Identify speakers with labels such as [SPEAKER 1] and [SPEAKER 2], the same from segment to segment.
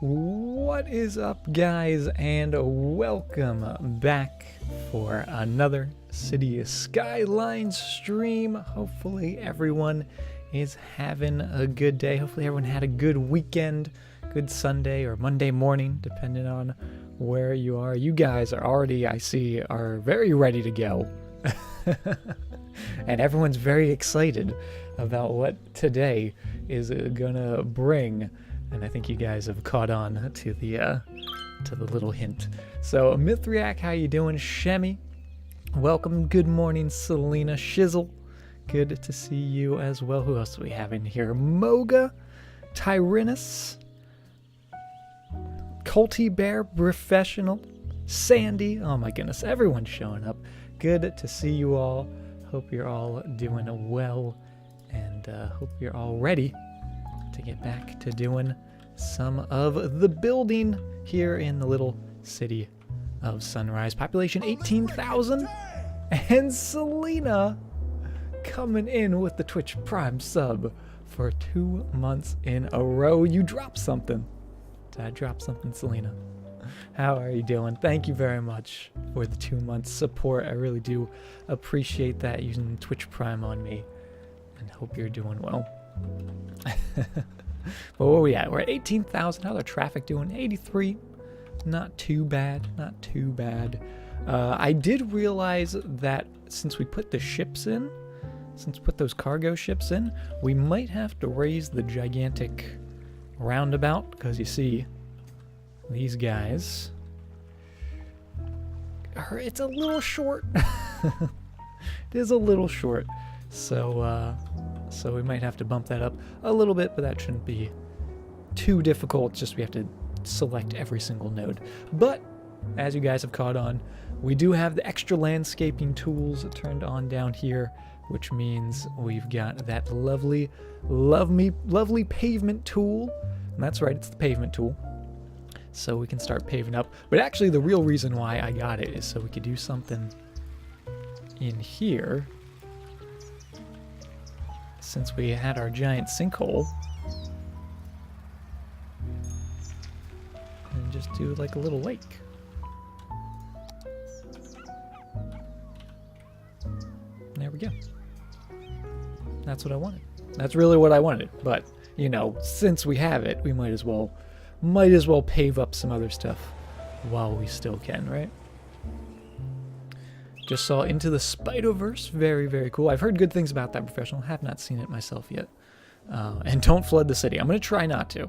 [SPEAKER 1] What is up, guys, and welcome back for another City Skylines stream. Hopefully everyone is having a good day. Hopefully everyone had a good weekend, good Sunday or Monday morning, depending on where you are. You guys are already, I see, are very ready to go. And everyone's very excited about what today is gonna bring. And I think you guys have caught on to the little hint. So, Mithriak, how you doing? Shemi, welcome. Good morning, Selena. Shizzle, good to see you as well. Who else do we have in here? Moga, Tyrannus, Colty Bear, Professional, Sandy. Oh my goodness, everyone's showing up. Good to see you all. Hope you're all doing well, and hope you're all ready to get back to doing some of the building here in the little city of Sunrise. Population 18,000, and Selena coming in with the Twitch Prime sub for 2 months in a row. You dropped something. Did I drop something, Selena? How are you doing? Thank you very much for the 2 months support. I really do appreciate that, using Twitch Prime on me, and hope you're doing well. But where are we at? We're at 18,000. How's our traffic doing? 83. Not too bad. Not too bad. I did realize that since we put the ships in, since we put those cargo ships in, we might have to raise the gigantic roundabout, because you see, these guys, it's a little short. It is a little short. So we might have to bump that up a little bit, but that shouldn't be too difficult. It's just we have to select every single node. But as you guys have caught on, we do have the extra landscaping tools turned on down here, which means we've got that lovely pavement tool. And that's right, it's the pavement tool. So we can start paving up. But actually the real reason why I got it is so we could do something in here. Since we had our giant sinkhole, and just do like a little lake. There we go. That's what I wanted. That's really what I wanted. But, you know, since we have it, we might as well pave up some other stuff while we still can, right? Just saw Into the Spider-Verse. Very, very cool. I've heard good things about that, Professional. Have not seen it myself yet. And don't flood the city. I'm going to try not to.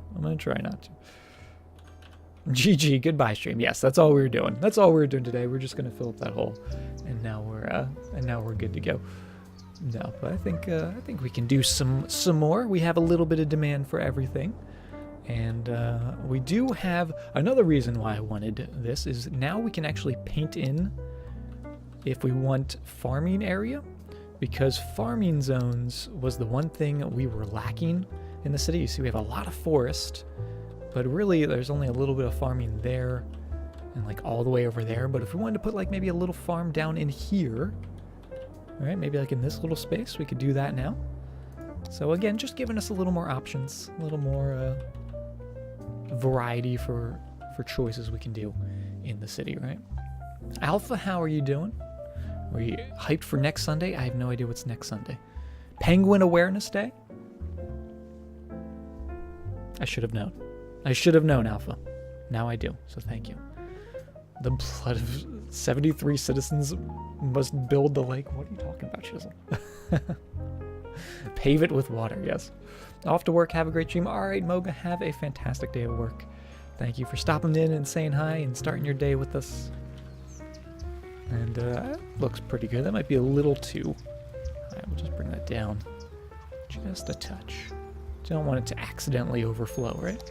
[SPEAKER 1] GG. Goodbye, stream. Yes, that's all we were doing. That's all we were doing today. We're just going to fill up that hole. And now we're good to go. No, but I think we can do some more. We have a little bit of demand for everything. And we do have another reason why I wanted this is now we can actually paint in if we want farming area, because farming zones was the one thing we were lacking in the city. You see, we have a lot of forest, but really there's only a little bit of farming there and like all the way over there. But if we wanted to put like maybe a little farm down in here, right, maybe like in this little space, we could do that now. So again, just giving us a little more options, a little more variety for choices we can do in the city, right? Alpha, how are you doing? Are you hyped for next Sunday? I have no idea what's next Sunday. Penguin Awareness Day? I should have known. I should have known, Alpha. Now I do, so thank you. The blood of 73 citizens must build the lake. What are you talking about, Shizzle? Pave it with water, yes. Off to work, have a great stream. All right, Moga, have a fantastic day at work. Thank you for stopping in and saying hi and starting your day with us. And looks pretty good. That might be a little too. Alright, we'll just bring that down just a touch. Don't want it to accidentally overflow, right?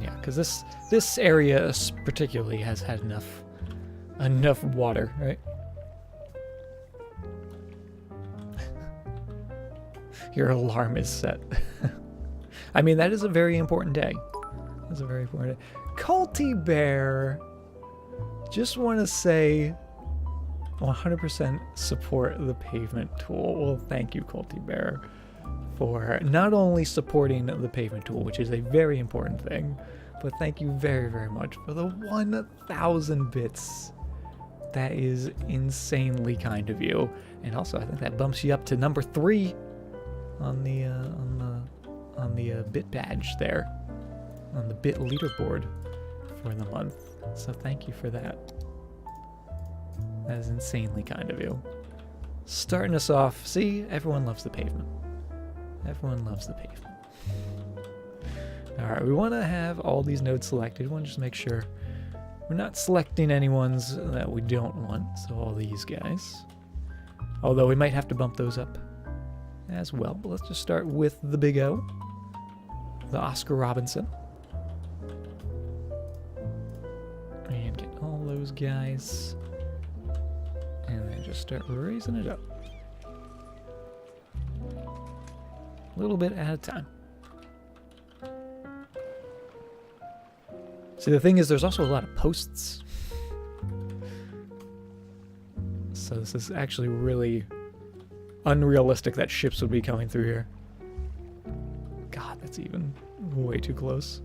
[SPEAKER 1] Yeah, because this area particularly has had enough water, right? Your alarm is set. I mean, that is a very important day. That's a very important day. Colty Bear, just want to say 100% support the pavement tool. Well, thank you, Colty Bear. for not only supporting the pavement tool, which is a very important thing, but thank you very, very much for the 1,000 bits. That is insanely kind of you. And also, I think that bumps you up to number 3 on the bit badge there, on the bit leaderboard for the month. So thank you for that. That is insanely kind of you. Starting us off. See, everyone loves the pavement. Everyone loves the pavement. All right, we want to have all these nodes selected. We want to just make sure we're not selecting any ones that we don't want. So all these guys. Although we might have to bump those up as well. But let's just start with the Big O, the Oscar Robinson. And get all those guys. And then just start raising it up. A little bit at a time. See, the thing is, there's also a lot of posts. So this is actually really unrealistic that ships would be coming through here. God, that's even way too close.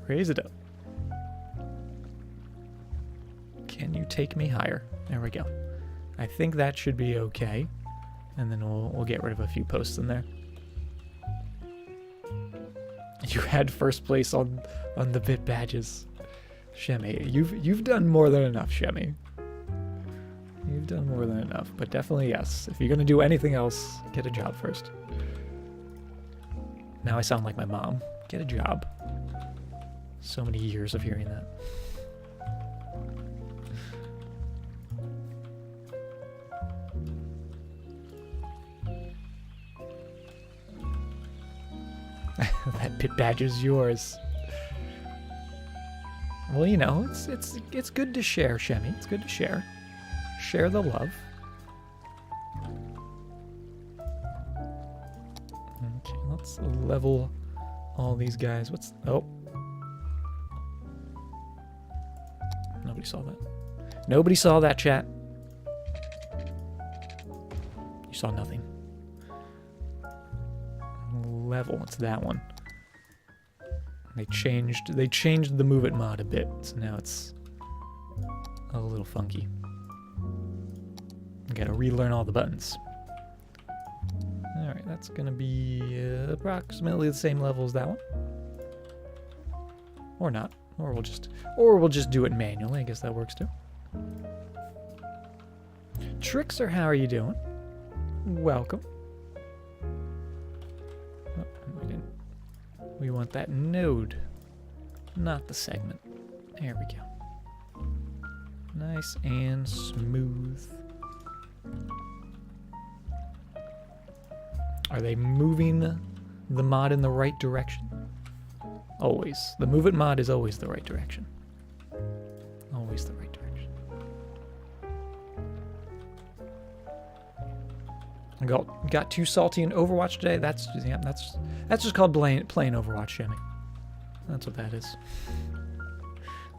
[SPEAKER 1] Raise it up. Can you take me higher? There we go. I think that should be okay. And then we'll get rid of a few posts in there. You had first place on the bit badges. Shemmy, you've done more than enough, Shemmy. You've done more than enough, but definitely yes. If you're gonna do anything else, get a job first. Now I sound like my mom. Get a job. So many years of hearing that. That pit badge is yours. Well, you know, it's good to share, Shemmy. It's good to share. Share the love. Okay, let's level all these guys. Oh. Nobody saw that. Nobody saw that, chat. You saw nothing. Level, it's that one. They changed the Move It mod a bit, so now it's a little funky. Gotta relearn all the buttons. Alright, that's gonna be approximately the same level as that one. Or not. Or we'll just do it manually. I guess that works too. Trickster, how are you doing? Welcome. We want that node, not the segment. There we go. Nice and smooth. Are they moving the mod in the right direction? Always. The Move It mod is always the right direction. Always the right direction. I got too salty in Overwatch today. That's just called plain Overwatch, Shemmy. That's what that is.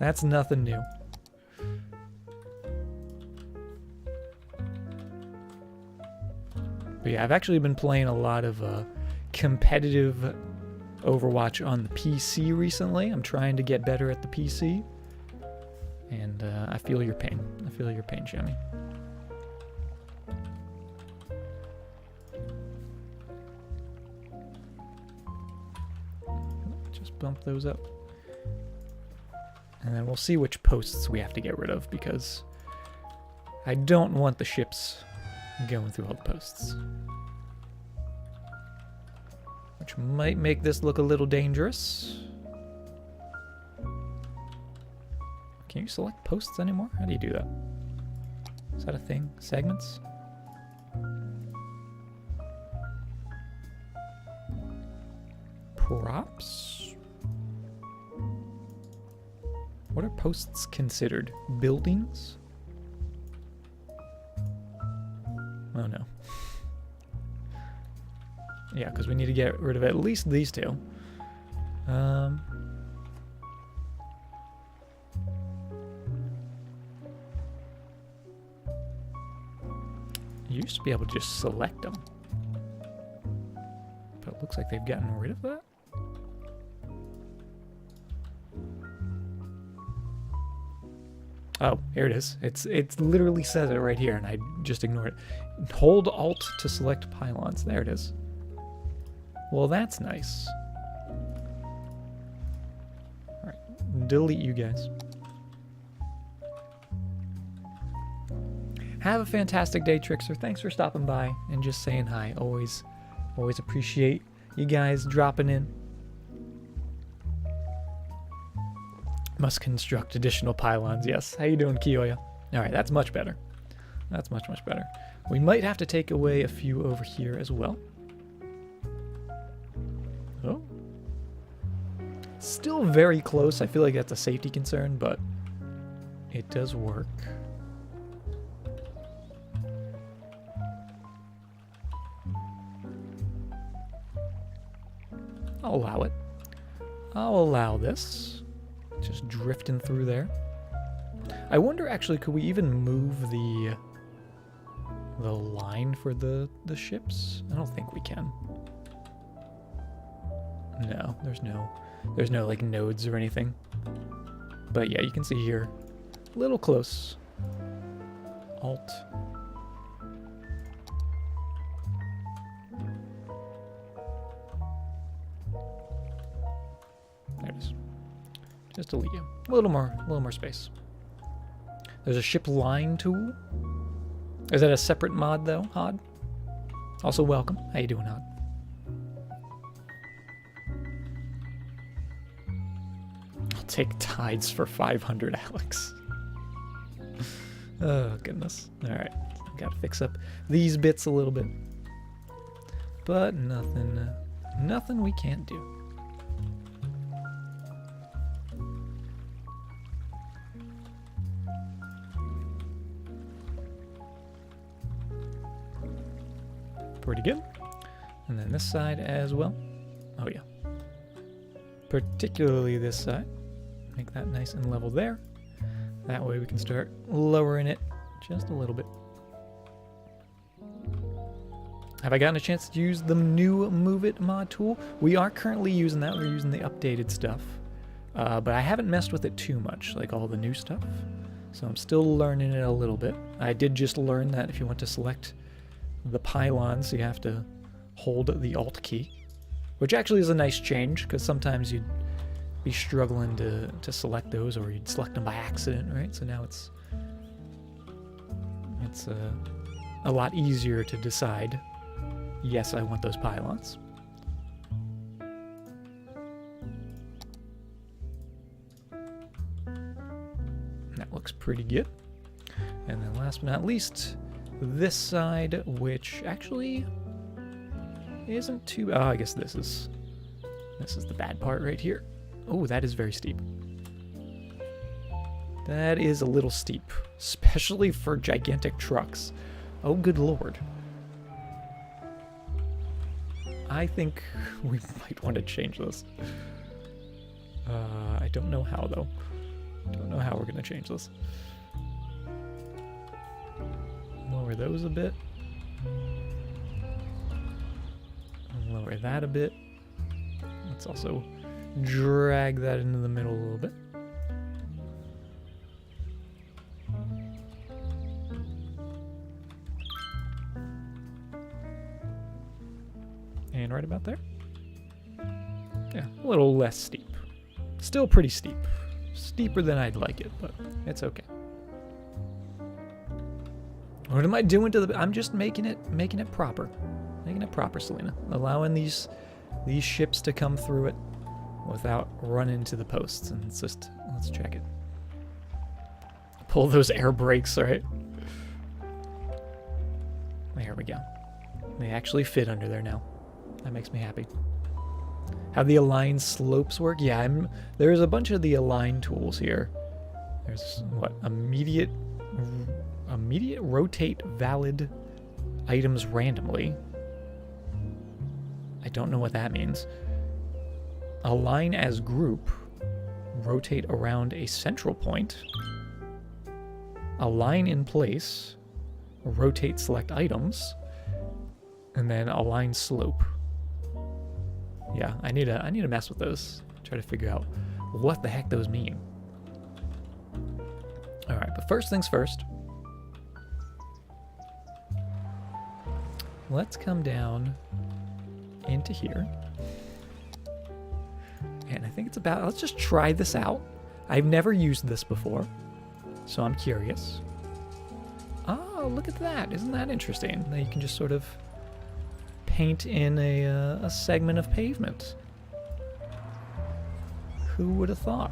[SPEAKER 1] That's nothing new. But yeah, I've actually been playing a lot of competitive Overwatch on the PC recently. I'm trying to get better at the PC. And I feel your pain. I feel your pain, Shemmy. Bump those up. And then we'll see which posts we have to get rid of, because I don't want the ships going through all the posts. Which might make this look a little dangerous. Can you select posts anymore? How do you do that? Is that a thing? Segments? Props? What are posts considered? Buildings? Oh no. Yeah, because we need to get rid of at least these two. You used to be able to just select them. But it looks like they've gotten rid of that. Oh, here it is. It literally says it right here, and I just ignored it. Hold Alt to select pylons. There it is. Well, that's nice. Alright, delete you guys. Have a fantastic day, Trickster. Thanks for stopping by and just saying hi. Always appreciate you guys dropping in. Must construct additional pylons. Yes. How you doing, Kiyoya? All right, that's much better. That's much better. We might have to take away a few over here as well. Oh. Still very close. I feel like that's a safety concern, but it does work. I'll allow it. I'll allow this. Just drifting through there. I wonder, actually, could we even move the line for the ships? I don't think we can. No, there's no like nodes or anything. But yeah, you can see here, a little close. Alt. There it is. Just delete you. A little more space. There's a ship line tool. Is that a separate mod though, Hod? Also welcome. How you doing, Hod? I'll take tides for 500, Alex. Oh goodness. Alright. Gotta fix up these bits a little bit. But nothing we can't do. Pretty good. And then this side as well. Oh yeah. Particularly this side. Make that nice and level there. That way we can start lowering it just a little bit. Have I gotten a chance to use the new Move It mod tool? We are currently using that. We're using the updated stuff. But I haven't messed with it too much, like all the new stuff. So I'm still learning it a little bit. I did just learn that if you want to select the pylons, you have to hold the Alt key, which actually is a nice change, because sometimes you'd be struggling to select those, or you'd select them by accident, right? So now it's a lot easier to decide, yes, I want those pylons. That looks pretty good. And then last but not least, this side, which actually isn't too... Oh, I guess this is the bad part right here. Oh, that is very steep. That is a little steep, especially for gigantic trucks. Oh, good lord. I think we might want to change this. I don't know how, though. Don't know how we're going to change this. Lower those a bit. Lower that a bit. Let's also drag that into the middle a little bit. And right about there. Yeah, a little less steep. Still pretty steep. Steeper than I'd like it, but it's okay. What am I doing to the... I'm just making it proper. Making it proper, Selena. Allowing these ships to come through it without running into the posts. And it's just... Let's check it. Pull those air brakes, right? There we go. They actually fit under there now. That makes me happy. How the align slopes work? Yeah, there's a bunch of the align tools here. There's, what, immediate rotate valid items randomly. I don't know what that means. Align as group. Rotate around a central point. Align in place. rotate select items, and then align slope. Yeah, I need to mess with those. Try to figure out what the heck those mean. All right, but first things first. Let's come down into here. And I think it's about, let's just try this out. I've never used this before, so I'm curious. Oh, look at that. Isn't that interesting? Now you can just sort of paint in a segment of pavement. Who would have thought?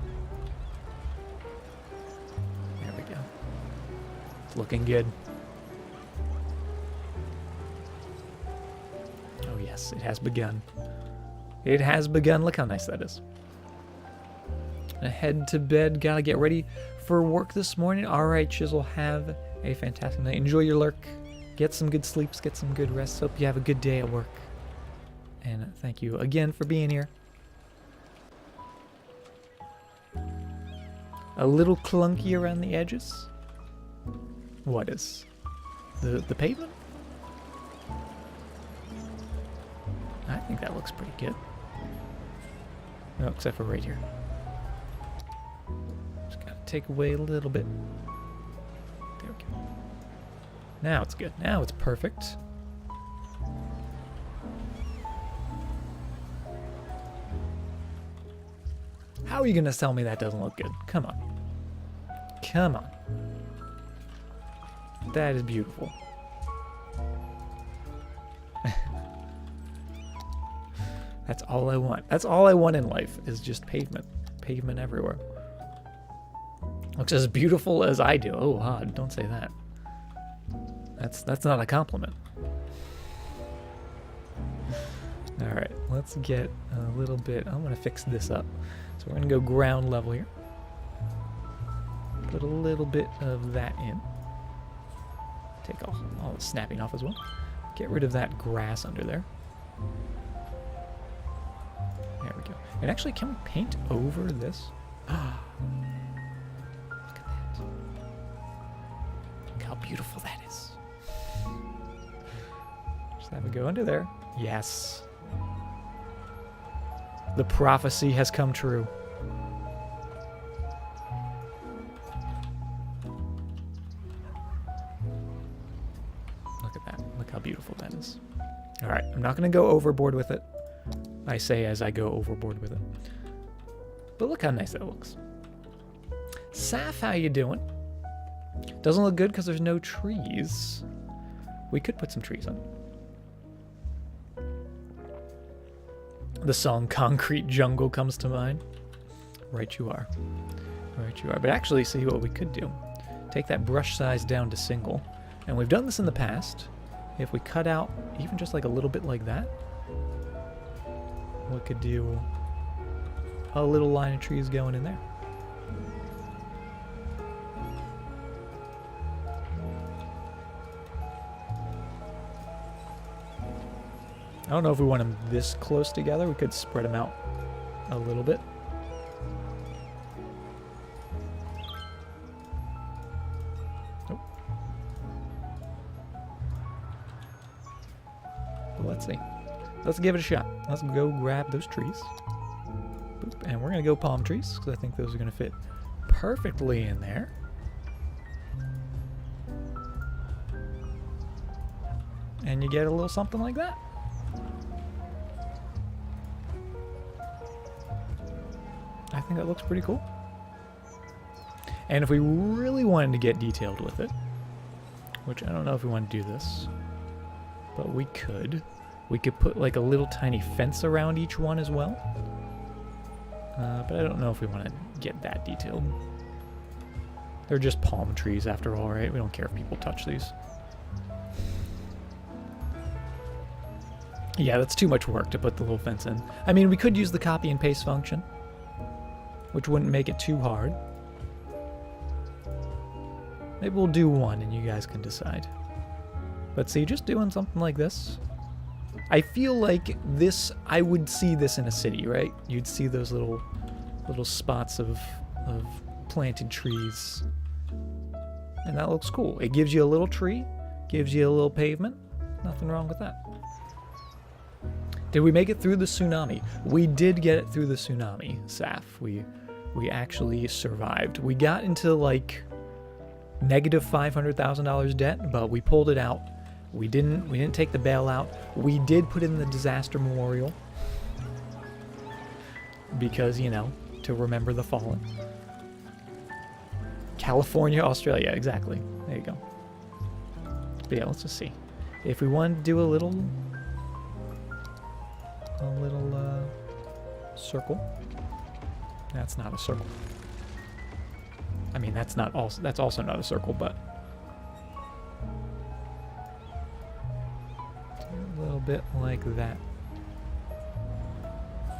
[SPEAKER 1] There we go. It's looking good. Oh yes, it has begun. It has begun. Look how nice that is. Head to bed. Gotta get ready for work this morning. All right, Chisel, have a fantastic night. Enjoy your lurk. Get some good sleeps. Get some good rest. Hope you have a good day at work. And thank you again for being here. A little clunky around the edges. What is? The pavement? I think that looks pretty good. No, except for right here. Just gotta take away a little bit. There we go. Now it's good. Now it's perfect. How are you gonna tell me that doesn't look good? Come on. Come on. That is beautiful. That's all I want. That's all I want in life is just pavement. Pavement everywhere. Looks as beautiful as I do. Oh, odd. Don't say that. That's not a compliment. All right, let's get a little bit. I'm gonna fix this up. So we're gonna go ground level here. Put a little bit of that in. Take all the snapping off as well. Get rid of that grass under there. There we go. And actually, can we paint over this? Ah, look at that. Look how beautiful that is. Just have it go under there. Yes. The prophecy has come true. Look at that. Look how beautiful that is. All right, I'm not going to go overboard with it. I say as I go overboard with it. But look how nice that looks. Saf, how you doing? Doesn't look good because there's no trees. We could put some trees on. The song Concrete Jungle comes to mind. Right you are. Right you are. But actually, see what we could do. Take that brush size down to single. And we've done this in the past. If we cut out even just like a little bit like that, we could do a little line of trees going in there. I don't know if we want them this close together. We could spread them out a little bit. Oh. But let's see. Let's give it a shot. Let's go grab those trees. Boop. And we're going to go palm trees because I think those are going to fit perfectly in there. And you get a little something like that. I think that looks pretty cool. And if we really wanted to get detailed with it, which I don't know if we want to do this, but we could put like a little tiny fence around each one as well. But I don't know if we want to get that detailed. They're just palm trees after all, right? We don't care if people touch these. Yeah, that's too much work to put the little fence in. I mean, we could use the copy and paste function, which wouldn't make it too hard. Maybe we'll do one and you guys can decide. But see, just doing something like this, I feel like this, I would see this in a city, right? You'd see those little spots of planted trees. And that looks cool. It gives you a little tree, Gives you a little pavement. Nothing wrong with that. Did we make it through the tsunami? We did get it through the tsunami, Saf. We actually survived. We got into like negative $500,000 debt, but we pulled it out. We didn't take the bailout. We did put in the disaster memorial because, you know, to remember the fallen. California, Australia, exactly. There you go. But yeah, let's just see. If we want to do a little circle. That's not a circle. I mean, that's also not a circle, but a little bit like that.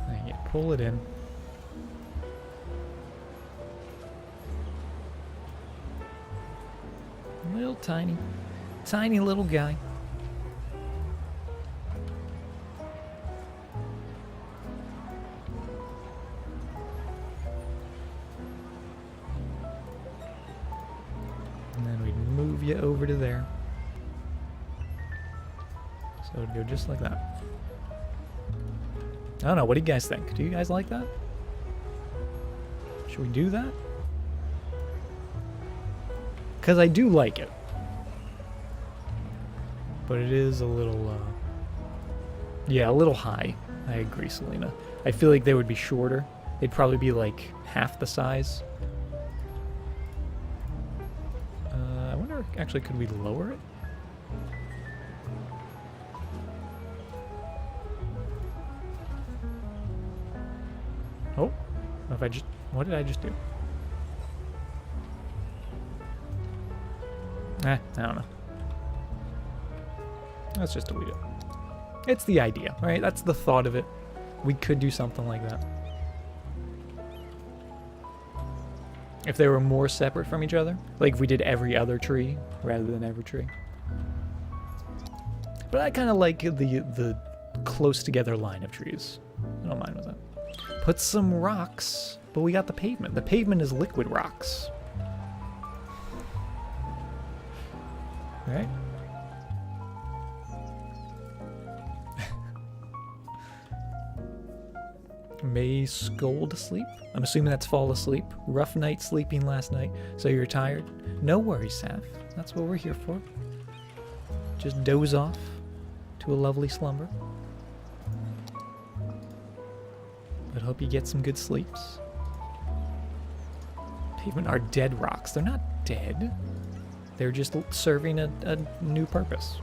[SPEAKER 1] And you pull it in. Little tiny little guy. And then we'd move you over to there. So it'd go just like that. I don't know, what do you guys think? Do you guys like that? Should we do that? Because I do like it. But it is a little, yeah, a little high. I agree, Selena. I feel like they would be shorter. They'd probably be like half the size. I wonder, actually, could we lower it? Oh, if I just, what did I just do? I don't know. Let's just delete it. It's the idea, right? That's the thought of it. We could do something like that. If they were more separate from each other. Like if we did every other tree rather than every tree. But I kind of like the close together line of trees. I don't mind with that. Put some rocks, but we got the pavement. The pavement is liquid rocks. Right? May go to sleep. I'm assuming that's fall asleep. Rough night sleeping last night, so you're tired. No worries, Saf. That's what we're here for. Just doze off to a lovely slumber. But hope you get some good sleeps. Pavement are dead rocks. They're not dead. They're just serving a new purpose.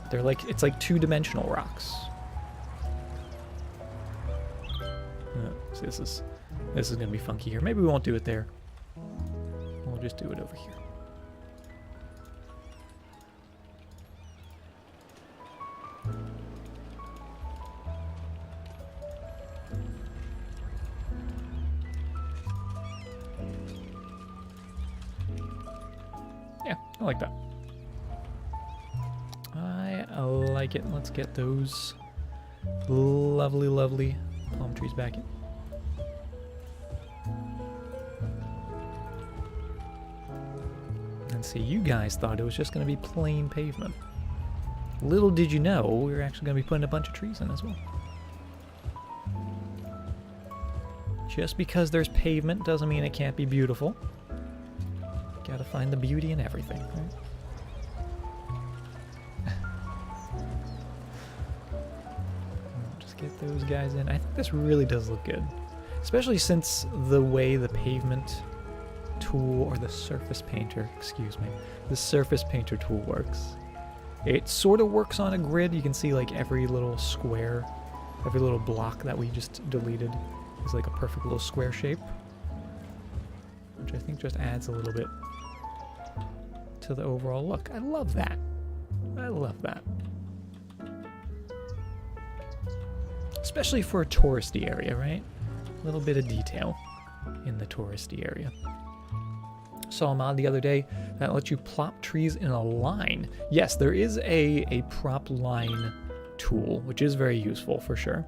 [SPEAKER 1] They're like, it's like two-dimensional rocks. So this is gonna be funky here. Maybe we won't do it there. We'll just do it over here. Yeah, I like that. I like it. Let's get those lovely, lovely palm trees back in. And see, you guys thought it was just going to be plain pavement. Little did you know, we were actually going to be putting a bunch of trees in as well. Just because there's pavement doesn't mean it can't be beautiful. Gotta find the beauty in everything, right? Just get those guys in. I think this really does look good. Especially since the way the pavement tool, or the surface painter, excuse me, the surface painter tool works. It sort of works on a grid. You can see like every little square, every little block that we just deleted is like a perfect little square shape. Which I think just adds a little bit to the overall look. I love that. I love that. Especially for a touristy area, right? A little bit of detail in the touristy area. Saw a mod the other day that lets you plop trees in a line. Yes, there is a prop line tool, which is very useful for sure.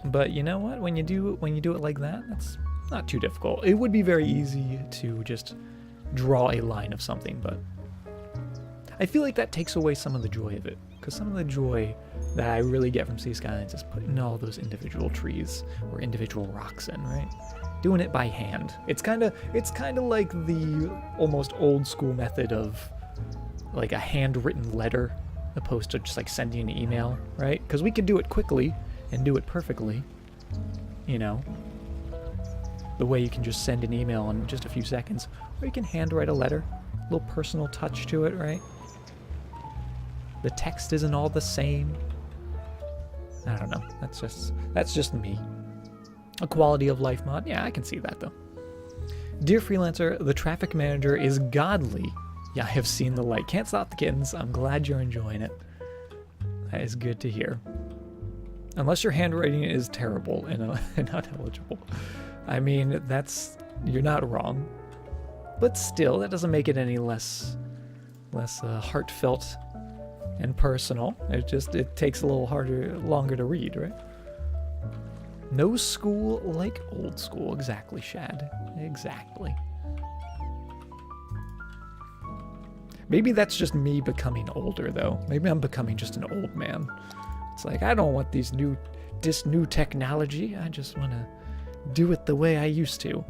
[SPEAKER 1] But you know what? When you do it like that, that's not too difficult. It would be very easy to just draw a line of something, but I feel like that takes away some of the joy of it. Because some of the joy that I really get from Sea Skylines is putting all those individual trees or individual rocks in, right? Doing it by hand. It's kind of like the almost old school method of like a handwritten letter opposed to just like sending an email, right? Because we could do it quickly and do it perfectly, you know, the way you can just send an email in just a few seconds, or you can handwrite a letter, a little personal touch to it, right? The text isn't all the same. I don't know. That's just me. A quality of life mod. Yeah, I can see that though. Dear freelancer, the traffic manager is godly. Yeah, I have seen the light. Can't stop the kittens. I'm glad you're enjoying it. That is good to hear. Unless your handwriting is terrible and unintelligible. I mean, you're not wrong. But still, that doesn't make it any less heartfelt and personal. It takes a little longer to read, right? No school like old school. Exactly, Shad. Exactly. Maybe that's just me becoming older, though. Maybe I'm becoming just an old man. It's like, I don't want this new technology. I just want to do it the way I used to.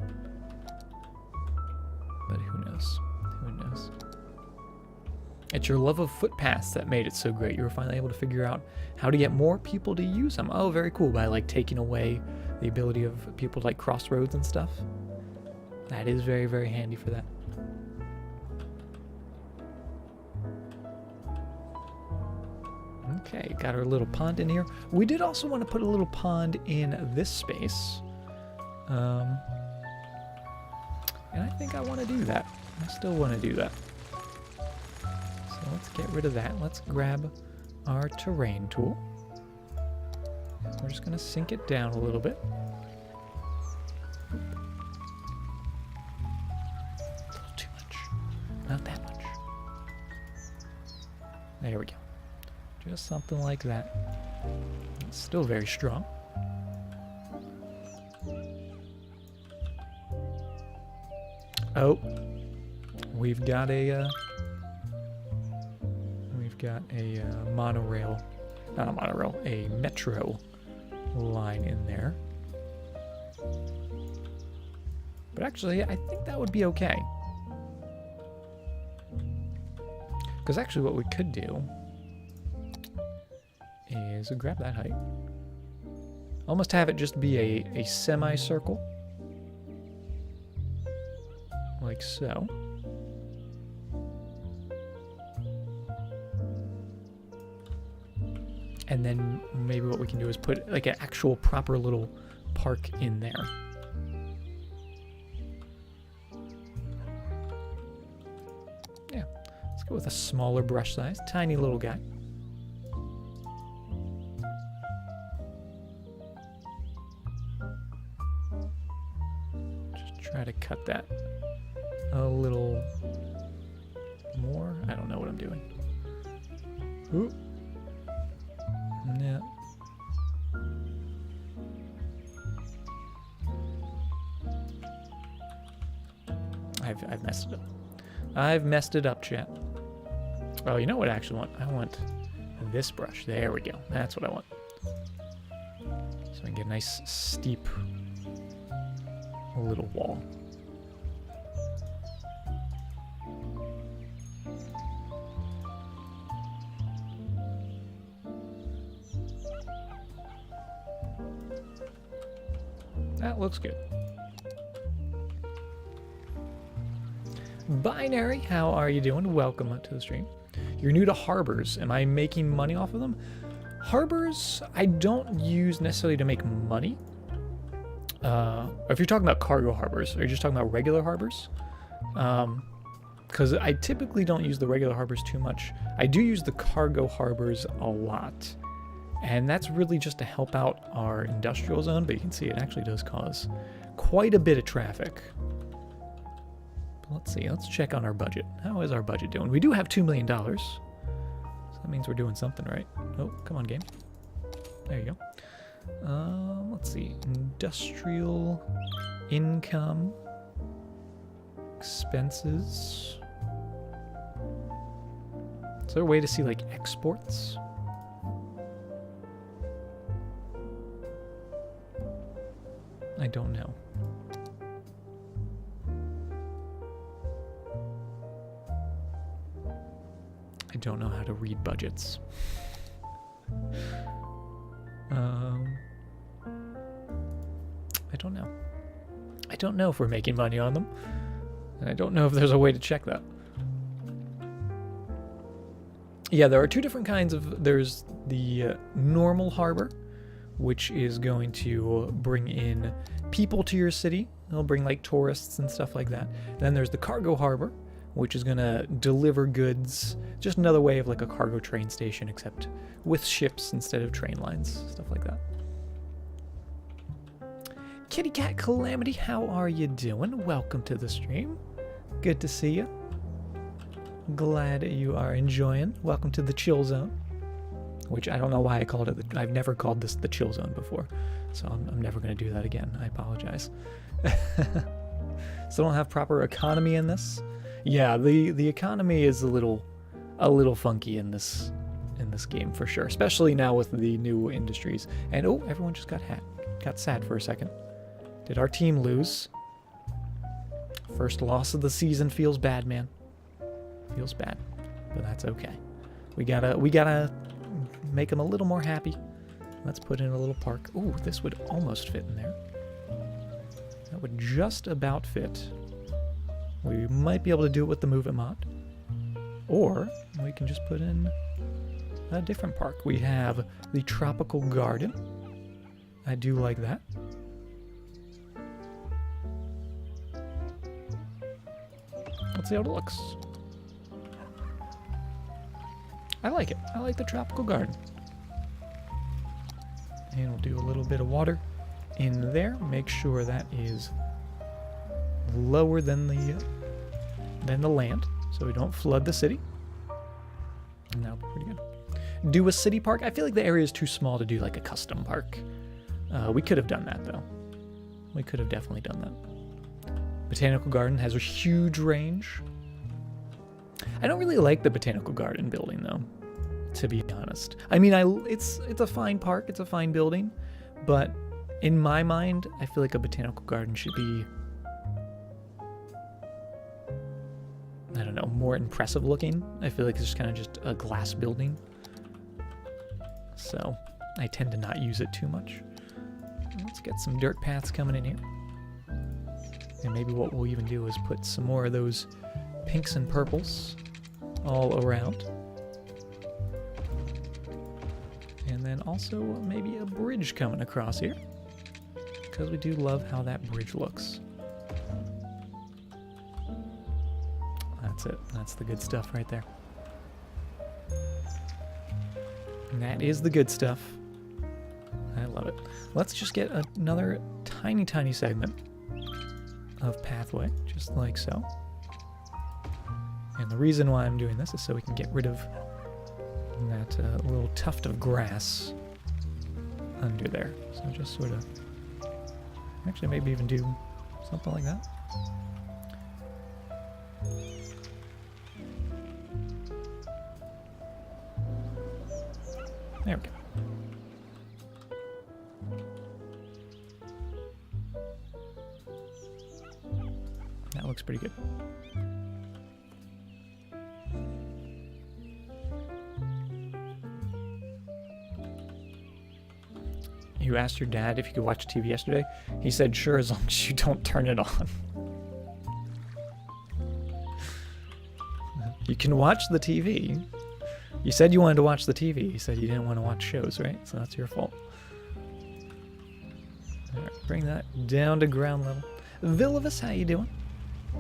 [SPEAKER 1] But who knows? Who knows? It's your love of footpaths that made it so great. You were finally able to figure out how to get more people to use them. Oh, very cool. By like taking away the ability of people to like cross roads and stuff. That is very, very handy for that. Okay, got our little pond in here. We did also want to put a little pond in this space. And I think I want to do that. I still want to do that. So let's get rid of that. Let's grab our terrain tool. We're just going to sink it down a little bit. A little too much. Not that much. There we go. Just something like that. It's still very strong. Oh, we've got a monorail, not a monorail, a metro line in there. But actually, I think that would be okay. Because actually what we could do is grab that height. Almost have it just be a semicircle. Like so. And then maybe what we can do is put like an actual proper little park in there. Yeah, let's go with a smaller brush size, tiny little guy. Just try to cut that a little more. I don't know what I'm doing. Ooh. Yeah. I've messed it up. I've messed it up, chat. Oh, you know what I actually want? I want this brush. There we go. That's what I want. So I can get a nice steep little wall. That looks good. Binary, how are you doing? Welcome to the stream. You're new to harbors. Am I making money off of them? Harbors, I don't use necessarily to make money. If you're talking about cargo harbors, are you just talking about regular harbors? Because I typically don't use the regular harbors too much. I do use the cargo harbors a lot. And that's really just to help out our industrial zone, but you can see it actually does cause quite a bit of traffic. But let's see, let's check on our budget. How is our budget doing? We do have $2 million. So that means we're doing something right. Oh, come on, game. There you go. Let's see. Industrial income. Expenses. Is there a way to see, like, exports? I don't know. I don't know how to read budgets. I don't know. I don't know if we're making money on them. And I don't know if there's a way to check that. Yeah, there are two different kinds of... There's the normal harbor, which is going to bring in people to your city. It'll bring, like, tourists and stuff like that. Then there's the cargo harbor, which is going to deliver goods. Just another way of, like, a cargo train station, except with ships instead of train lines, stuff like that. Kitty Cat Calamity, how are you doing? Welcome to the stream. Good to see you. Glad you are enjoying. Welcome to the chill zone, which I don't know why I called it. I've never called this the chill zone before, so I'm never going to do that again. I apologize. So don't have proper economy in this. Yeah, the economy is a little funky in this game for sure, especially now with the new industries. And oh, everyone just got sad for a second. Did our team lose? First loss of the season feels bad, man. Feels bad, but that's okay. We gotta make them a little more happy. Let's put in a little park. Ooh, this would almost fit in there. That would just about fit. We might be able to do it with the Move It mod. Or we can just put in a different park. We have the Tropical Garden. I do like that. Let's see how it looks. I like it. I like the Tropical Garden. And we'll do a little bit of water in there. Make sure that is lower than the land, so we don't flood the city. And that'll be pretty good. Do a city park. I feel like the area is too small to do like a custom park. We could have done that though. We could have definitely done that. Botanical Garden has a huge range. I don't really like the Botanical Garden building though, to be honest. I mean, it's a fine park, it's a fine building, but in my mind, I feel like a Botanical Garden should be, I don't know, more impressive looking. I feel like it's just kind of just a glass building. So I tend to not use it too much. Let's get some dirt paths coming in here. And maybe what we'll even do is put some more of those pinks and purples all around. And then also maybe a bridge coming across here, because we do love how that bridge looks. That's it. That's the good stuff right there. And that is the good stuff. I love it. Let's just get another tiny, tiny segment of pathway, just like so. And the reason why I'm doing this is so we can get rid of that little tuft of grass under there. So just sort of, actually maybe even do something like that. There we go. That looks pretty good. You asked your dad if you could watch TV yesterday? He said, sure, as long as you don't turn it on. You can watch the TV. You said you wanted to watch the TV. You said you didn't want to watch shows, right? So that's your fault. All right, bring that down to ground level. Villavus, how you doing?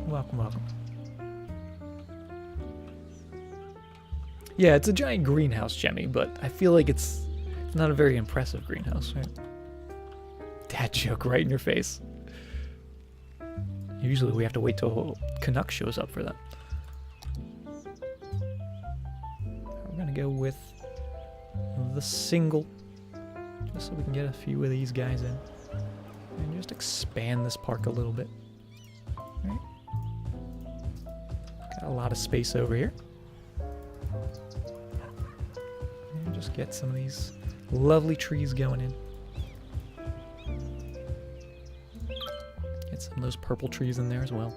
[SPEAKER 1] Welcome, welcome. Yeah, it's a giant greenhouse, Jemmy, but I feel like it's not a very impressive greenhouse, right? Dad joke right in your face. Usually we have to wait till Canuck shows up for that. We're gonna go with the single just so we can get a few of these guys in. And just expand this park a little bit. Right? Got a lot of space over here. And just get some of these lovely trees going in. Get some of those purple trees in there as well.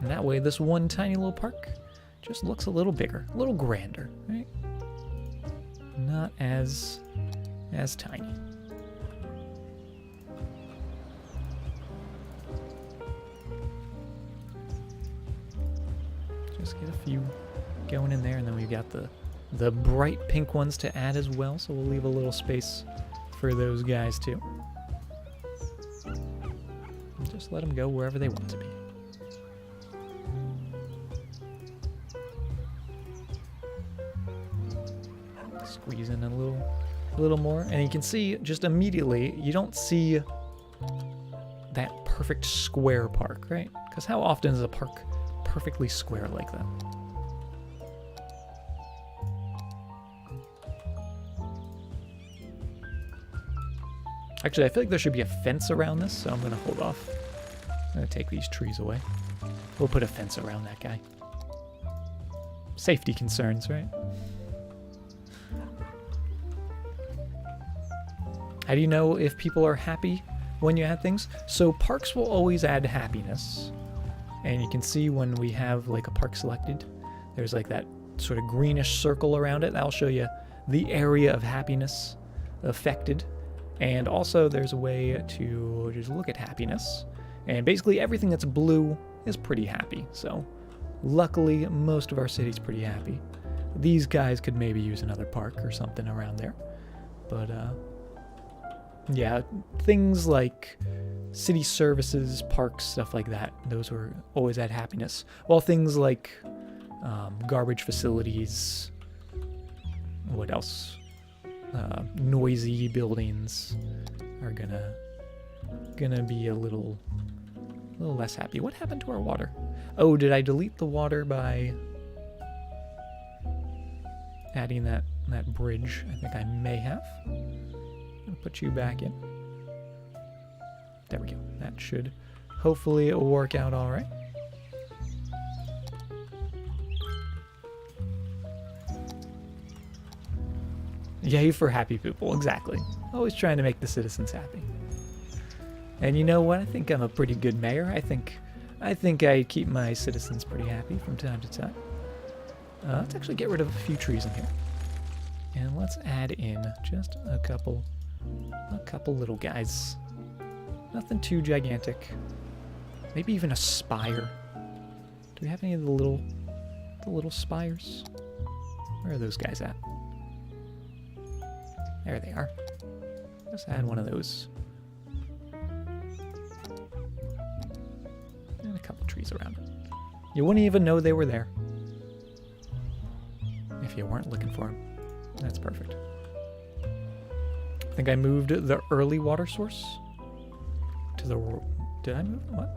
[SPEAKER 1] And that way, this one tiny little park just looks a little bigger, a little grander, right? Not as tiny. Just get a few going in there, and then we've got the bright pink ones to add as well, so we'll leave a little space for those guys too. And just let them go wherever they want to be. Squeeze in a little more, and you can see just immediately you don't see that perfect square park, right? Because how often is a park perfectly square like that? Actually, I feel like there should be a fence around this, so I'm going to hold off. I'm going to take these trees away. We'll put a fence around that guy. Safety concerns, right? How do you know if people are happy when you add things? So parks will always add happiness. And you can see when we have like a park selected, there's like that sort of greenish circle around it. That'll show you the area of happiness affected. And also there's a way to just look at happiness. And basically everything that's blue is pretty happy. So luckily most of our city's pretty happy. These guys could maybe use another park or something around there. But yeah, things like city services, parks, stuff like that, those were always at happiness. While things like garbage facilities, what else? Noisy buildings are gonna be a little less happy. What happened to our water? Oh, did I delete the water by adding that bridge? I think I may have. I'm gonna put you back in. There we go. That should hopefully work out all right. Yay for happy people, exactly. Always trying to make the citizens happy. And you know what? I think I'm a pretty good mayor. I think I keep my citizens pretty happy from time to time. Let's actually get rid of a few trees in here. And let's add in just a couple little guys. Nothing too gigantic. Maybe even a spire. Do we have any of the little spires? Where are those guys at? There they are. Let's add one of those. And a couple trees around it. You wouldn't even know they were there if you weren't looking for them. That's perfect. I think I moved the early water source to the... Did I move? What?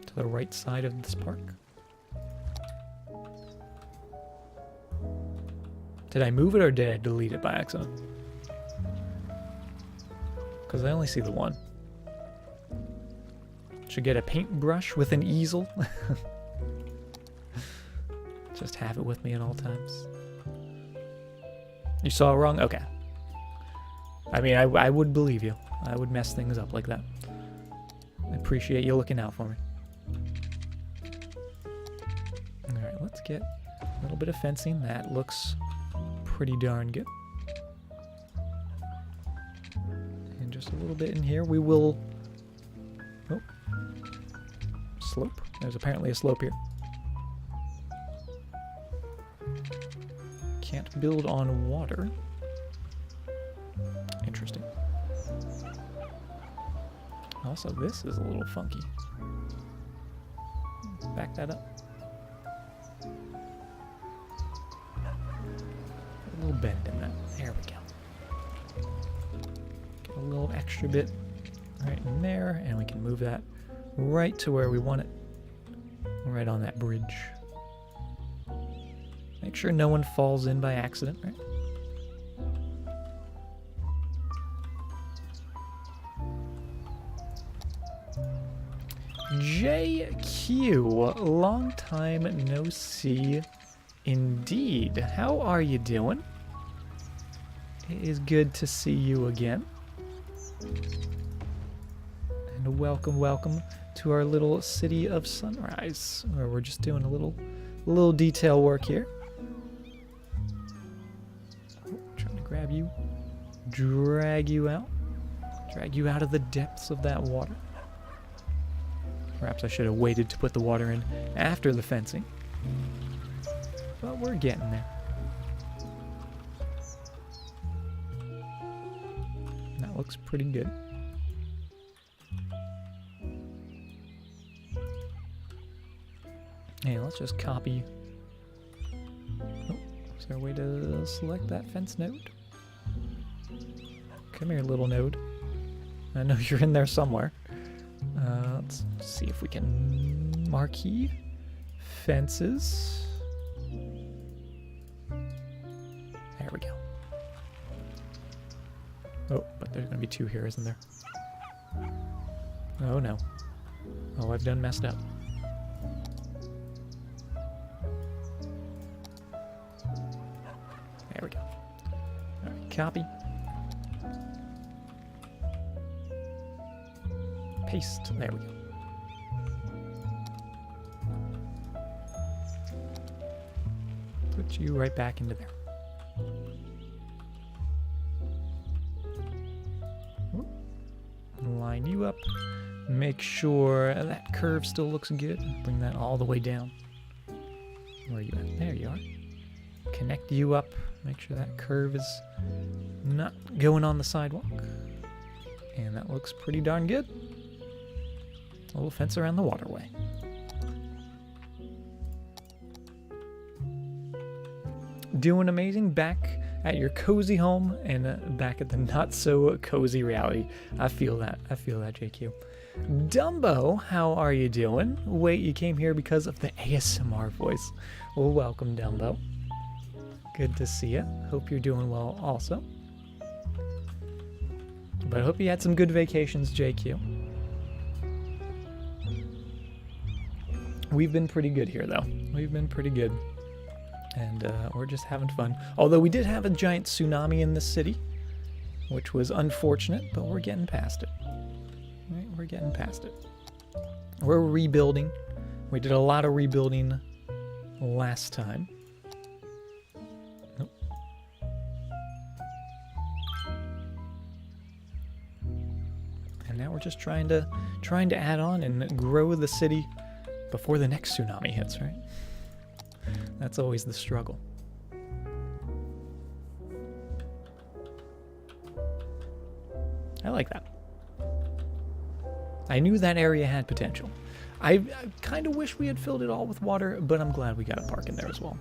[SPEAKER 1] To the right side of this park? Did I move it or did I delete it by accident? Because I only see the one. Should get a paintbrush with an easel. Just have it with me at all times. You saw it wrong? Okay. I mean, I would believe you. I would mess things up like that. I appreciate you looking out for me. Alright, let's get a little bit of fencing. That looks pretty darn good. And just a little bit in here. We will... Oh. Slope. There's apparently a slope here. Can't build on water. Interesting. Also, this is a little funky. Back that up. A little bend in that. There we go. Get a little extra bit right in there, and we can move that right to where we want it. Right on that bridge. Make sure no one falls in by accident, right? JQ, long time no see indeed. How are you doing? It is good to see you again. And welcome to our little city of Sunrise, where we're just doing a little detail work here. Trying to grab you, drag you out of the depths of that water. Perhaps I should have waited to put the water in after the fencing. But we're getting there. That looks pretty good. Hey, let's just copy. Oh, is there a way to select that fence node? Come here, little node. I know you're in there somewhere. Let's see if we can marquee fences. There we go. Oh, but there's gonna be two here, isn't there? Oh no. Oh, I've done messed up. There we go. All right, copy. Paste. There we go. Put you right back into there. Line you up. Make sure that curve still looks good. Bring that all the way down. Where are you at? There you are. Connect you up. Make sure that curve is not going on the sidewalk. And that looks pretty darn good. A little fence around the waterway. Doing amazing back at your cozy home and back at the not so cozy reality. I feel that, JQ. Dumbo, how are you doing? Wait, you came here because of the ASMR voice. Well, welcome, Dumbo. Good to see you. Hope you're doing well also. But I hope you had some good vacations, JQ. We've been pretty good here, though. We've been pretty good. And we're just having fun. Although we did have a giant tsunami in the city, which was unfortunate, but we're getting past it. Right, we're getting past it. We're rebuilding. We did a lot of rebuilding last time. Nope. And now we're just trying to add on and grow the city before the next tsunami hits, right? That's always the struggle. I like that. I knew that area had potential. I kind of wish we had filled it all with water, but I'm glad we got a park in there as well.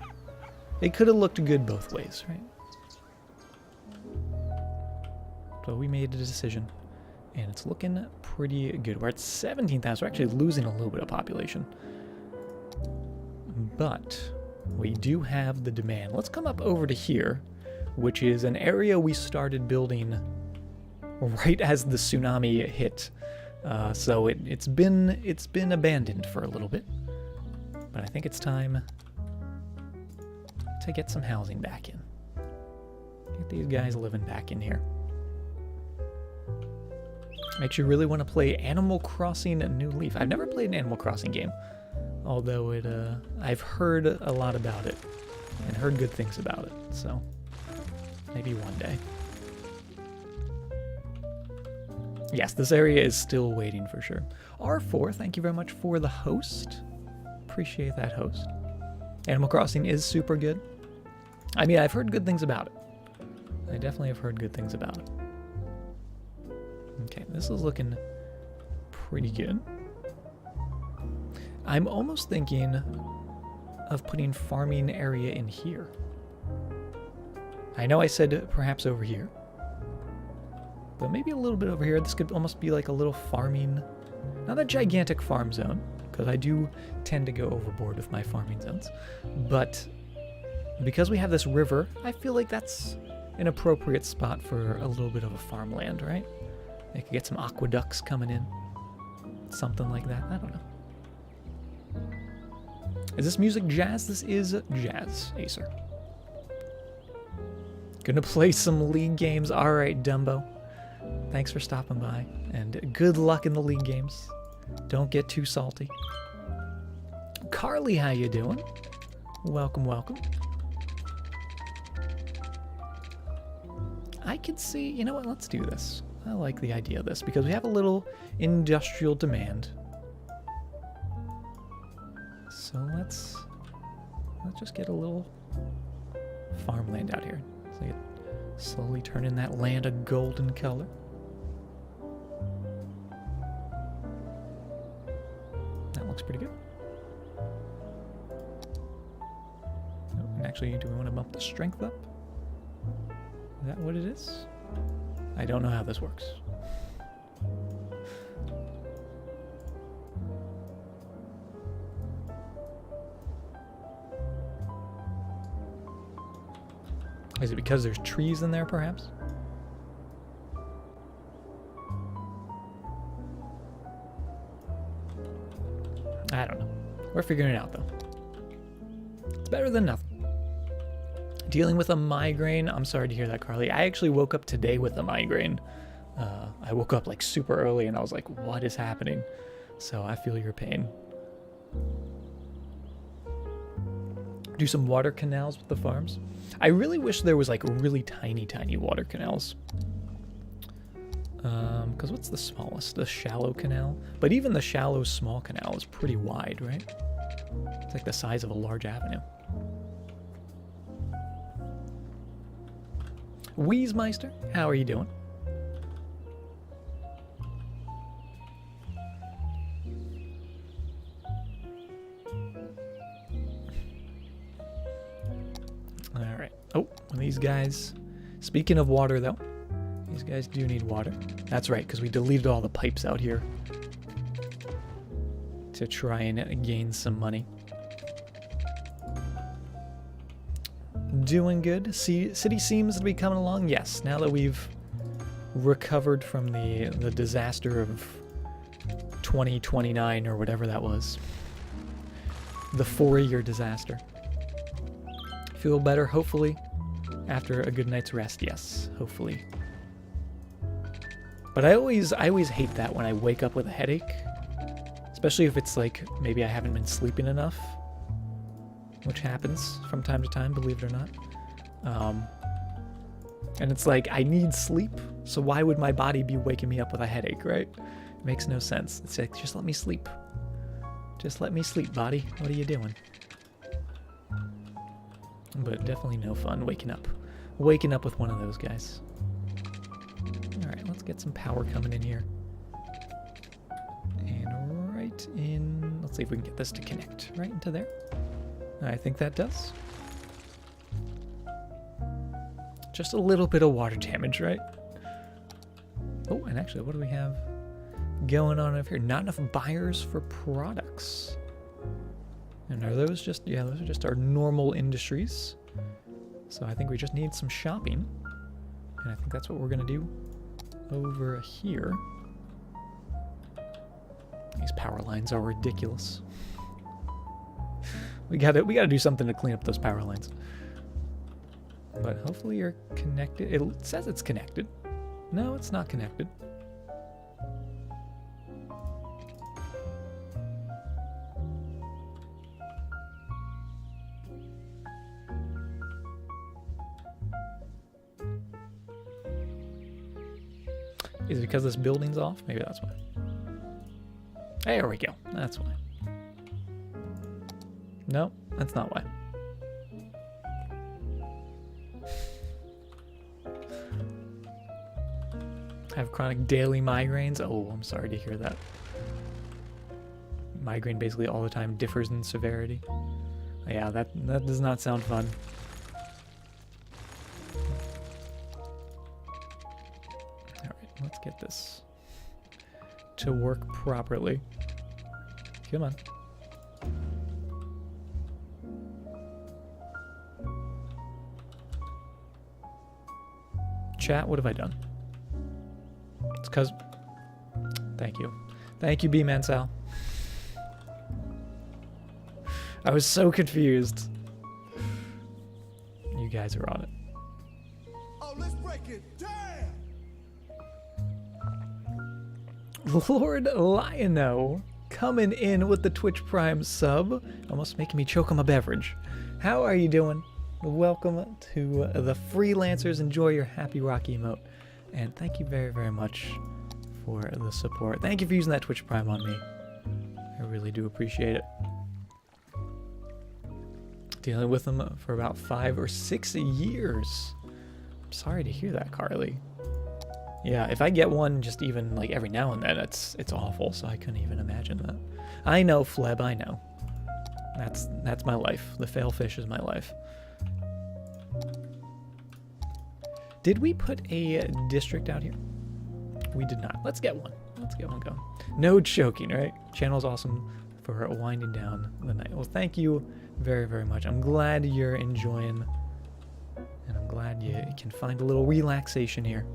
[SPEAKER 1] It could have looked good both ways, right? So we made a decision, and it's looking pretty good. We're at 17,000. We're actually losing a little bit of population. But we do have the demand. Let's come up over to here, which is an area we started building right as the tsunami hit. So it's been abandoned for a little bit. But I think it's time to get some housing back in. Get these guys living back in here. Makes you really want to play Animal Crossing New Leaf. I've never played an Animal Crossing game. Although I've heard a lot about it and heard good things about it, so maybe one day. Yes, this area is still waiting for sure. R4, thank you very much for the host. Appreciate that host. Animal Crossing is super good. I mean, I've heard good things about it. I definitely have heard good things about it. Okay, this is looking pretty good. I'm almost thinking of putting farming area in here. I know I said perhaps over here, But maybe a little bit over here. This could almost be like a little farming, not a gigantic farm zone, because I do tend to go overboard with my farming zones. But because we have this river, I feel like that's an appropriate spot for a little bit of a farmland, right? I could get some aqueducts coming in. Something like that. I don't know. Is this music jazz? This is jazz, Acer. Gonna play some League games. Alright, Dumbo. Thanks for stopping by. And good luck in the League games. Don't get too salty. Carly, how you doing? Welcome, welcome. I could see, you know what, let's do this. I like the idea of this because we have a little industrial demand. So let's just get a little farmland out here. So you slowly turn in that land a golden color. That looks pretty good. Oh, and actually, do we want to bump the strength up? Is that what it is? I don't know how this works. Is it because there's trees in there, perhaps? I don't know. We're figuring it out, though. It's better than nothing. Dealing with a migraine. I'm sorry to hear that, Carly. I actually woke up today with a migraine. I woke up like super early and I was like, what is happening? So I feel your pain. Do some water canals with the farms. I really wish there was like really tiny water canals. Because what's the smallest? The shallow canal? But even the shallow small canal is pretty wide, right? It's like the size of a large avenue. Wheezemeister, how are you doing? All right. Oh, these guys. Speaking of water, though, these guys do need water. That's right, because we deleted all the pipes out here to try and gain some money. Doing good. City seems to be coming along. Yes, now that we've recovered from the disaster of 2029 or whatever that was. The 4-year disaster. Feel better, hopefully, after a good night's rest. Yes, hopefully. But I always hate that when I wake up with a headache. Especially if it's like, maybe I haven't been sleeping enough. Which happens from time to time, believe it or not. And it's like, I need sleep, so why would my body be waking me up with a headache, right? It makes no sense. It's like, just let me sleep. Just let me sleep, body. What are you doing? But definitely no fun waking up. Waking up with one of those guys. Alright, let's get some power coming in here. And right in... Let's see if we can get this to connect right into there. I think that does. Just a little bit of water damage, right? Oh, and actually, what do we have going on over here? Not enough buyers for products. And are those just, yeah, those are just our normal industries. So I think we just need some shopping. And I think that's what we're going to do over here. These power lines are ridiculous. We gotta do something to clean up those power lines. But hopefully you're connected. It says it's connected. No, it's not connected. Is it because this building's off? Maybe that's why. There we go. That's why. No, that's not why. I have chronic daily migraines. Oh, I'm sorry to hear that. Migraine basically all the time differs in severity. Yeah, that does not sound fun. Alright, get this to work properly. Come on. Chat, what have I done? It's because... Thank you. Thank you, B-Man Sal. I was so confused. You guys are on it.
[SPEAKER 2] Oh, let's break it down!
[SPEAKER 1] Lord Liono coming in with the Twitch Prime sub. Almost making me choke on my beverage. How are you doing? Welcome to the Freelancers. Enjoy your Happy Rocky emote. And thank you very, very much for the support. Thank you for using that Twitch Prime on me. I really do appreciate it. Dealing with them for about 5 or 6 years. I'm sorry to hear that, Carly. Yeah, if I get one just even like every now and then, it's awful, so I couldn't even imagine that. I know, Fleb, I know. That's my life. The fail fish is my life. Did we put a district out here? We did not. Let's get one. Let's get one going. No choking, right? Channel's awesome for winding down the night. Well, thank you very, very much. I'm glad you're enjoying, and I'm glad you can find a little relaxation here.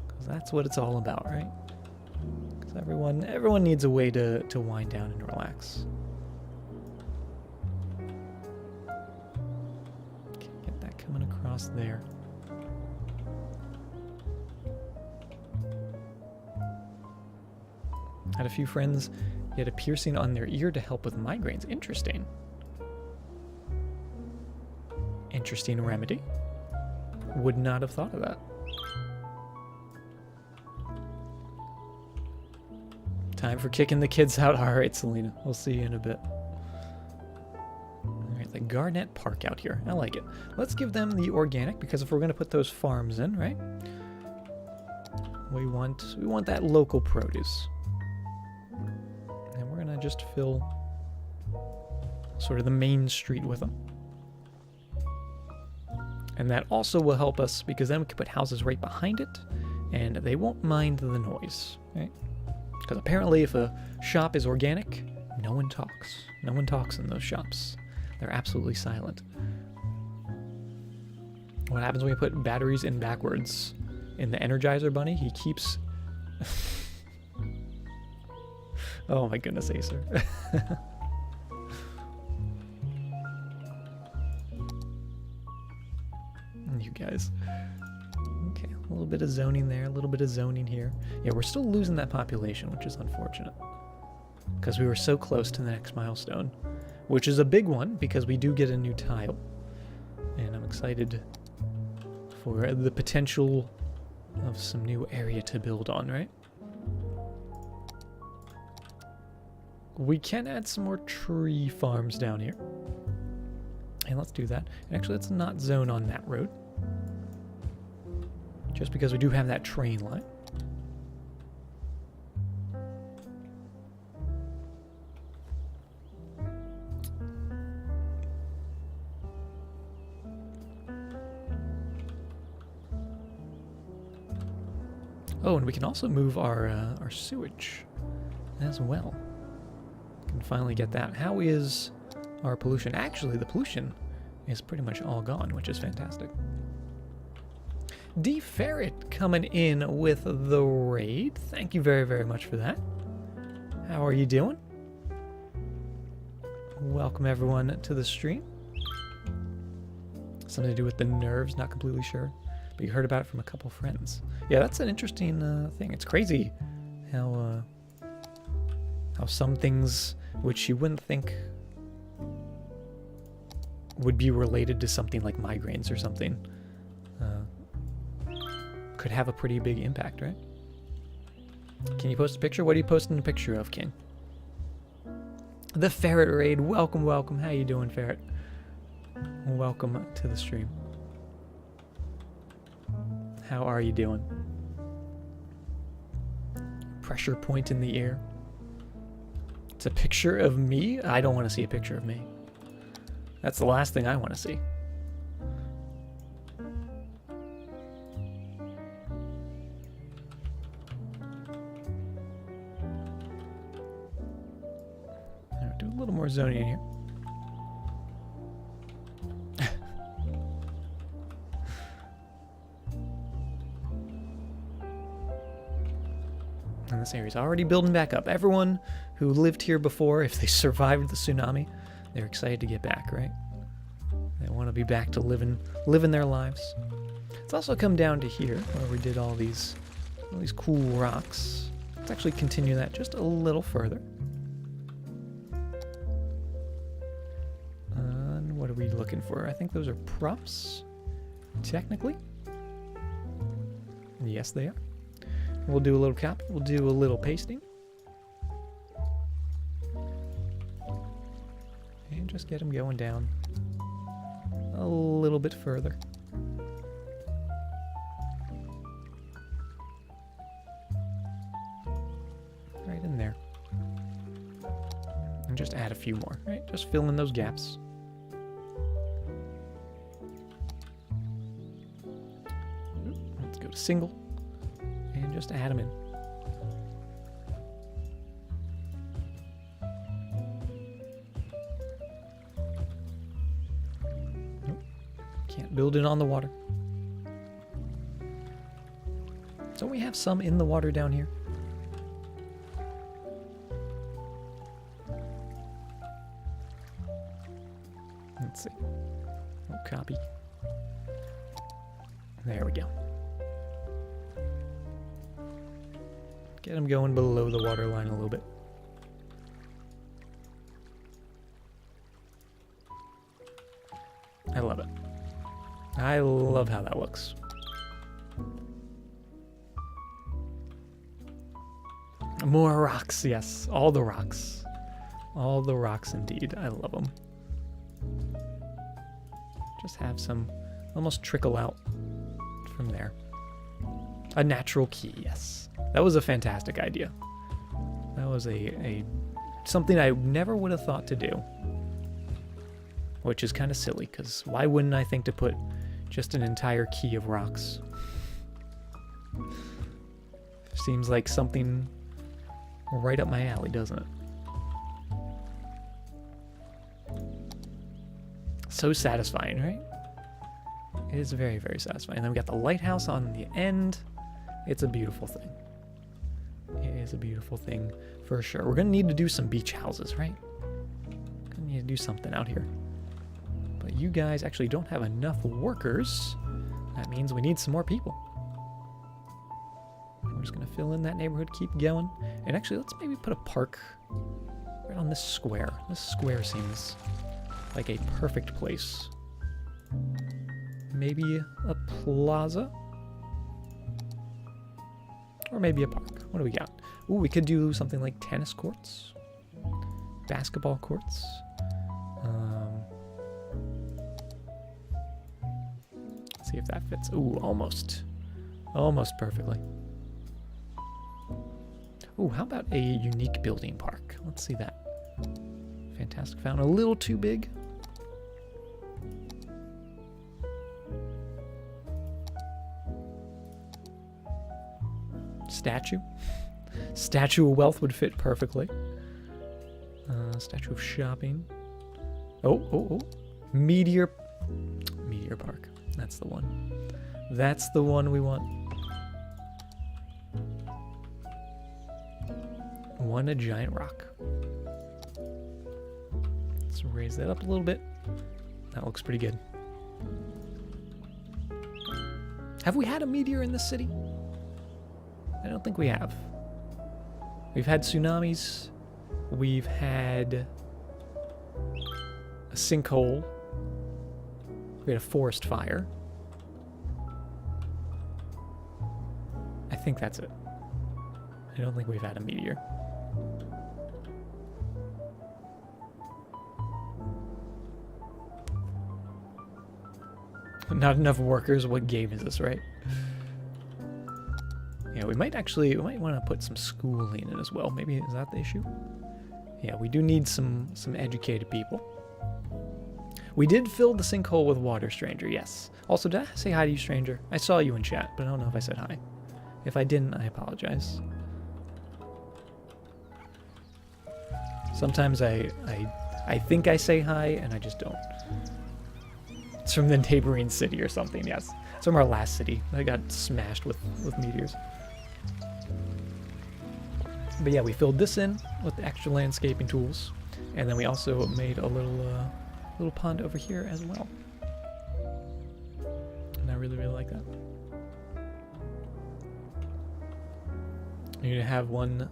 [SPEAKER 1] Because that's what it's all about, right? Because everyone needs a way to wind down and relax. Okay, get that coming across there. Had a few friends get a piercing on their ear to help with migraines. Interesting. Interesting remedy. Would not have thought of that. Time for kicking the kids out. All right, Selena. We'll see you in a bit. All right, the Garnet Park out here. I like it. Let's give them the organic, because if we're going to put those farms in, right? We want that local produce. And we're going to just fill sort of the main street with them. And that also will help us, because then we can put houses right behind it, and they won't mind the noise, right? Because apparently if a shop is organic, no one talks. No one talks in those shops. They're absolutely silent. What happens when you put batteries in backwards? In the Energizer Bunny, he keeps... Oh my goodness, Acer. You guys. Okay, a little bit of zoning there, a little bit of zoning here. Yeah, we're still losing that population, which is unfortunate. Because we were so close to the next milestone. Which is a big one, because we do get a new tile. And I'm excited for the potential of some new area to build on, right? We can add some more tree farms down here. And let's do that. And actually, let's not zone on that road. Just because we do have that train line. Oh, and we can also move our sewage as well. Can finally get that. How is our pollution? Actually, the pollution is pretty much all gone, which is fantastic. D Ferret coming in with the raid. Thank you very, very much for that. How are you doing? Welcome everyone to the stream. Something to do with the nerves, not completely sure. But you heard about it from a couple friends. Yeah, that's an interesting thing. It's crazy how some things which you wouldn't think would be related to something like migraines or something could have a pretty big impact, right? Can you post a picture? What are you posting a picture of, King? The Ferret Raid. Welcome, welcome. How you doing, Ferret? Welcome to the stream. How are you doing? Pressure point in the air. It's a picture of me? I don't want to see a picture of me. That's the last thing I want to see. little more zoning in here. And this area's already building back up. Everyone who lived here before, if they survived the tsunami, they're excited to get back, right? They want to be back to living their lives. It's also come down to here, where we did all these cool rocks. Let's actually continue that just a little further. And what are we looking for? I think those are props, technically. Yes, they are. We'll do a little copy. We'll do a little pasting. And just get them going down a little bit further. Right in there. And just add a few more, right? Just fill in those gaps. Let's go to single. And just add them in. Nope. Can't build it on the water. Don't we have some in the water down here? Let's see. Oh, copy. There we go. Get them going below the water line a little bit. I love it. I love how that looks. More rocks, yes. All the rocks. All the rocks indeed. I love them. Just have some almost trickle out from there. A natural key, yes. That was a fantastic idea. That was a something I never would have thought to do. Which is kind of silly, because why wouldn't I think to put just an entire key of rocks? Seems like something right up my alley, doesn't it? So satisfying, right? It is very, very satisfying. And then we got the lighthouse on the end. It's a beautiful thing. It is a beautiful thing for sure. We're going to need to do some beach houses, right? Going to need to do something out here. But you guys actually don't have enough workers. That means we need some more people. We're just going to fill in that neighborhood, keep going. And actually, let's maybe put a park right on this square. This square seems like a perfect place. Maybe a plaza? Or maybe a park. What do we got? Ooh, we could do something like tennis courts. Basketball courts. Let's see if that fits. Ooh, almost. Almost perfectly. Ooh, how about a unique building park? Let's see that. Fantastic fountain. A little too big. Statue. Statue of Wealth would fit perfectly. Statue of Shopping. Oh. Meteor Park. That's the one. That's the one we want. One a giant rock. Let's raise that up a little bit. That looks pretty good. Have we had a meteor in this city? I don't think we have. We've had tsunamis. We've had a sinkhole. We had a forest fire. I think that's it. I don't think we've had a meteor. Not enough workers. What game is this, right? Yeah, we might want to put some schooling in as well. Maybe, is that the issue? Yeah, we do need some educated people. We did fill the sinkhole with water, stranger, yes. Also, did I say hi to you, stranger? I saw you in chat, but I don't know if I said hi. If I didn't, I apologize. Sometimes I think I say hi, and I just don't. It's from the neighboring city or something, yes. It's from our last city. I got smashed with meteors. But yeah, we filled this in with the extra landscaping tools. And then we also made a little pond over here as well. And I really, really like that. You have one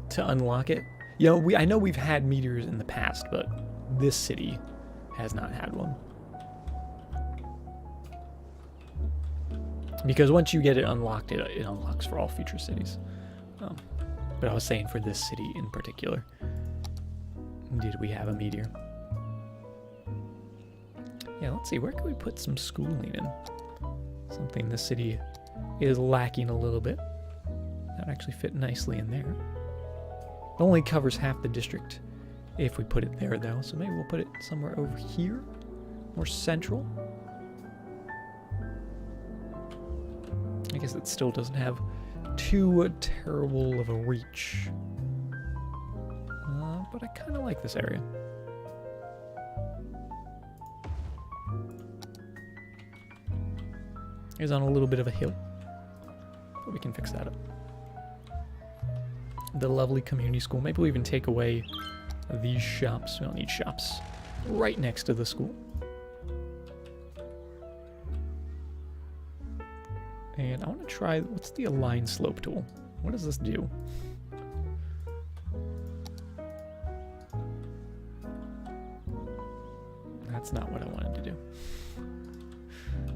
[SPEAKER 1] to unlock it. You know, I know we've had meteors in the past, but this city has not had one. Because once you get it unlocked, it unlocks for all future cities. But I was saying for this city in particular, did we have a meteor? Yeah, let's see, where can we put some schooling in? Something this city is lacking a little bit. That would actually fit nicely in there. It only covers half the district if we put it there, though, so maybe we'll put it somewhere over here, more central. I guess it still doesn't have too terrible of a reach. But I kind of like this area. It's on a little bit of a hill, but we can fix that up. The lovely community school. Maybe we'll even take away these shops. We don't need shops right next to the school. And I want to try, what's the align slope tool? What does this do? That's not what I wanted to do.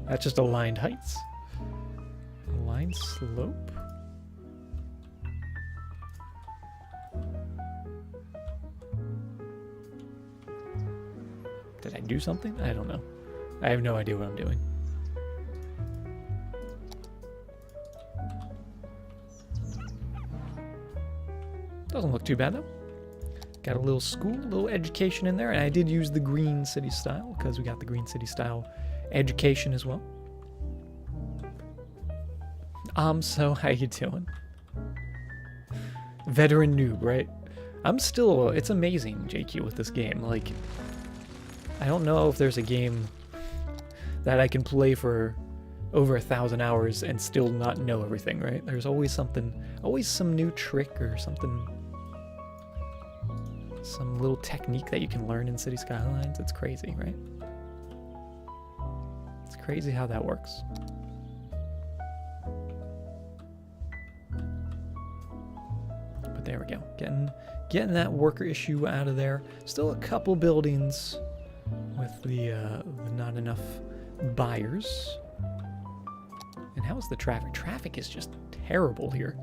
[SPEAKER 1] That's just aligned heights. Align slope. Did I do something? I don't know. I have no idea what I'm doing. Doesn't look too bad though. Got a little school, a little education in there, and I did use the green city style because we got the green city style education as well. So how you doing? Veteran noob, right? I'm still, it's amazing, JQ, with this game. Like, I don't know if there's a game that I can play for over 1,000 hours and still not know everything, right? There's always something, always some new trick or something, some little technique that you can learn in City Skylines. It's crazy, right? It's crazy how that works. But there we go. Getting that worker issue out of there. Still a couple buildings with the not enough buyers. And how is the traffic? Traffic is just terrible here.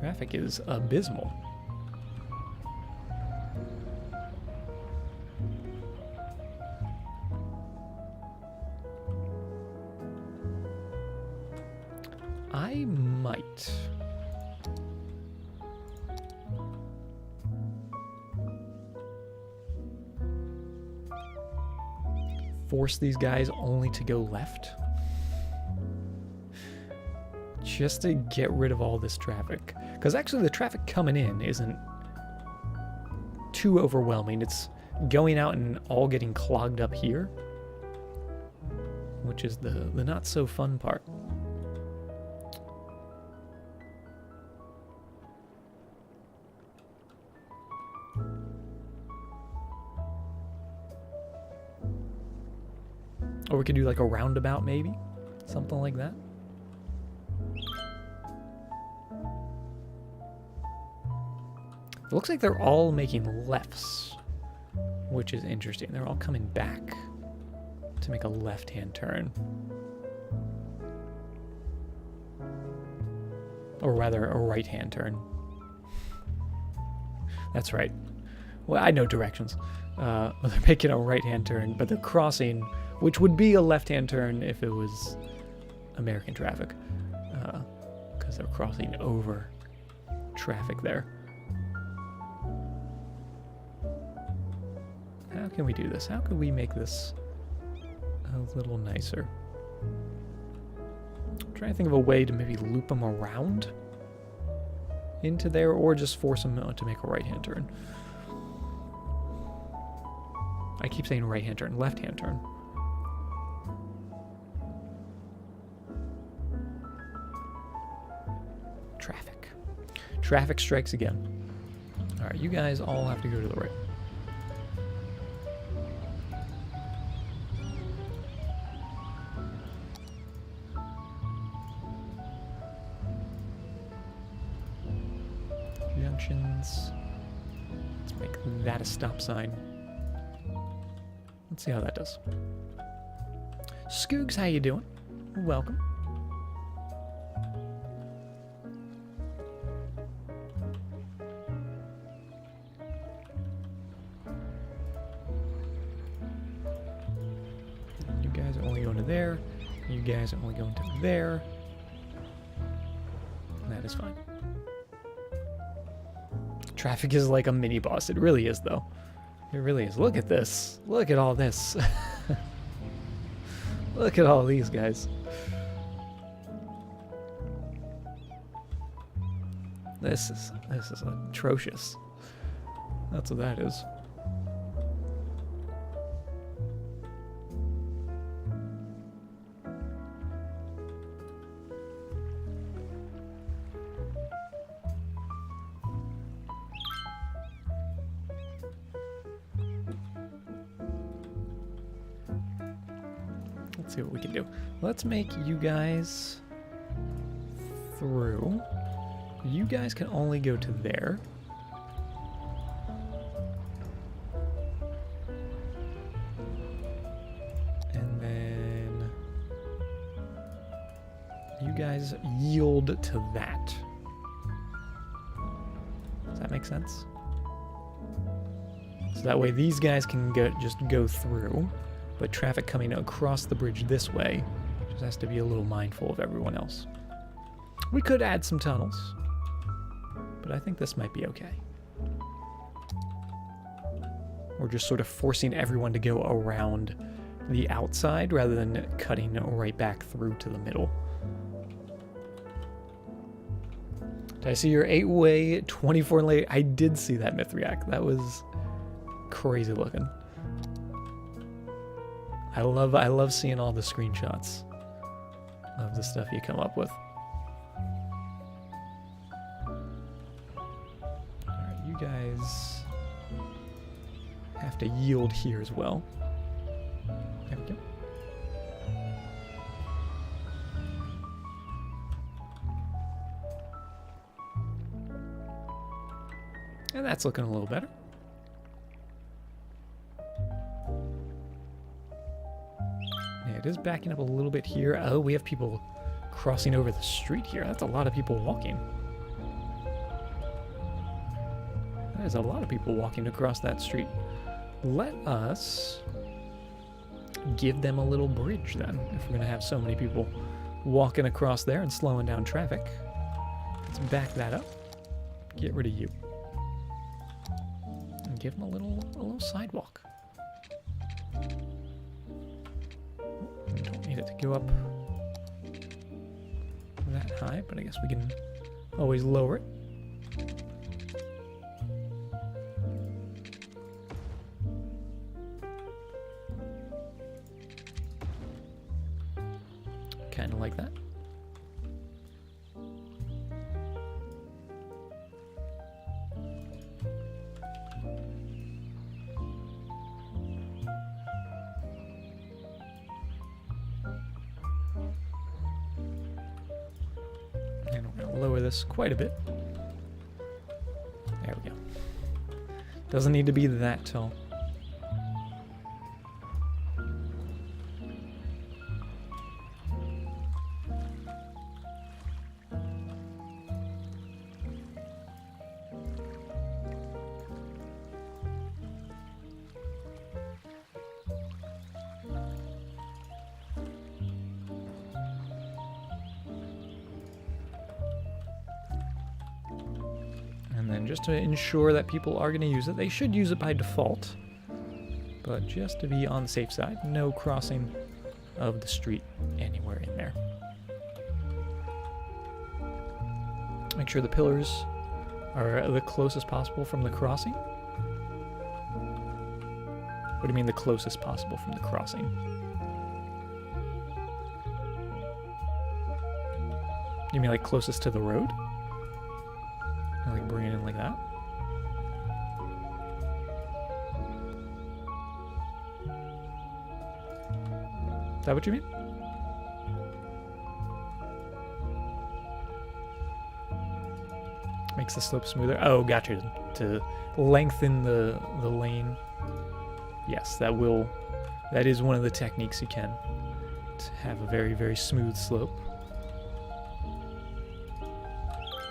[SPEAKER 1] Traffic is abysmal. I might. Force these guys only to go left. Just to get rid of all this traffic. Because actually the traffic coming in isn't too overwhelming. It's going out and all getting clogged up here, which is the not so fun part. Or we could do like a roundabout maybe, something like that. It looks like they're all making lefts, which is interesting. They're all coming back to make a left-hand turn. Or rather, a right-hand turn. That's right. Well, I know directions. They're making a right-hand turn, but they're crossing, which would be a left-hand turn if it was American traffic. Because they're crossing over traffic there. How can we do this? How can we make this a little nicer? I'm trying to think of a way to maybe loop them around. into there, or just force them to make a right-hand turn. I keep saying right-hand turn, left-hand turn. Traffic. Traffic strikes again. All right, you guys all have to go to the right. Junctions. Let's make that a stop sign. Let's see how that does. Skoogs, how you doing? Welcome. You guys are only going to there. You guys are only going to there. That is fine. Traffic is like a mini boss. It really is, though. It really is. Look at this. Look at all this. Look at all these guys. This is atrocious. That's what that is. Let's see what we can do. Let's make you guys through. You guys can only go to there. And then you guys yield to that. Does that make sense? So that way these guys can just go through. But traffic coming across the bridge this way just has to be a little mindful of everyone else. We could add some tunnels, but I think this might be okay. We're just sort of forcing everyone to go around the outside rather than cutting right back through to the middle. Did I see your 8-way 24-lane? I did see that Mithriac. That was crazy looking. I love seeing all the screenshots of the stuff you come up with. Alright, you guys have to yield here as well. There we go. And that's looking a little better. It is backing up a little bit here. Oh, we have people crossing over the street here. That's a lot of people walking. That is a lot of people walking across that street. Let us give them a little bridge then, if we're going to have so many people walking across there and slowing down traffic. Let's back that up. Get rid of you. And give them a little sidewalk. We don't need it to go up that high, but I guess we can always lower it. Kind of like that. And we're going to lower this quite a bit. There we go. Doesn't need to be that tall. And then just to ensure that people are going to use it, they should use it by default. But just to be on the safe side, no crossing of the street anywhere in there. Make sure the pillars Or the closest possible from the crossing? What do you mean the closest possible from the crossing? You mean like closest to the road? Or like bring it in like that? Is that what you mean? Makes the slope smoother. Oh, gotcha. To lengthen the lane. Yes, that is one of the techniques you can. To have a very, very smooth slope.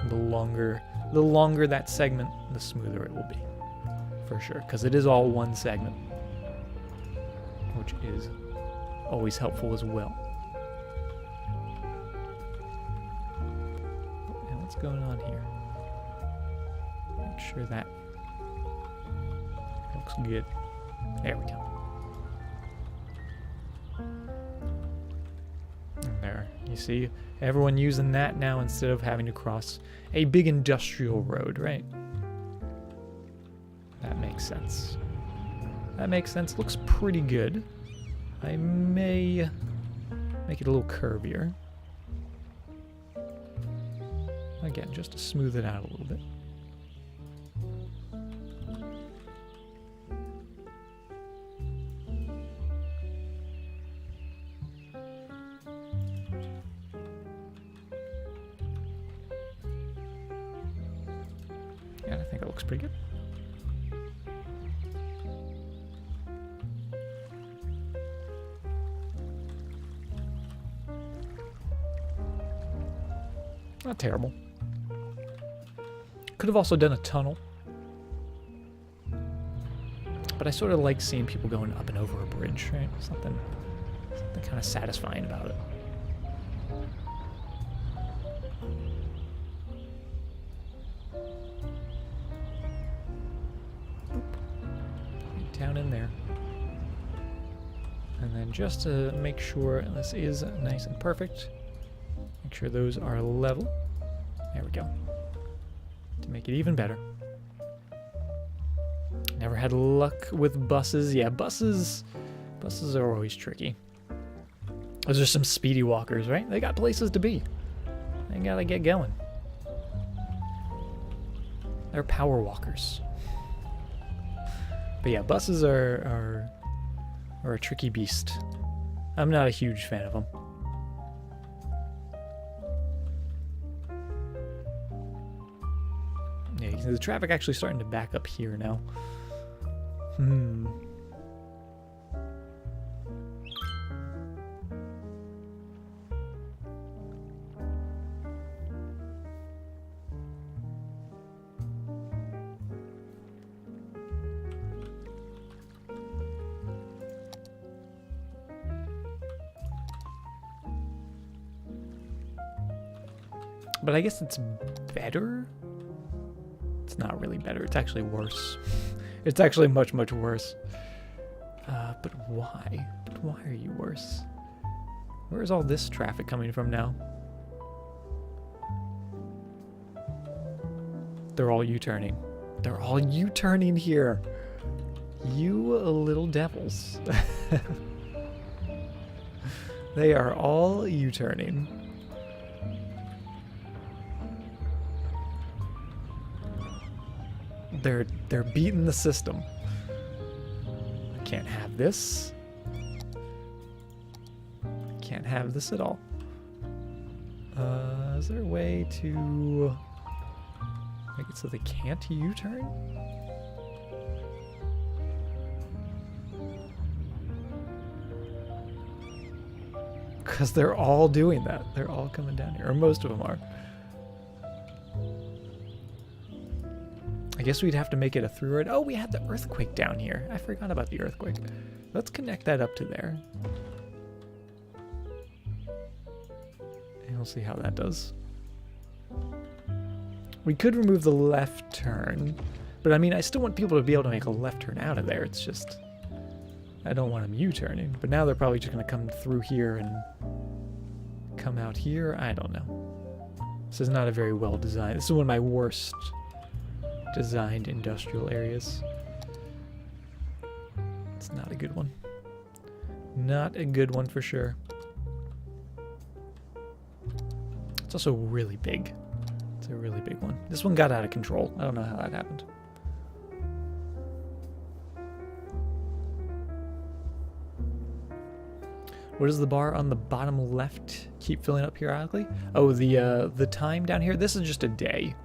[SPEAKER 1] The longer that segment, the smoother it will be. For sure. Because it is all one segment. Which is always helpful as well. And what's going on here? Make sure that looks good. There we go. And there, you see everyone using that now instead of having to cross a big industrial road, right? That makes sense. That makes sense. Looks pretty good. I may make it a little curvier. Again, just to smooth it out a little bit. Yeah, I think it looks pretty good. Not terrible. Could have also done a tunnel. But I sort of like seeing people going up and over a bridge, right? Something kind of satisfying about it. Down in there. And then just to make sure this is nice and perfect, make sure those are level. There we go. To make it even better. Never had luck with buses. Yeah, buses are always tricky. Those are some speedy walkers, right? They got places to be. They gotta get going. They're power walkers. But yeah, buses are a tricky beast. I'm not a huge fan of them. Yeah, you can see the traffic actually starting to back up here now. But I guess it's better. It's not really better. It's actually worse. It's actually much, much worse. But why? But why are you worse? Where is all this traffic coming from now? They're all U-turning. They're all U-turning here. You little devils. They are all U-turning. They're beating the system. I can't have this. I can't have this at all. Is there a way to make it so they can't U-turn? Because they're all doing that. They're all coming down here, or most of them are. I guess we'd have to make it a through road. Oh, we had the earthquake down here. I forgot about the earthquake. Let's connect that up to there. And we'll see how that does. We could remove the left turn, but I mean, I still want people to be able to make a left turn out of there. It's just, I don't want them U-turning. But now they're probably just going to come through here and come out here. I don't know. This is not a very well designed. This is one of my worst designed industrial areas. It's not a good one. Not a good one for sure. It's also really big. It's a really big one. This one got out of control. I don't know how that happened. What is the bar on the bottom left keep filling up periodically? Oh, the time down here, this is just a day.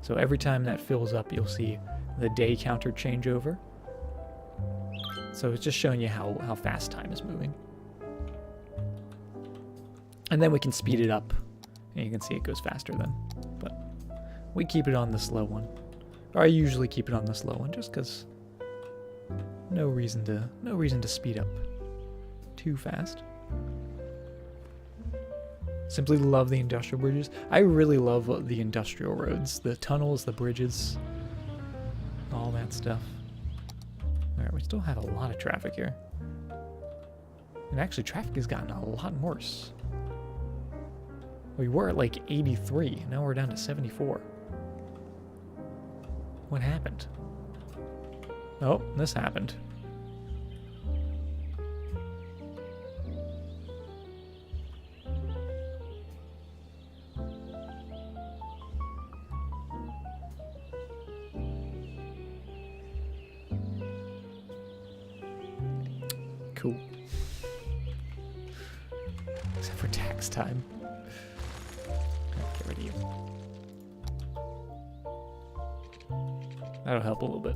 [SPEAKER 1] So every time that fills up, you'll see the day counter change over. So it's just showing you how fast time is moving. And then we can speed it up, and you can see it goes faster then. But we keep it on the slow one. Or I usually keep it on the slow one, just because no reason to speed up too fast. Simply love the industrial bridges. I really love the industrial roads, the tunnels, the bridges, all that stuff. All right, we still have a lot of traffic here. And actually, traffic has gotten a lot worse. We were at like 83, now we're down to 74. What happened? Oh, this happened. Cool. Except for tax time. Get rid of you. That'll help a little bit.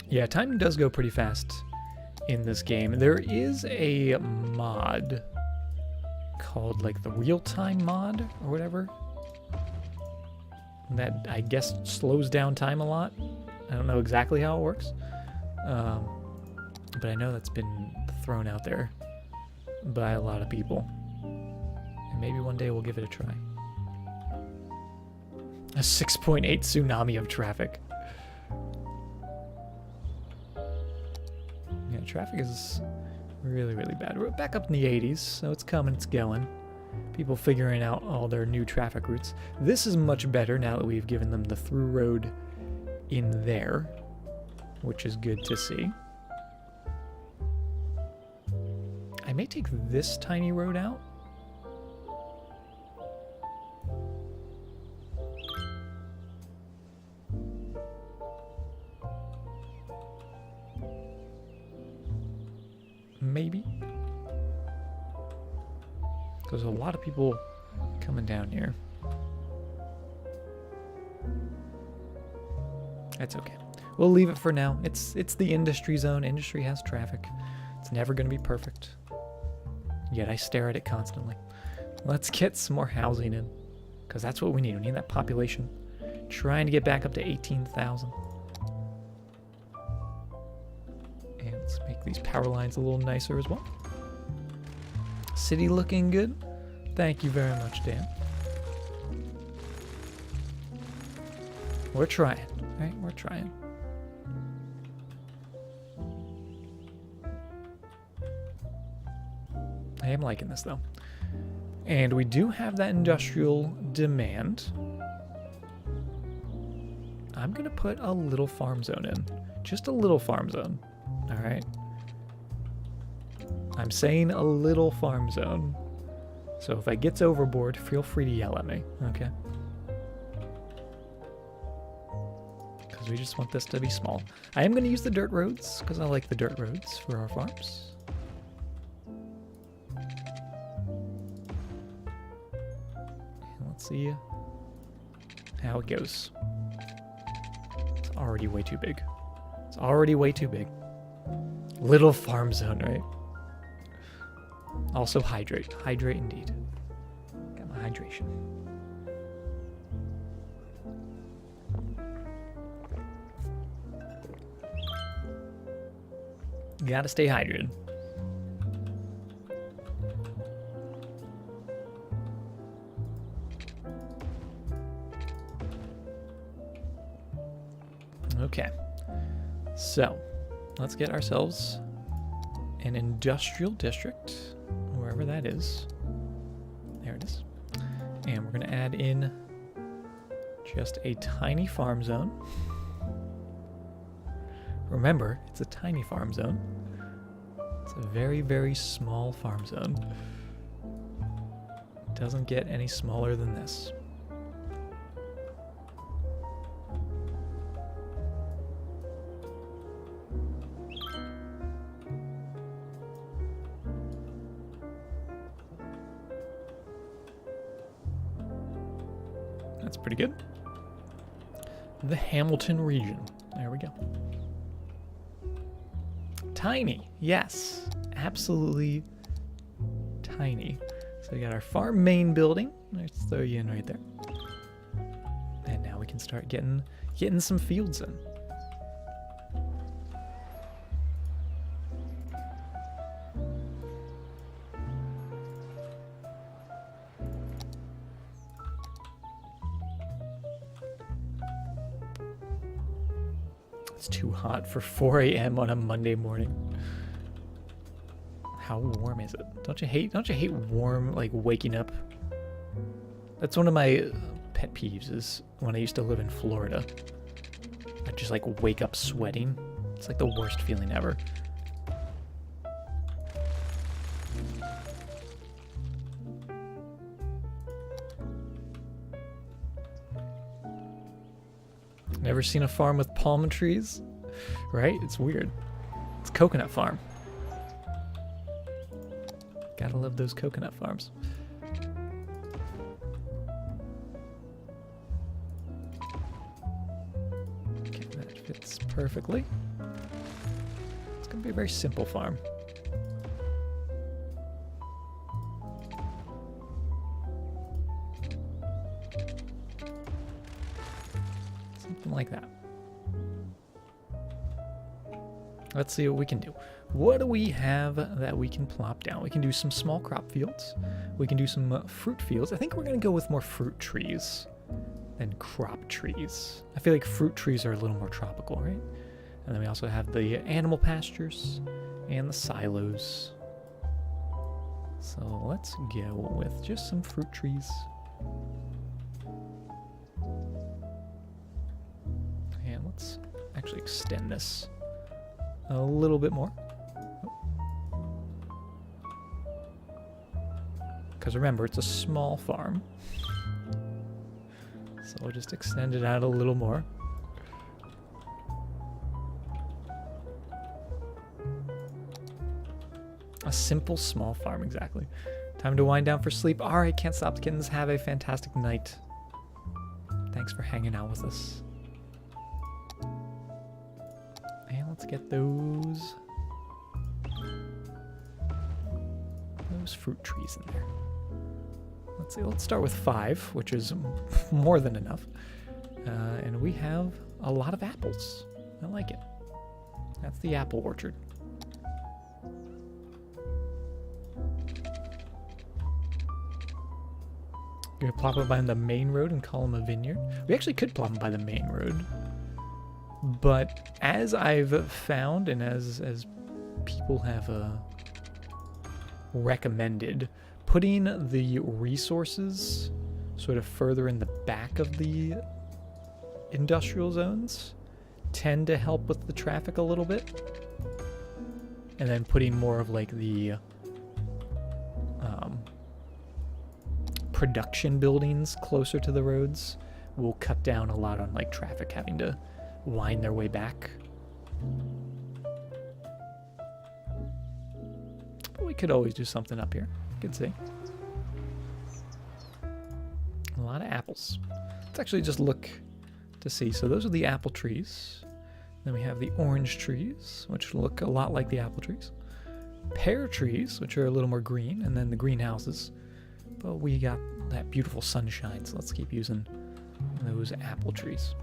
[SPEAKER 1] Yeah, time does go pretty fast in this game. There is a mod called like the real-time mod or whatever that I guess slows down time a lot. I don't know exactly how it works, but I know that's been thrown out there by a lot of people, and maybe one day we'll give it a try. A 6.8 tsunami of traffic. Yeah, traffic is really, really bad. We're back up in the 80s, so it's coming, it's going. People figuring out all their new traffic routes. This is much better now that we've given them the through road in there, which is good to see. I may take this tiny road out. Maybe. There's a lot of people coming down here. That's okay. We'll leave it for now. It's the industry zone. Industry has traffic. It's never going to be perfect. Yet I stare at it constantly. Let's get some more housing in, because that's what we need. We need that population. Trying to get back up to 18,000. And let's make these power lines a little nicer as well. City looking good. Thank you very much, Dan. We're trying, right? We're trying. I am liking this though. And we do have that industrial demand. I'm gonna put a little farm zone in. Just a little farm zone. All right. I'm saying a little farm zone. So if I gets overboard, feel free to yell at me, okay? Because we just want this to be small. I am going to use the dirt roads, because I like the dirt roads for our farms. And let's see how it goes. It's already way too big. It's already way too big. Little farm zone, right? Also hydrate. Hydrate indeed. Got my hydration. Gotta stay hydrated. Okay. So, let's get ourselves an industrial district, wherever that is. There it is. And we're going to add in just a tiny farm zone. Remember, it's a tiny farm zone. It's a very, very small farm zone. It doesn't get any smaller than this. That's pretty good. The Hamilton region. There we go. Tiny. Yes. Absolutely tiny. So we got our farm main building. Let's throw you in right there. And now we can start getting some fields in. It's too hot for 4 a.m. on a Monday morning. How warm is it? Don't you hate warm, like waking up? That's one of my pet peeves is when I used to live in Florida. I'd just like wake up sweating. It's like the worst feeling ever. Never seen a farm with palm trees? Right? It's weird. It's a coconut farm. Gotta love those coconut farms. Okay, that fits perfectly. It's gonna be a very simple farm. Something like that. Let's see what we can do. What do we have that we can plop down? We can do some small crop fields. We can do some fruit fields. I think we're going to go with more fruit trees than crop trees. I feel like fruit trees are a little more tropical, right? And then we also have the animal pastures and the silos. So let's go with just some fruit trees. And let's actually extend this a little bit more. Because remember, it's a small farm. So we'll just extend it out a little more. A simple small farm, exactly. Time to wind down for sleep. Alright, can't stop the kittens. Have a fantastic night. Thanks for hanging out with us. And let's get those fruit trees in there. Let's see, let's start with 5, which is more than enough. And we have a lot of apples. I like it. That's the apple orchard. Gonna plop it by the main road and call them a vineyard. We actually could plop them by the main road. But as I've found and as people have recommended, putting the resources sort of further in the back of the industrial zones tend to help with the traffic a little bit. And then putting more of like the production buildings closer to the roads will cut down a lot on like traffic having to wind their way back. But we could always do something up here. You can see. A lot of apples. Let's actually just look to see. So those are the apple trees. Then we have the orange trees, which look a lot like the apple trees. Pear trees, which are a little more green, and then the greenhouses. But we got that beautiful sunshine, so let's keep using those apple trees.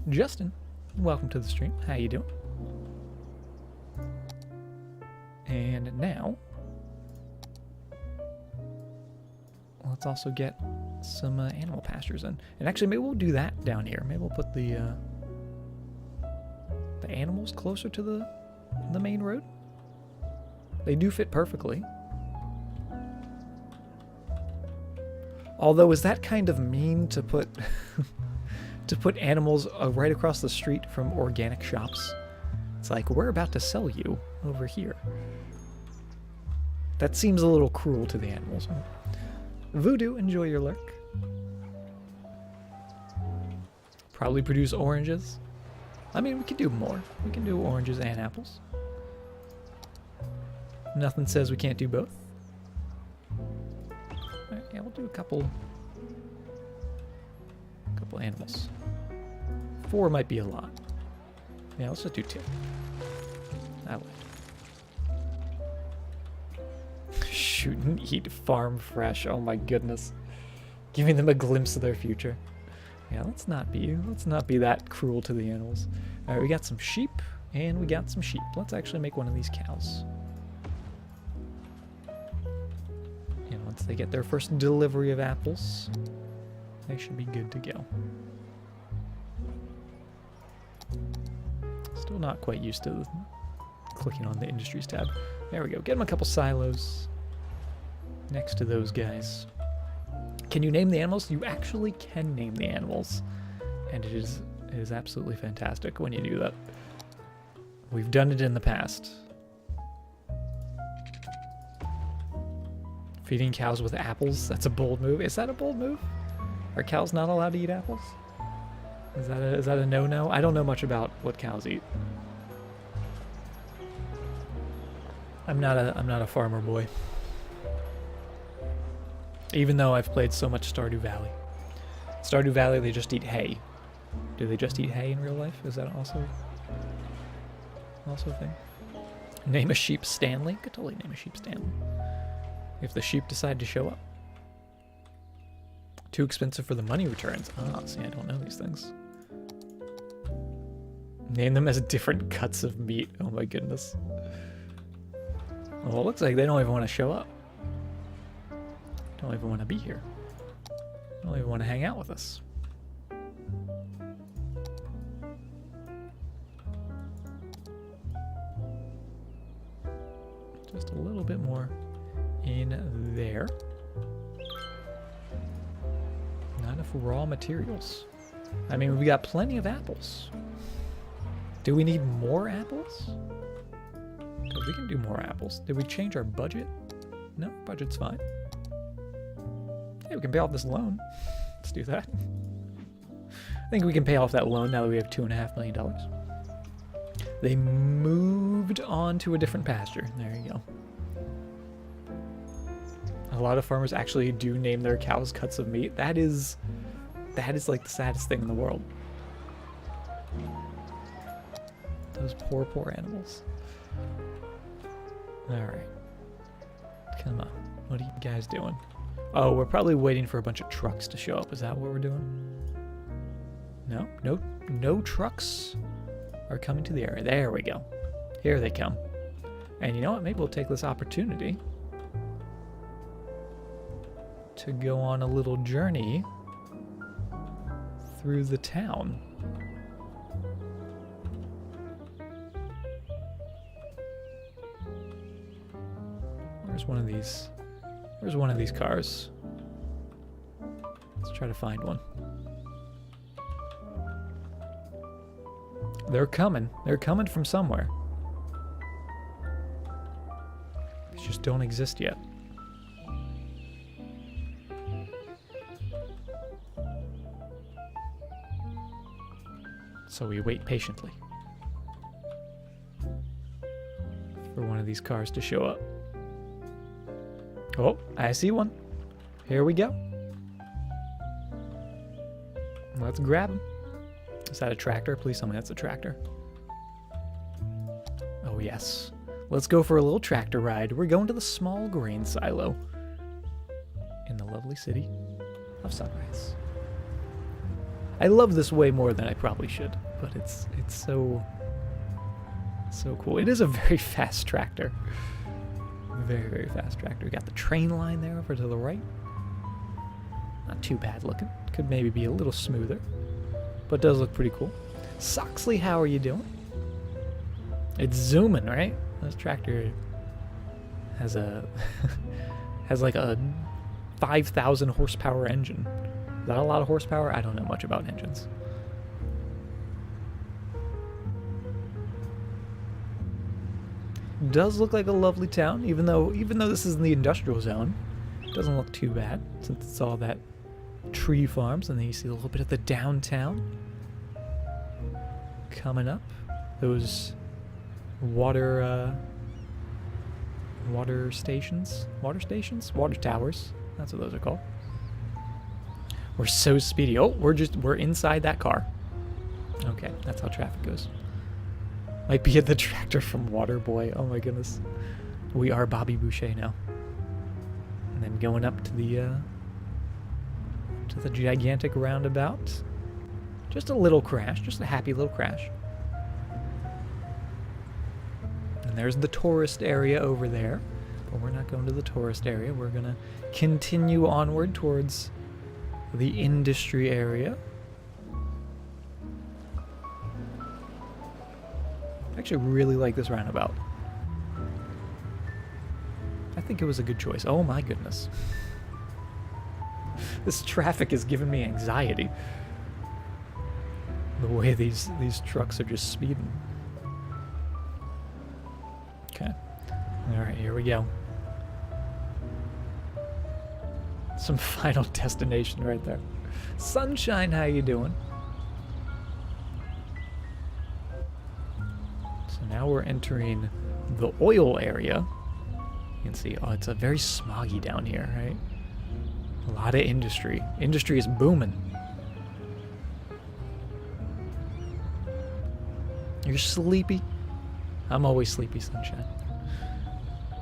[SPEAKER 1] Justin, welcome to the stream. How you doing? And now, let's also get some animal pastures in. And actually, maybe we'll do that down here. Maybe we'll put the animals closer to the main road. They do fit perfectly. Although, is that kind of mean to put to put animals right across the street from organic shops? It's like, we're about to sell you over here. That seems a little cruel to the animals. Voodoo, enjoy your lurk. Probably produce oranges. I mean, we could do more. We can do oranges and apples. Nothing says we can't do both. Alright, yeah, we'll do a couple animals. 4 might be a lot. Yeah, let's just do 2. That way. Shoot and eat farm fresh. Oh my goodness. Giving them a glimpse of their future. Yeah, let's not be that cruel to the animals. Alright, we got some sheep and we got some sheep. Let's actually make one of these cows. And once they get their first delivery of apples, they should be good to go. Still not quite used to clicking on the industries tab. There we go. Get them a couple silos next to those guys. Can you name the animals? You actually can name the animals. And it is absolutely fantastic when you do that. We've done it in the past. Feeding cows with apples, that's a bold move. Is that a bold move? Are cows not allowed to eat apples? Is that a no-no? I don't know much about what cows eat. I'm not a farmer boy. Even though I've played so much Stardew Valley. Stardew Valley, they just eat hay. Do they just eat hay in real life? Is that also a thing? Name a sheep Stanley? Could totally name a sheep Stanley. If the sheep decide to show up. Too expensive for the money returns. Ah, see, I don't know these things. Name them as different cuts of meat. Oh my goodness. Well, it looks like they don't even want to show up. Don't even want to be here. Don't even want to hang out with us. Just a little bit more in there. Not enough raw materials. I mean, we got plenty of apples. Do we need more apples? Because we can do more apples. Did we change our budget? No, budget's fine. Hey, we can pay off this loan. Let's do that. I think we can pay off that loan now that we have $2.5 million. They moved on to a different pasture. There you go. A lot of farmers actually do name their cows cuts of meat. That is like the saddest thing in the world. Those poor animals. Alright. Come on. What are you guys doing? Oh, we're probably waiting for a bunch of trucks to show up. Is that what we're doing? No trucks are coming to the area. There we go. Here they come. And you know what? Maybe we'll take this opportunity to go on a little journey through the town. Where's one of these? Where's one of these cars? Let's try to find one. They're coming. They're coming from somewhere. They just don't exist yet. So we wait patiently for one of these cars to show up. Oh, I see one. Here we go. Let's grab him. Is that a tractor? Please tell me that's a tractor. Oh, yes. Let's go for a little tractor ride. We're going to the small grain silo in the lovely city of Sunrise. I love this way more than I probably should, but it's so cool. It is a very fast tractor. Very, very fast tractor. We got the train line there over to the right. Not too bad looking. Could maybe be a little smoother, but does look pretty cool. Soxley, how are you doing? It's zooming, right? This tractor has a has like a 5,000 horsepower engine. Is that a lot of horsepower? I don't know much about engines. Does look like a lovely town, even though this is in the industrial zone. Doesn't look too bad since it's all that tree farms, and then you see a little bit of the downtown coming up. Those water stations, water towers. That's what those are called. We're so speedy. Oh, we're inside that car. Okay, that's how traffic goes. Might be at the tractor from Waterboy. Oh my goodness. We are Bobby Boucher now. And then going up to the gigantic roundabout. Just a little crash, just a happy little crash. And there's the tourist area over there. But we're not going to the tourist area. We're gonna continue onward towards the industry area. I actually really like this roundabout. I think it was a good choice. Oh my goodness. This traffic is giving me anxiety. The way these trucks are just speeding. Okay. Alright, here we go. Some final destination right there. Sunshine, how you doing? So now we're entering the oil area. You can see, oh, it's a very smoggy down here, right? A lot of industry. Industry is booming. You're sleepy? I'm always sleepy, Sunshine.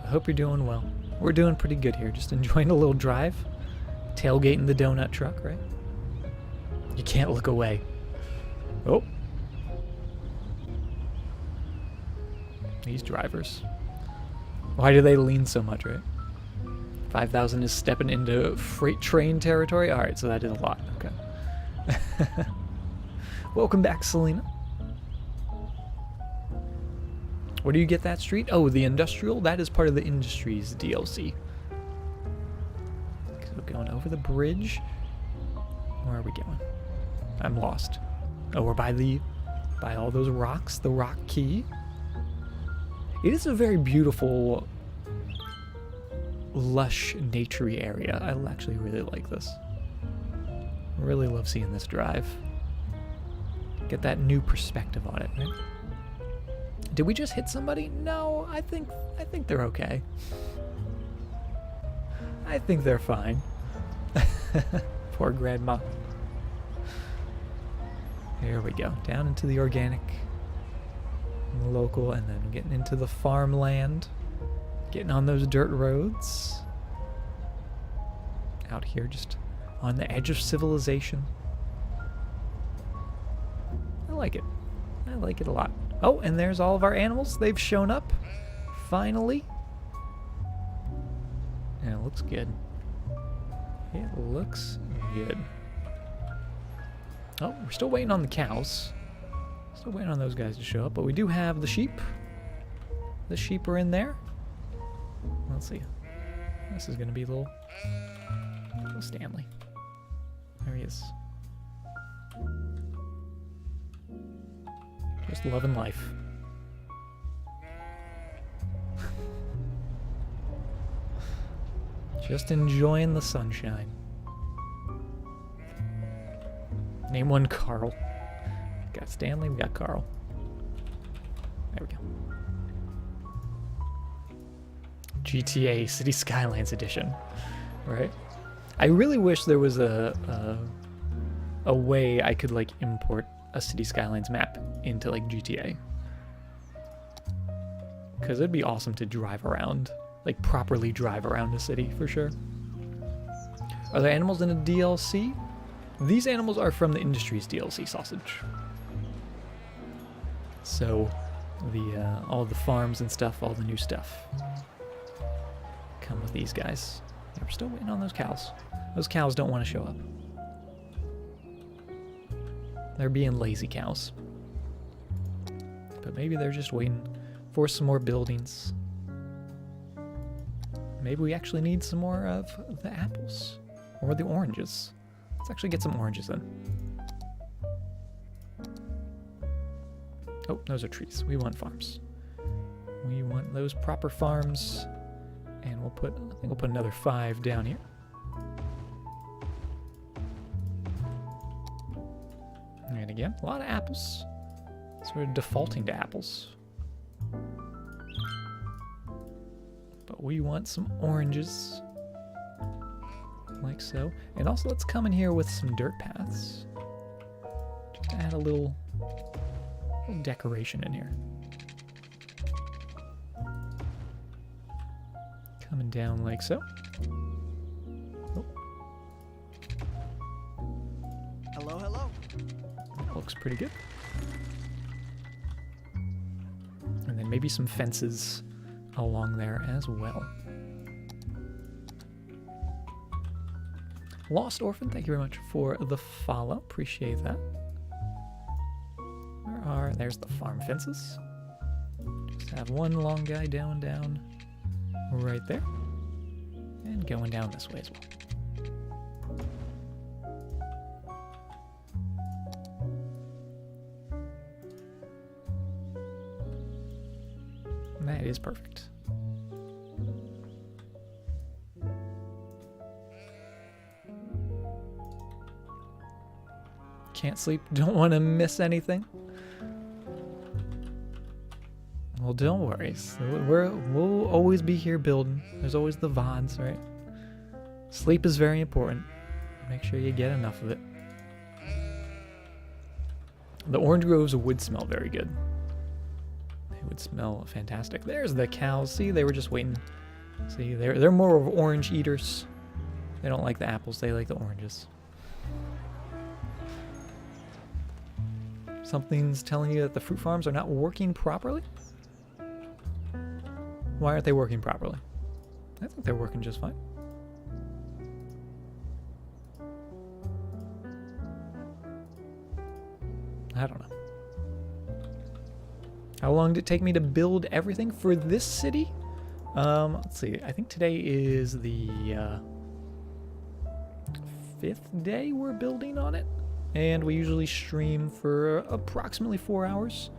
[SPEAKER 1] I hope you're doing well. We're doing pretty good here. Just enjoying a little drive. Tailgating the donut truck, right? You can't look away. Oh. These drivers. Why do they lean so much, right? 5,000 is stepping into freight train territory? Alright, so that is a lot. Okay. Welcome back, Selena. Where do you get that street? Oh, the industrial? That is part of the Industries DLC. So going over the bridge. Where are we going? I'm lost. Oh, we're by all those rocks, the rock key. It is a very beautiful, lush, naturey area. I actually really like this. Really love seeing this drive. Get that new perspective on it, right? Did we just hit somebody? No, I think they're okay. I think they're fine. Poor grandma. Here we go. Down into the organic, local, and then getting into the farmland. Getting on those dirt roads. Out here just on the edge of civilization. I like it. I like it a lot. Oh, and there's all of our animals. They've shown up. Finally. And it looks good. It looks good. Oh, we're still waiting on the cows. Still waiting on those guys to show up, but we do have the sheep. The sheep are in there. Let's see. This is going to be little Stanley. There he is. Just loving life. Just enjoying the sunshine. Name one Carl. We got Stanley, we got Carl. There we go. GTA City Skylines Edition. Right? I really wish there was a way I could like import a City Skylines map into like GTA. Because it'd be awesome to drive around. Like properly drive around a city for sure. Are there animals in a DLC? These animals are from the Industries DLC sausage. So the all the farms and stuff, all the new stuff come with these guys. Yeah, we're still waiting on those cows. Those cows don't want to show up. They're being lazy cows. But maybe they're just waiting for some more buildings. maybe we actually need some more of the apples or the oranges. Let's actually get some oranges in. Oh, those are trees. We want farms. We want those proper farms. And we'll put, I think we'll put another 5 down here. And again, a lot of apples. So we're defaulting to apples. But we want some oranges. Like so. And also let's come in here with some dirt paths. Just to add a little decoration in here. Coming down like so. Oh.
[SPEAKER 2] Hello, hello.
[SPEAKER 1] That looks pretty good. And then maybe some fences along there as well. Lost Orphan, thank you very much for the follow. Appreciate that. There's the farm fences. Just have one long guy down right there. And going down this way as well. And that is perfect. Can't sleep, don't want to miss anything. Well, don't worry. So we'll always be here building. There's always the VODs, right? Sleep is very important. Make sure you get enough of it. The orange groves would smell very good. They would smell fantastic. There's the cows. See, they were just waiting. See, they're more of orange eaters. They don't like the apples. They like the oranges. Something's telling you that the fruit farms are not working properly? Why aren't they working properly? I think they're working just fine. I don't know. How long did it take me to build everything for this city? Let's see. I think today is the 5th day we're building on it. And we usually stream for approximately 4 hours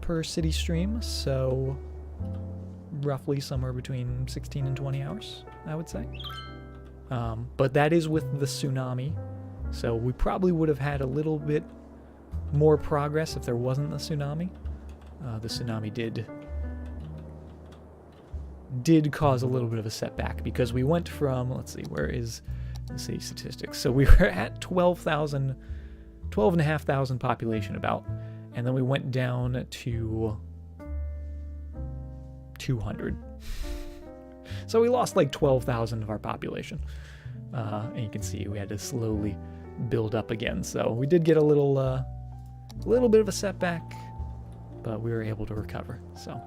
[SPEAKER 1] per city stream. So roughly somewhere between 16 and 20 hours, I would say. But that is with the tsunami. So we probably would have had a little bit more progress if there wasn't the tsunami. The tsunami did cause a little bit of a setback because we went from, let's see, where is the city statistics? So we were at 12,500 population about, and then we went down to 200. So we lost like 12,000 of our population. And you can see we had to slowly build up again. So we did get a little bit of a setback, but we were able to recover. So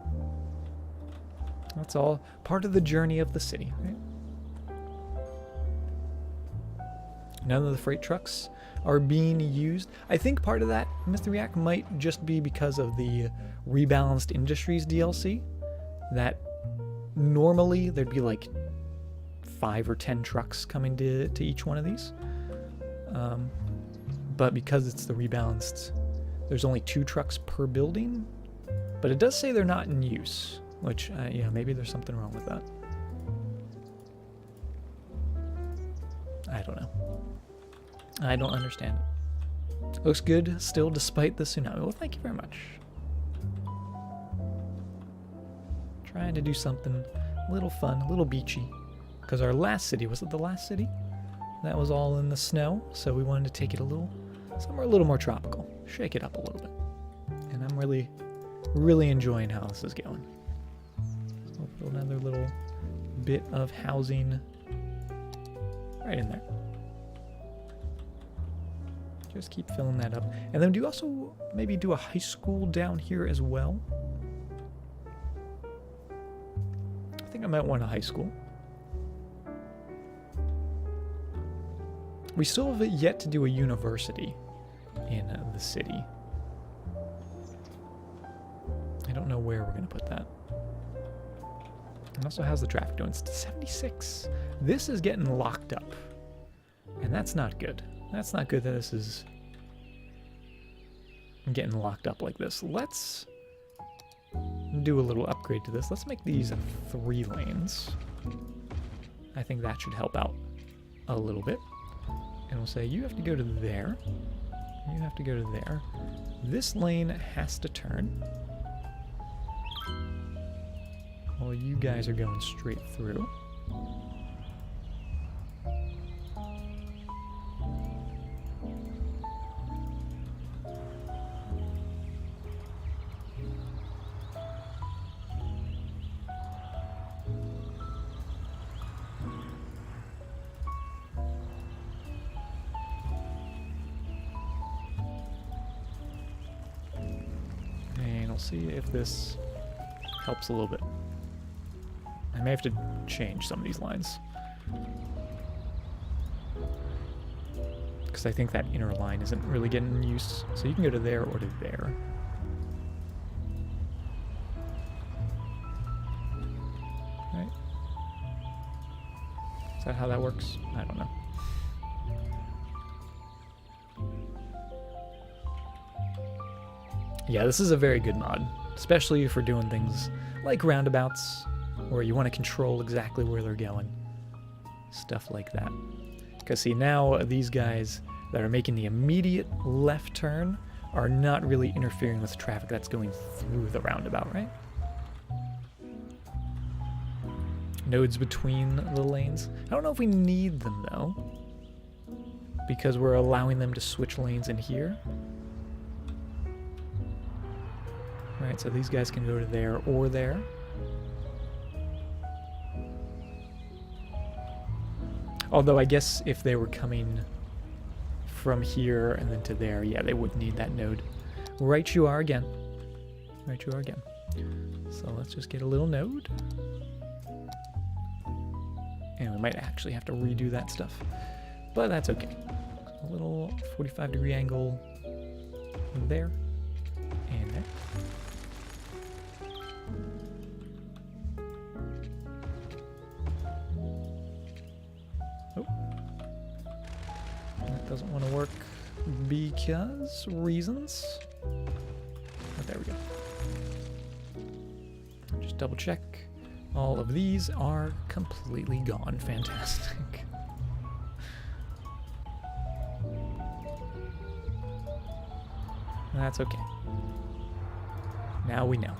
[SPEAKER 1] that's all part of the journey of the city, right? None of the freight trucks are being used. I think part of that, Mr. React, might just be because of the Rebalanced Industries DLC. That normally there'd be like 5 or 10 trucks coming to each one of these. But because it's the rebalanced, there's only 2 trucks per building. But it does say they're not in use, which, yeah, maybe there's something wrong with that. I don't know. I don't understand it. Looks good still despite the tsunami. Well, thank you very much. Trying to do something a little fun, a little beachy. Because our last city, was it the last city? That was all in the snow, so we wanted to take it somewhere a little more tropical. Shake it up a little bit. And I'm really, really enjoying how this is going. So we'll put another little bit of housing right in there. Just keep filling that up. And then do you also maybe do a high school down here as well? I think I might want a high school. We still have yet to do a university in the city. I don't know where we're going to put that. And also, how's the traffic doing? It's 76. This is getting locked up. And that's not good. That's not good that this is getting locked up like this. Let's do a little upgrade to this. Let's make these 3 lanes. I think that should help out a little bit. And we'll say you have to go to there. You have to go to there. This lane has to turn. Well, you guys are going straight through. And I'll see if this helps a little bit. I may have to change some of these lines. Because I think that inner line isn't really getting use. So you can go to there or to there. Right? Is that how that works? I don't know. Yeah, this is a very good mod. Especially for doing things like roundabouts, where you want to control exactly where they're going. Stuff like that. Because see, now these guys that are making the immediate left turn are not really interfering with traffic that's going through the roundabout, right? Nodes between the lanes. I don't know if we need them, though. Because we're allowing them to switch lanes in here. Right, so these guys can go to there or there. Although I guess if they were coming from here and then to there, yeah, they wouldn't need that node. Right you are again. Right you are again. So let's just get a little node. And we might actually have to redo that stuff. But that's okay. A little 45-degree angle there and there. Doesn't want to work because reasons. But there we go. Just double check. All of these are completely gone. Fantastic. That's okay. Now we know.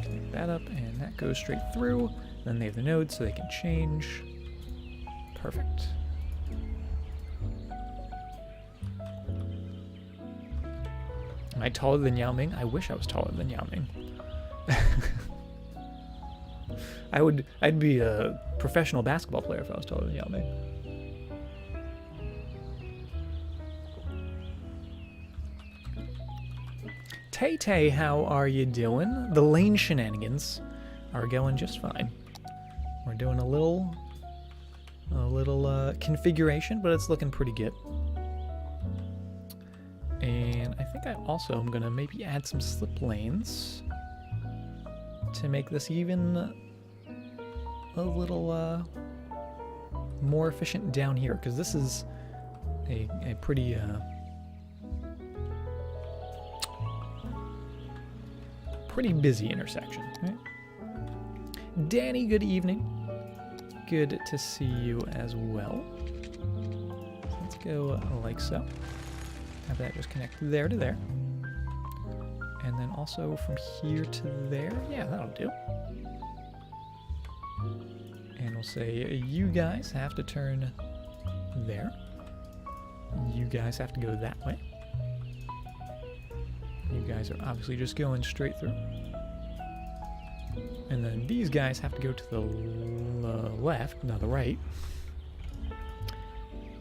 [SPEAKER 1] Connect that up, and that goes straight through. Then they have the node, so they can change. Perfect. Am I taller than Yao Ming? I wish I was taller than Yao Ming. I'd be a professional basketball player if I was taller than Yao Ming. Tay-Tay, how are you doing? The lane shenanigans are going just fine. We're doing a little configuration, but it's looking pretty good. And I think I also am gonna maybe add some slip lanes to make this even a little more efficient down here, because this is a pretty pretty busy intersection, right? Danny, good evening. Good to see you as well. Let's go like so. Have that just connect there to there. And then also from here to there. Yeah, that'll do. And we'll say you guys have to turn there. You guys have to go that way. You guys are obviously just going straight through. And then these guys have to go to the left, not the right.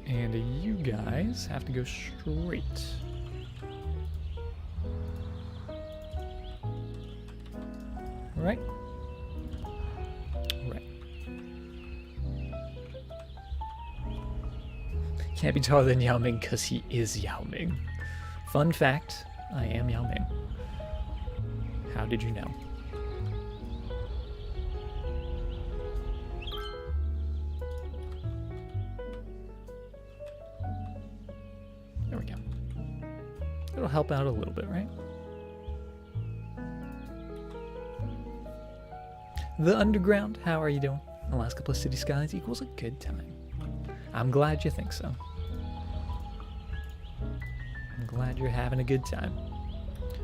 [SPEAKER 1] And you guys have to go straight. Right? Right. Can't be taller than Yao Ming because he is Yao Ming. Fun fact, I am Yao Ming. How did you know? There we go. It'll help out a little bit, right? The Underground, how are you doing? The last couple of City Skylines equals a good time. I'm glad you think so. I'm glad you're having a good time.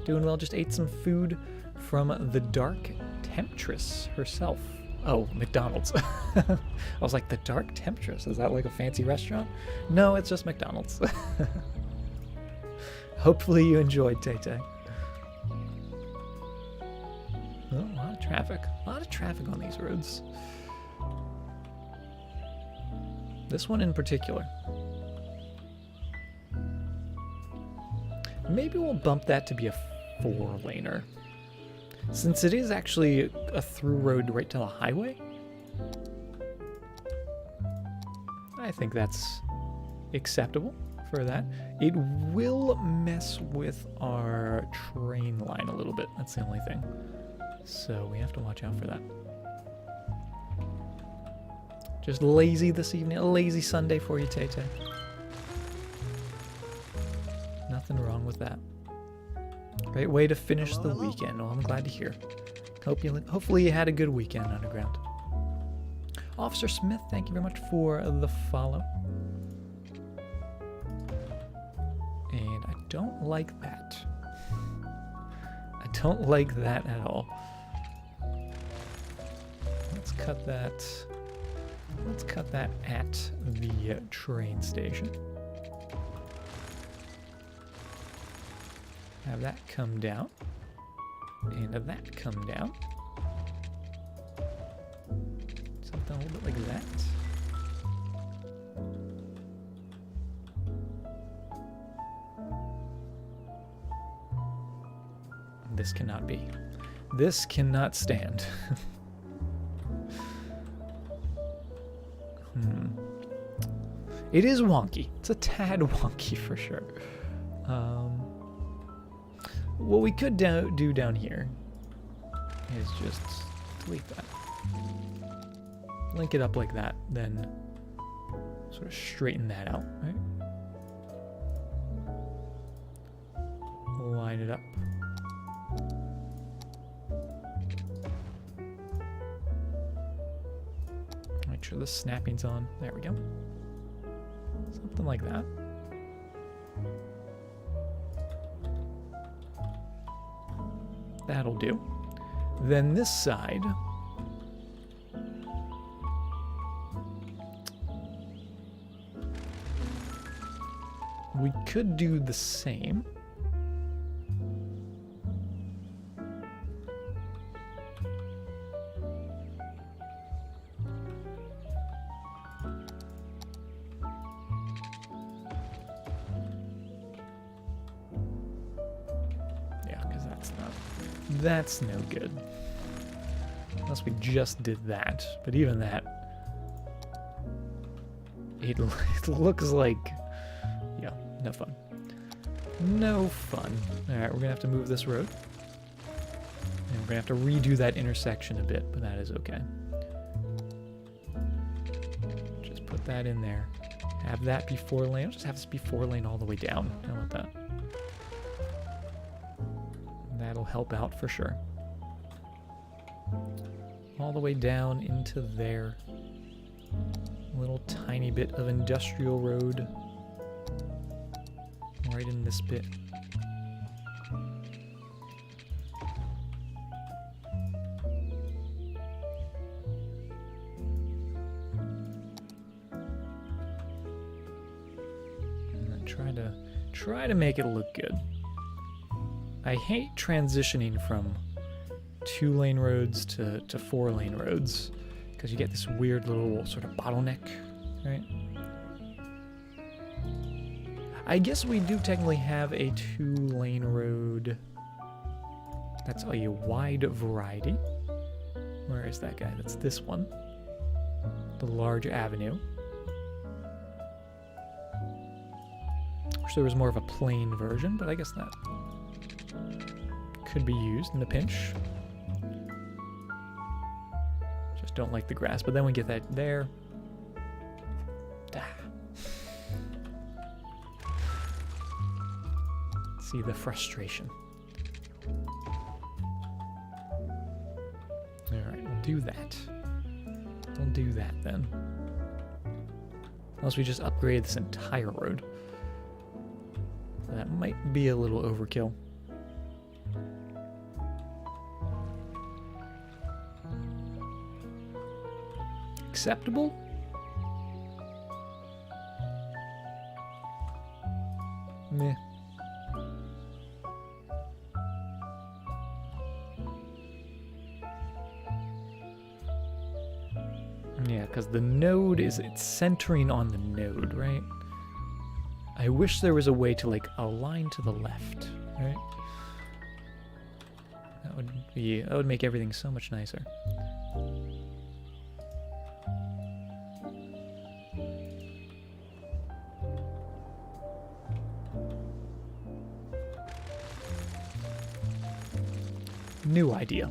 [SPEAKER 1] Doing well, just ate some food from the Dark Temptress herself. Oh, McDonald's. I was like, the Dark Temptress? Is that like a fancy restaurant? No, it's just McDonald's. Hopefully you enjoyed, Tay-Tay. Oh, a lot of traffic. A lot of traffic on these roads. This one in particular. Maybe we'll bump that to be a 4-laner. Since it is actually a through road right to the highway, I think that's acceptable for that. It will mess with our train line a little bit. That's the only thing. So we have to watch out for that. Just lazy this evening. A lazy Sunday for you, Tay-Tay. Nothing wrong with that. Great way to finish the weekend. Oh, I'm glad to hear. Hopefully you had a good weekend, Underground. Officer Smith, thank you very much for the follow. And I don't like that. I don't like that at all. Let's cut that. Let's cut that at the train station. Have that come down. And have that come down. Something a little bit like that. This cannot be. This cannot stand. It is wonky. It's a tad wonky for sure. What we could do down here is just delete that. Link it up like that, then sort of straighten that out, right? Line it up. Make sure the snapping's on. There we go. Something like that. That'll do. Then this side, we could do the same. That's no good. Unless we just did that. But even that, it looks like, yeah, no fun. No fun. Alright, we're gonna have to move this road. And we're gonna have to redo that intersection a bit, but that is okay. Just put that in there. Have that be 4-lane. I'll just have this be 4-lane all the way down. How about that? That'll help out for sure. All the way down into there. Little tiny bit of industrial road. Right in this bit. And then try to make it look good. I hate transitioning from 2-lane roads to 4-lane roads because you get this weird little sort of bottleneck, right? I guess we do technically have a 2-lane road. That's a wide variety. Where is that guy? That's this one. The large avenue. Wish there was more of a plain version, but I guess that could be used in a pinch. Just don't like the grass, but then we get that there. Ah. See the frustration. Alright, we'll do that. We'll do that then. Unless we just upgrade this entire road. That might be a little overkill. Acceptable? Meh. Yeah, because the node it's centering on the node, right? I wish there was a way to, like, align to the left, right? That would make everything so much nicer. New idea.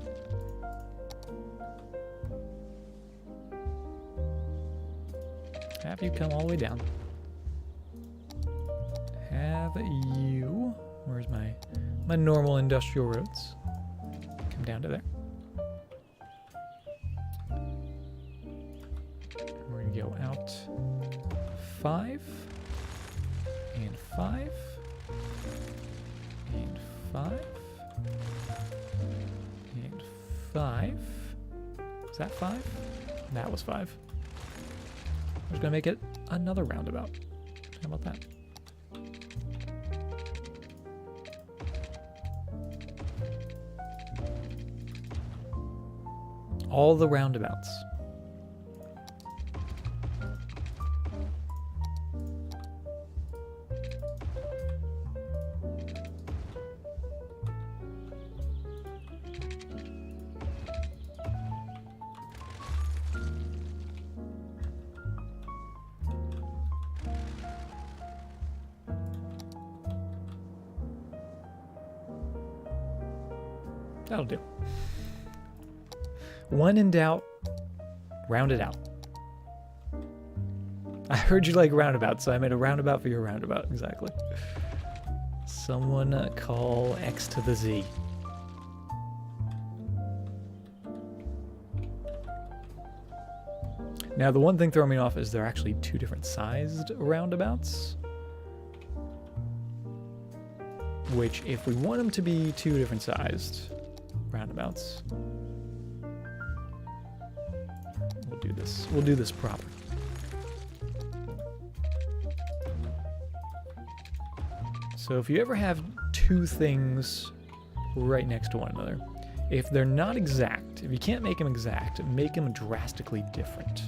[SPEAKER 1] Have you come all the way down. Have you... Where's my normal industrial roads? Come down to there. We're gonna go out 5 and 5 and 5 and 5. Is that 5? That was 5. I'm just gonna make it another roundabout. How about that? All the roundabouts. That'll do. When in doubt, round it out. I heard you like roundabouts, so I made a roundabout for your roundabout. Exactly. Someone call X to the Z. Now, the one thing throwing me off is they're actually 2 different sized roundabouts. Which, if we want them to be 2 different sized roundabouts, we'll do this. We'll do this proper. So if you ever have 2 things right next to one another, if they're not exact, if you can't make them exact, make them drastically different.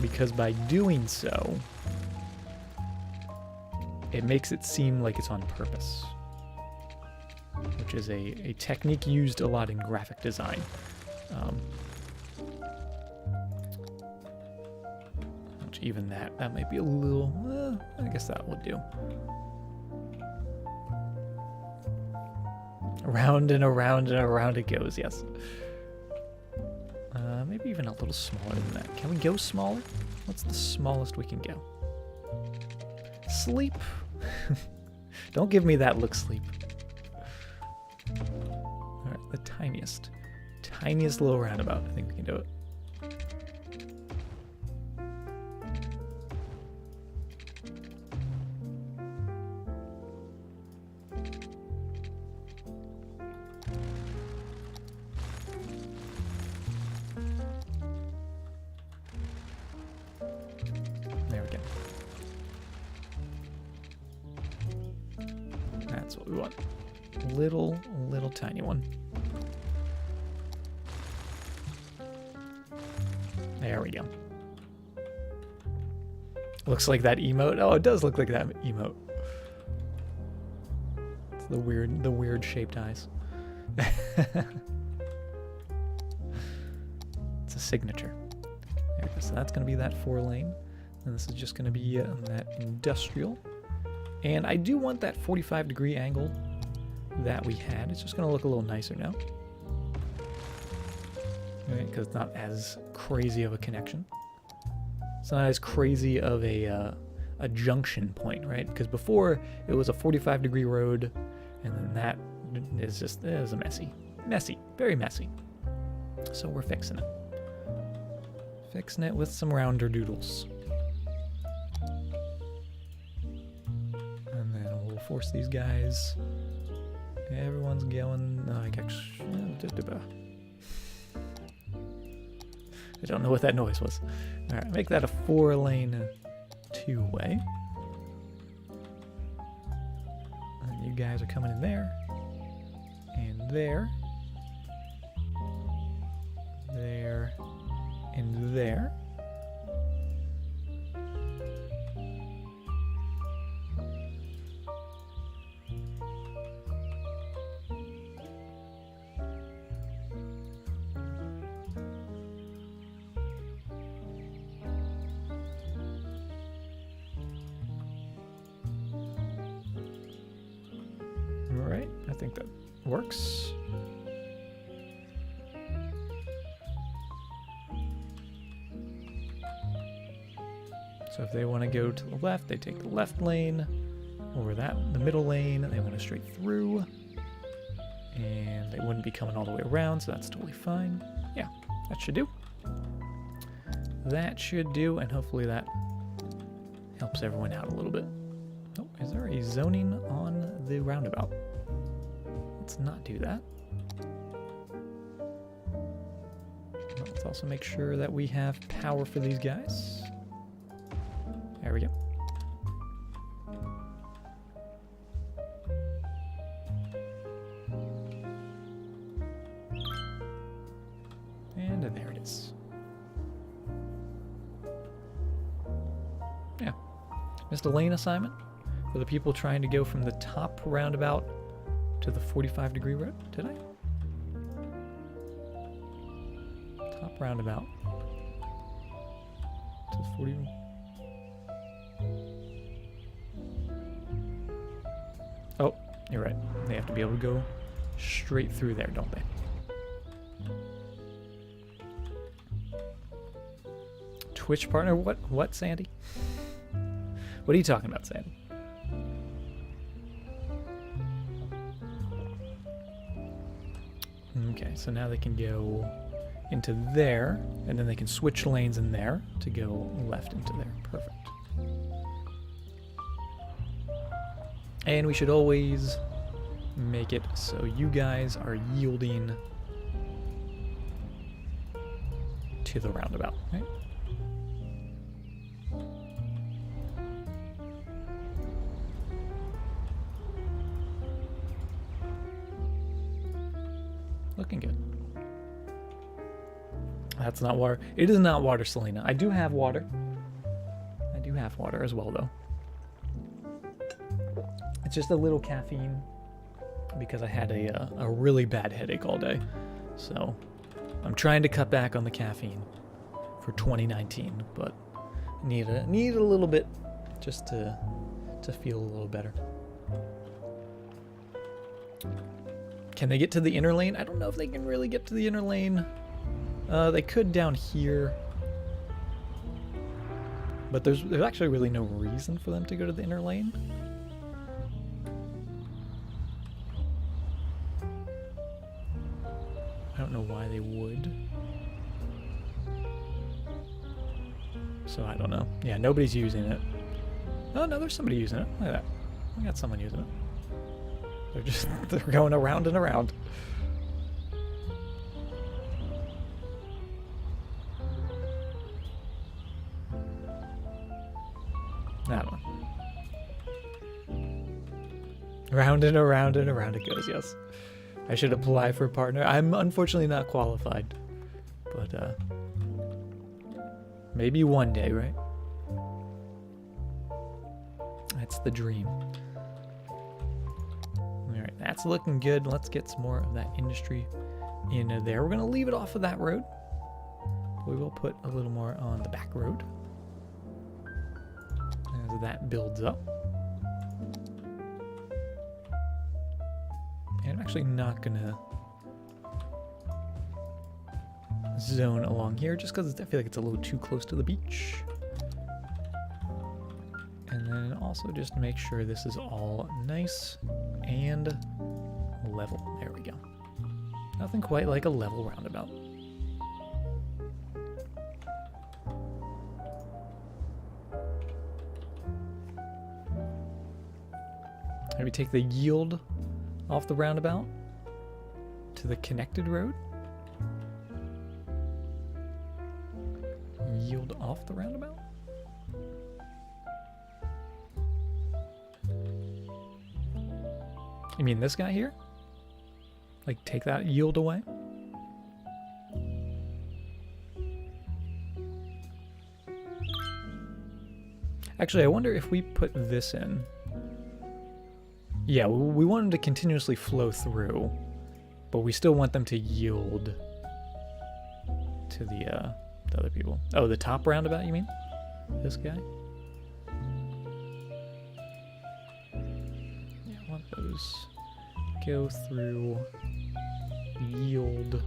[SPEAKER 1] Because by doing so, it makes it seem like it's on purpose, which is a technique used a lot in graphic design. Which even that might be a little, I guess that will do. Around and around and around it goes, yes. Maybe even a little smaller than that. Can we go smaller? What's the smallest we can go? Sleep. Don't give me that look, sleep. Alright, the tiniest little roundabout. I think we can do it. There we go. That's what we want. Little tiny one. There we go. Looks like that emote. Oh, it does look like that emote. It's the weird shaped eyes. It's a signature. There we go. So that's going to be that 4-lane. And this is just going to be that industrial. And I do want that 45-degree angle that we had. It's just going to look a little nicer now. Right, because it's not as crazy of a connection. It's not as crazy of a junction point, right? Because before it was a 45-degree road, and then that is just a messy, very messy. So we're fixing it with some rounder doodles, and then we'll force these guys. Everyone's going like I don't know what that noise was. All right, make that a 4-lane, 2-way. And you guys are coming in there, and there, and there. All right, I think that works. So if they want to go to the left, they take the left lane, or the middle lane, and they want to straight through. And they wouldn't be coming all the way around, so that's totally fine. Yeah, that should do. That should do, and hopefully that helps everyone out a little bit. Oh, is there a zoning on the roundabout? Let's not do that. Let's also make sure that we have power for these guys. There we go. And there it is. Yeah. Missed a lane assignment for the people trying to go from the top roundabout to the 45-degree road today. Top roundabout to the 40. Oh, you're right. They have to be able to go straight through there, don't they? Twitch partner? What, Sandy? What are you talking about, Sandy? Okay, so now they can go into there, and then they can switch lanes in there to go left into there. Perfect. And we should always make it so you guys are yielding to the roundabout, right? Looking good. That's not water. It is not water, Selena. I do have water. I do have water as well, though. It's just a little caffeine because I had a really bad headache all day. So I'm trying to cut back on the caffeine for 2019, but need a little bit just to feel a little better. Can they get to the inner lane? I don't know if they can really get to the inner lane. They could down here. But there's actually really no reason for them to go to the inner lane. I don't know why they would. So I don't know. Yeah, nobody's using it. Oh no, there's somebody using it. Look at that. We got someone using it. They're going around and around. I don't know. Round and around and around it goes, yes. I should apply for a partner. I'm unfortunately not qualified. But maybe one day, right? That's the dream. Alright, that's looking good. Let's get some more of that industry in there. We're going to leave it off of that road. We will put a little more on the back road as that builds up. And I'm actually not going to zone along here just because I feel like it's a little too close to the beach. And then also just make sure this is all nice and level. There we go. Nothing quite like a level roundabout. Maybe take the yield off the roundabout to the connected road. Yield off the roundabout. You mean this guy here? Like take that yield away? Actually, I wonder if we put this in. Yeah, we want them to continuously flow through, but we still want them to yield to the other people. Oh, the top roundabout, you mean? This guy? Yeah, I want those go through, yield.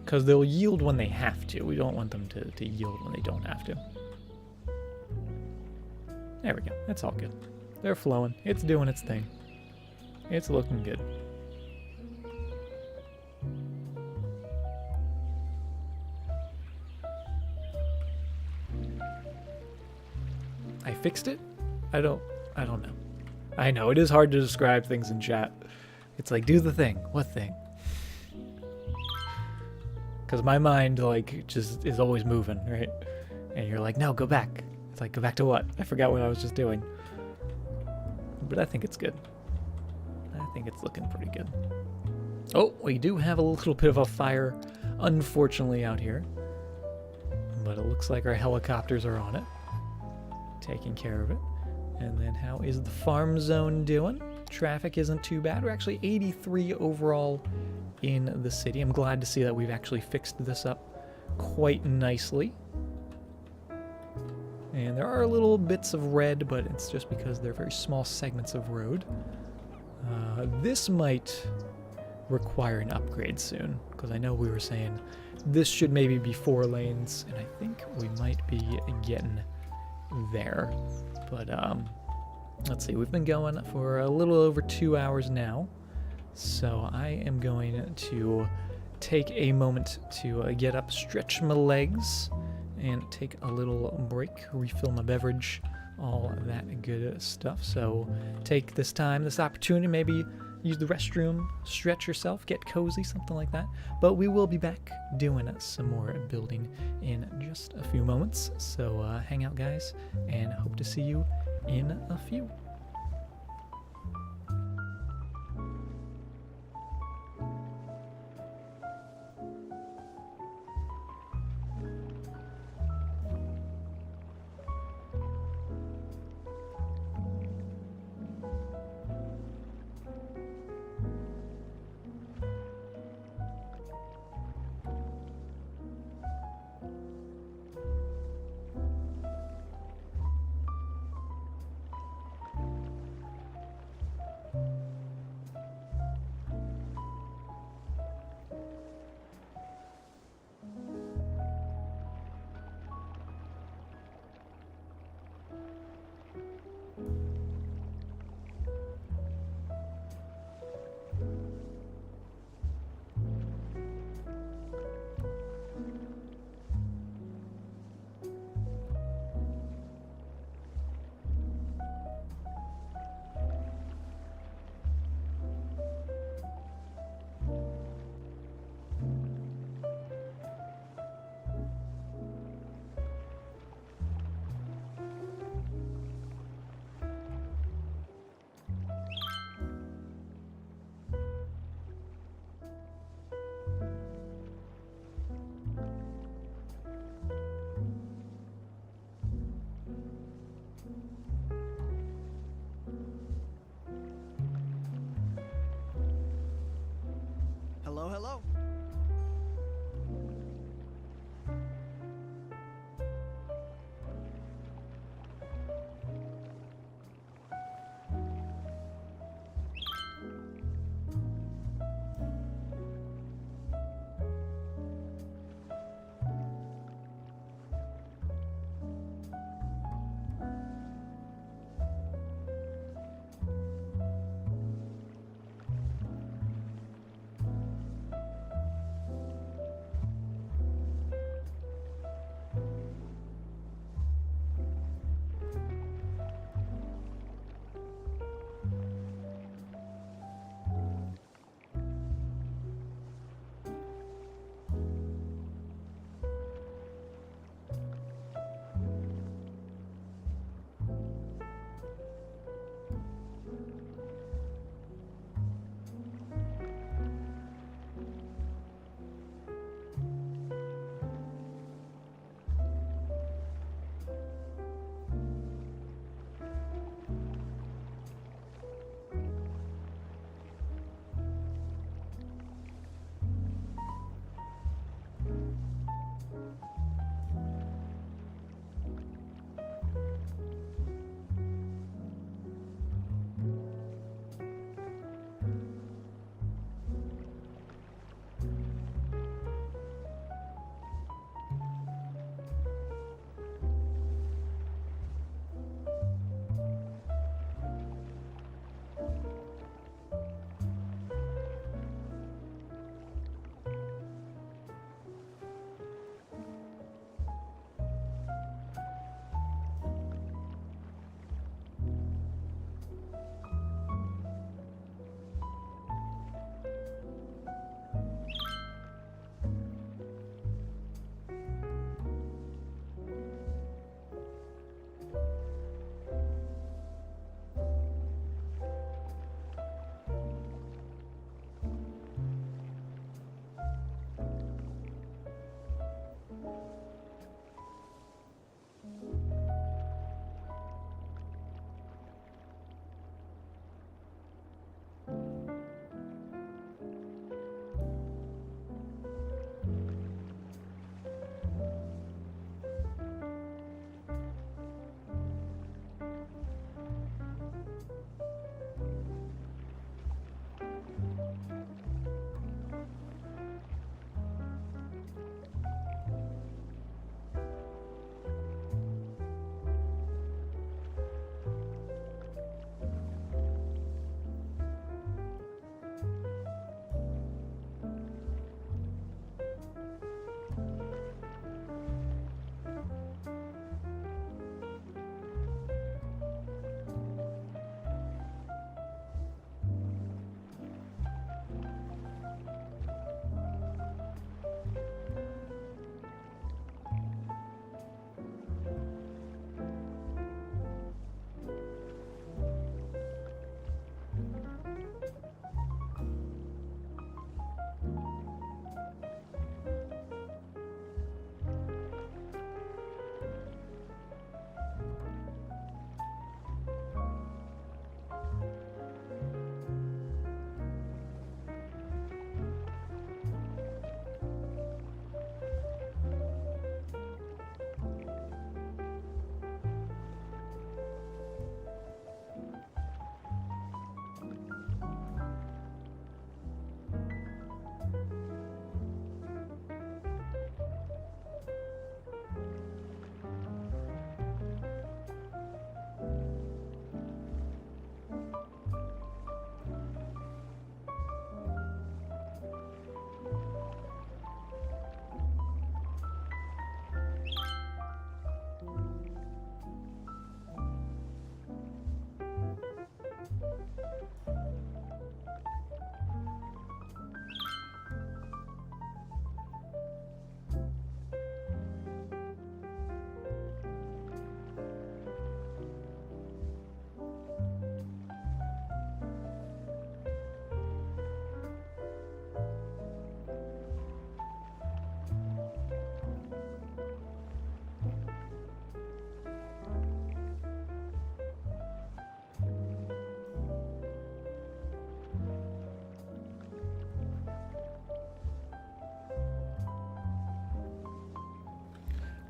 [SPEAKER 1] Because they'll yield when they have to. We don't want them to yield when they don't have to. There we go. That's all good. They're flowing. It's doing its thing. It's looking good. I fixed it? I don't know. I know, it is hard to describe things in chat. It's like, do the thing. What thing? Because my mind, like, just is always moving, right? And you're like, no, go back. It's like, go back to what? I forgot what I was just doing. But I think it's good. I think it's looking pretty good. Oh, we do have a little bit of a fire, unfortunately, out here. But it looks like our helicopters are on it, taking care of it. And then how is the farm zone doing? Traffic isn't too bad. We're actually 83 overall in the city. I'm glad to see that we've actually fixed this up quite nicely. And there are little bits of red, but it's just because they're very small segments of road. This might require an upgrade soon, because I know we were saying this should maybe be 4 lanes, and I think we might be getting there. But let's see, we've been going for a little over 2 hours now, so I am going to take a moment to get up, stretch my legs, and take a little break, refill my beverage, all that good stuff. So take this time, this opportunity, maybe use the restroom, stretch yourself, get cozy, something like that. But we will be back doing some more building in just a few moments. So hang out, guys, and hope to see you in a few.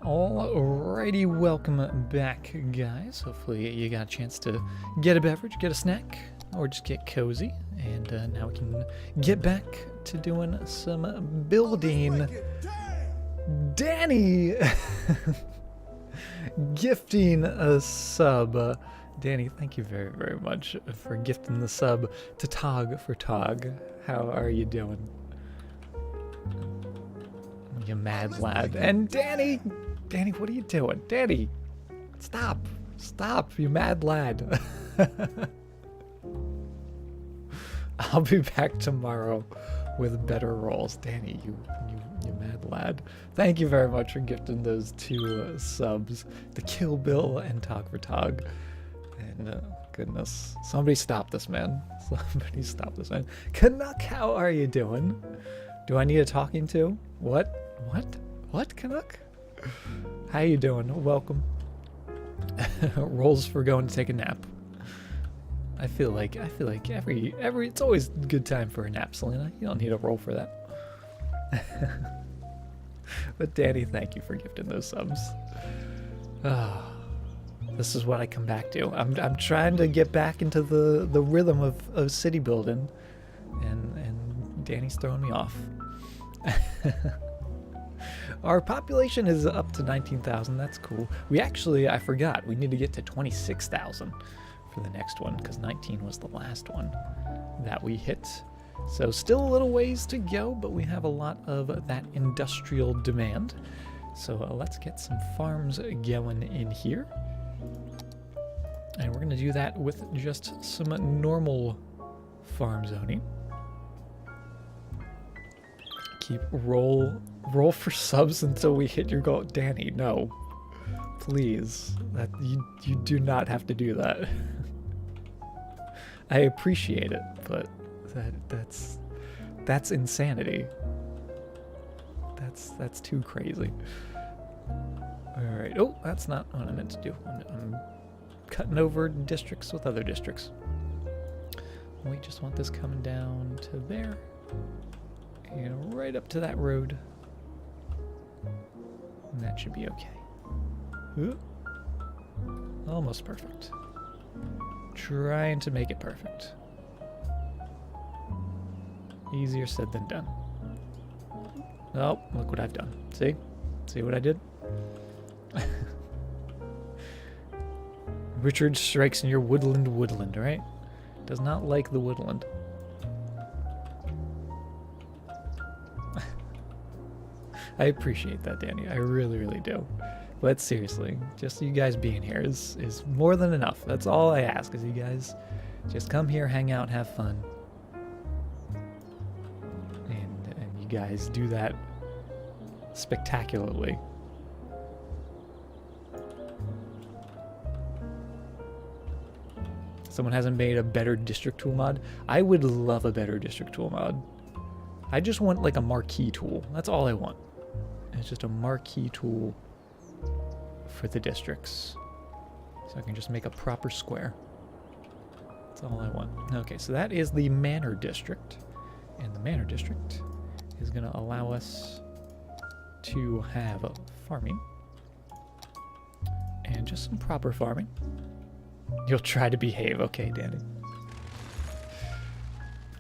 [SPEAKER 1] Alrighty, welcome back, guys. Hopefully you got a chance to get a beverage, get a snack, or just get cozy. And now we can get back to doing some building. Danny gifting a sub. Danny, thank you very, very much for gifting the sub to Tog for Tog. How are you doing? You mad lad. And Danny, what are you doing? Danny, stop, you mad lad. I'll be back tomorrow with better rolls. Danny, you mad lad. Thank you very much for gifting those two subs, the Kill Bill and Tog for Tog. And goodness, somebody stop this man. Somebody stop this man. Canuck, how are you doing? Do I need a talking to? What, Canuck? How you doing? Welcome. Rolls for going to take a nap. I feel like every it's always a good time for a nap, Selena. You don't need a roll for that. But Danny, thank you for gifting those subs. This is what I come back to. I'm trying to get back into the rhythm of city building, and Danny's throwing me off. Our population is up to 19,000. That's cool. We actually, I forgot, we need to get to 26,000 for the next one, because 19 was the last one that we hit. So still a little ways to go, but we have a lot of that industrial demand. So let's get some farms going in here. And we're going to do that with just some normal farm zoning. Keep roll for subs until we hit your goal. Danny, no. Please. That you do not have to do that. I appreciate it, but that's insanity. That's too crazy. Alright. Oh, that's not what I meant to do. I'm cutting over districts with other districts. We just want this coming down to there. And right up to that road. And that should be okay. Ooh. Almost perfect. Trying to make it perfect. Easier said than done. Oh, look what I've done. See? See what I did? Richard strikes in your woodland, right? Does not like the woodland. I appreciate that, Danny. I really, really do. But seriously, just you guys being here is more than enough. That's all I ask, is you guys just come here, hang out, have fun. And you guys do that spectacularly. Someone hasn't made a better district tool mod. I would love a better district tool mod. I just want like a marquee tool. That's all I want. It's just a marquee tool for the districts. So I can just make a proper square. That's all I want. Okay, so that is the Manor District. And the Manor District is going to allow us to have farming. And just some proper farming. You'll try to behave. Okay, Danny.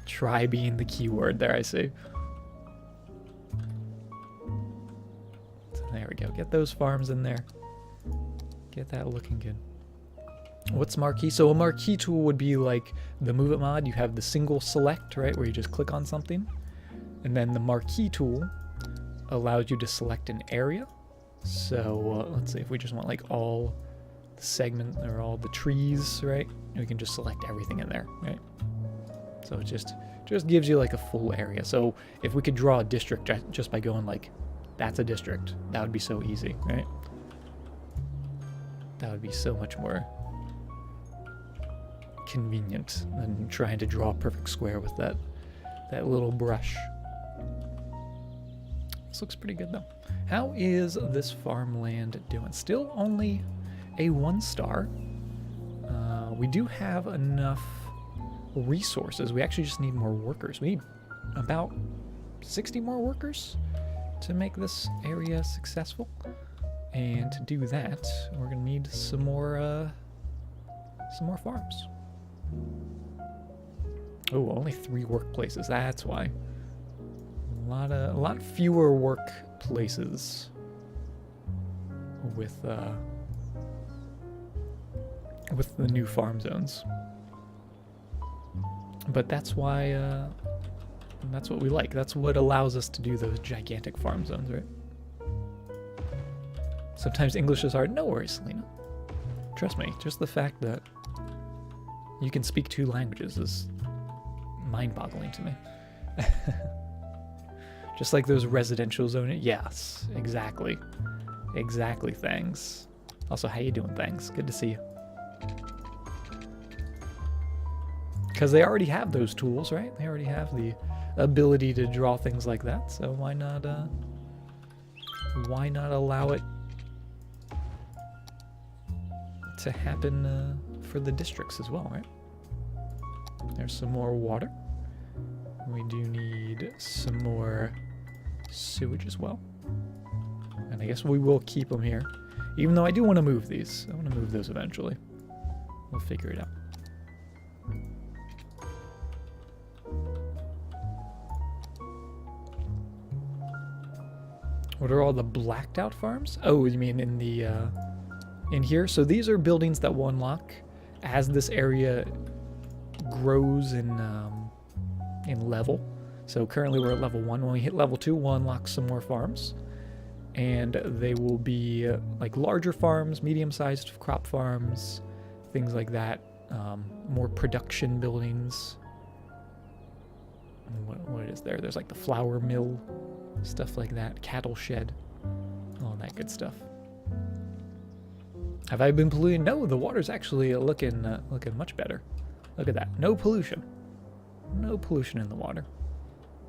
[SPEAKER 1] Try being the key word there, I see. So there we go. Get those farms in there. Get that looking good. What's marquee? So a marquee tool would be like the Move It mod. You have the single select, right, where you just click on something. And then the marquee tool allows you to select an area. So let's see if we just want like all the segment or all the trees, right? We can just select everything in there, right? So it just gives you like a full area. So if we could draw a district just by going like, that's a district, that would be so easy, right? That would be so much more convenient than trying to draw a perfect square with that little brush. This looks pretty good though. How is this farmland doing? Still only a 1-star. We do have enough resources. We actually just need more workers. We need about 60 more workers to make this area successful. And to do that, we're gonna need some more farms. Oh, only 3 workplaces. That's why. A lot fewer workplaces with the new farm zones. But that's why. That's what we like. That's what allows us to do those gigantic farm zones, right? Sometimes English is hard. No worries, Selena. Trust me. Just the fact that you can speak 2 languages is mind-boggling to me. Just like those residential zones. Yes, exactly. Exactly, thanks. Also, how you doing, thanks? Good to see you. Because they already have those tools, right? They already have the ability to draw things like that, so why not allow it to happen for the districts as well, right? There's some more water. We do need some more sewage as well. And I guess we will keep them here. Even though I do want to move these. I want to move those eventually. We'll figure it out. What are all the blacked out farms? Oh, you mean in the in here? So these are buildings that will unlock as this area grows in level. So currently we're at level 1. When we hit level 2, we'll unlock some more farms. And they will be like larger farms, medium-sized crop farms, things like that. More production buildings. What is there? There's like the flour mill, stuff like that, cattle shed, all that good stuff. Have I been polluting? No, the water's actually looking much better. Look at that. No pollution. No pollution in the water.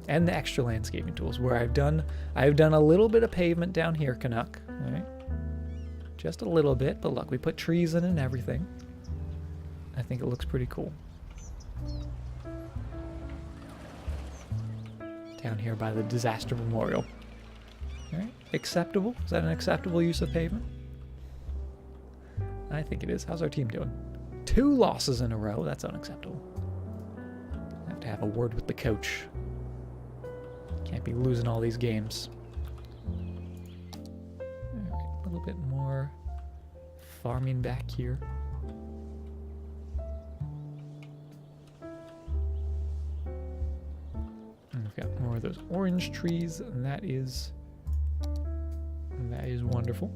[SPEAKER 1] And the extra landscaping tools, where I've done a little bit of pavement down here, Canuck. All right, just a little bit, but look, we put trees in and everything. I think it looks pretty cool. Down here by the disaster memorial. All right, acceptable? Is that an acceptable use of pavement? I think it is. How's our team doing? 2 losses in a row. That's unacceptable. I have to have a word with the coach. Can't be losing all these games. Alright, a little bit more farming back here. And we've got more of those orange trees, and that is wonderful.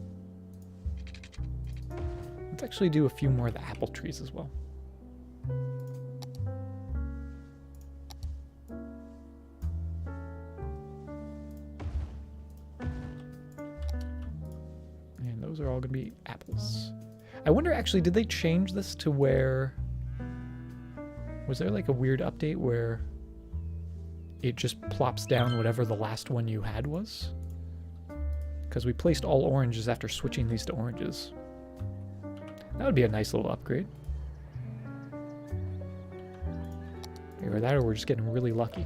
[SPEAKER 1] Let's actually do a few more of the apple trees as well. And those are all going to be apples. I wonder, actually, did they change this to where... Was there like a weird update where it just plops down whatever the last one you had was? Because we placed all oranges after switching these to oranges. That would be a nice little upgrade. Either that or we're just getting really lucky.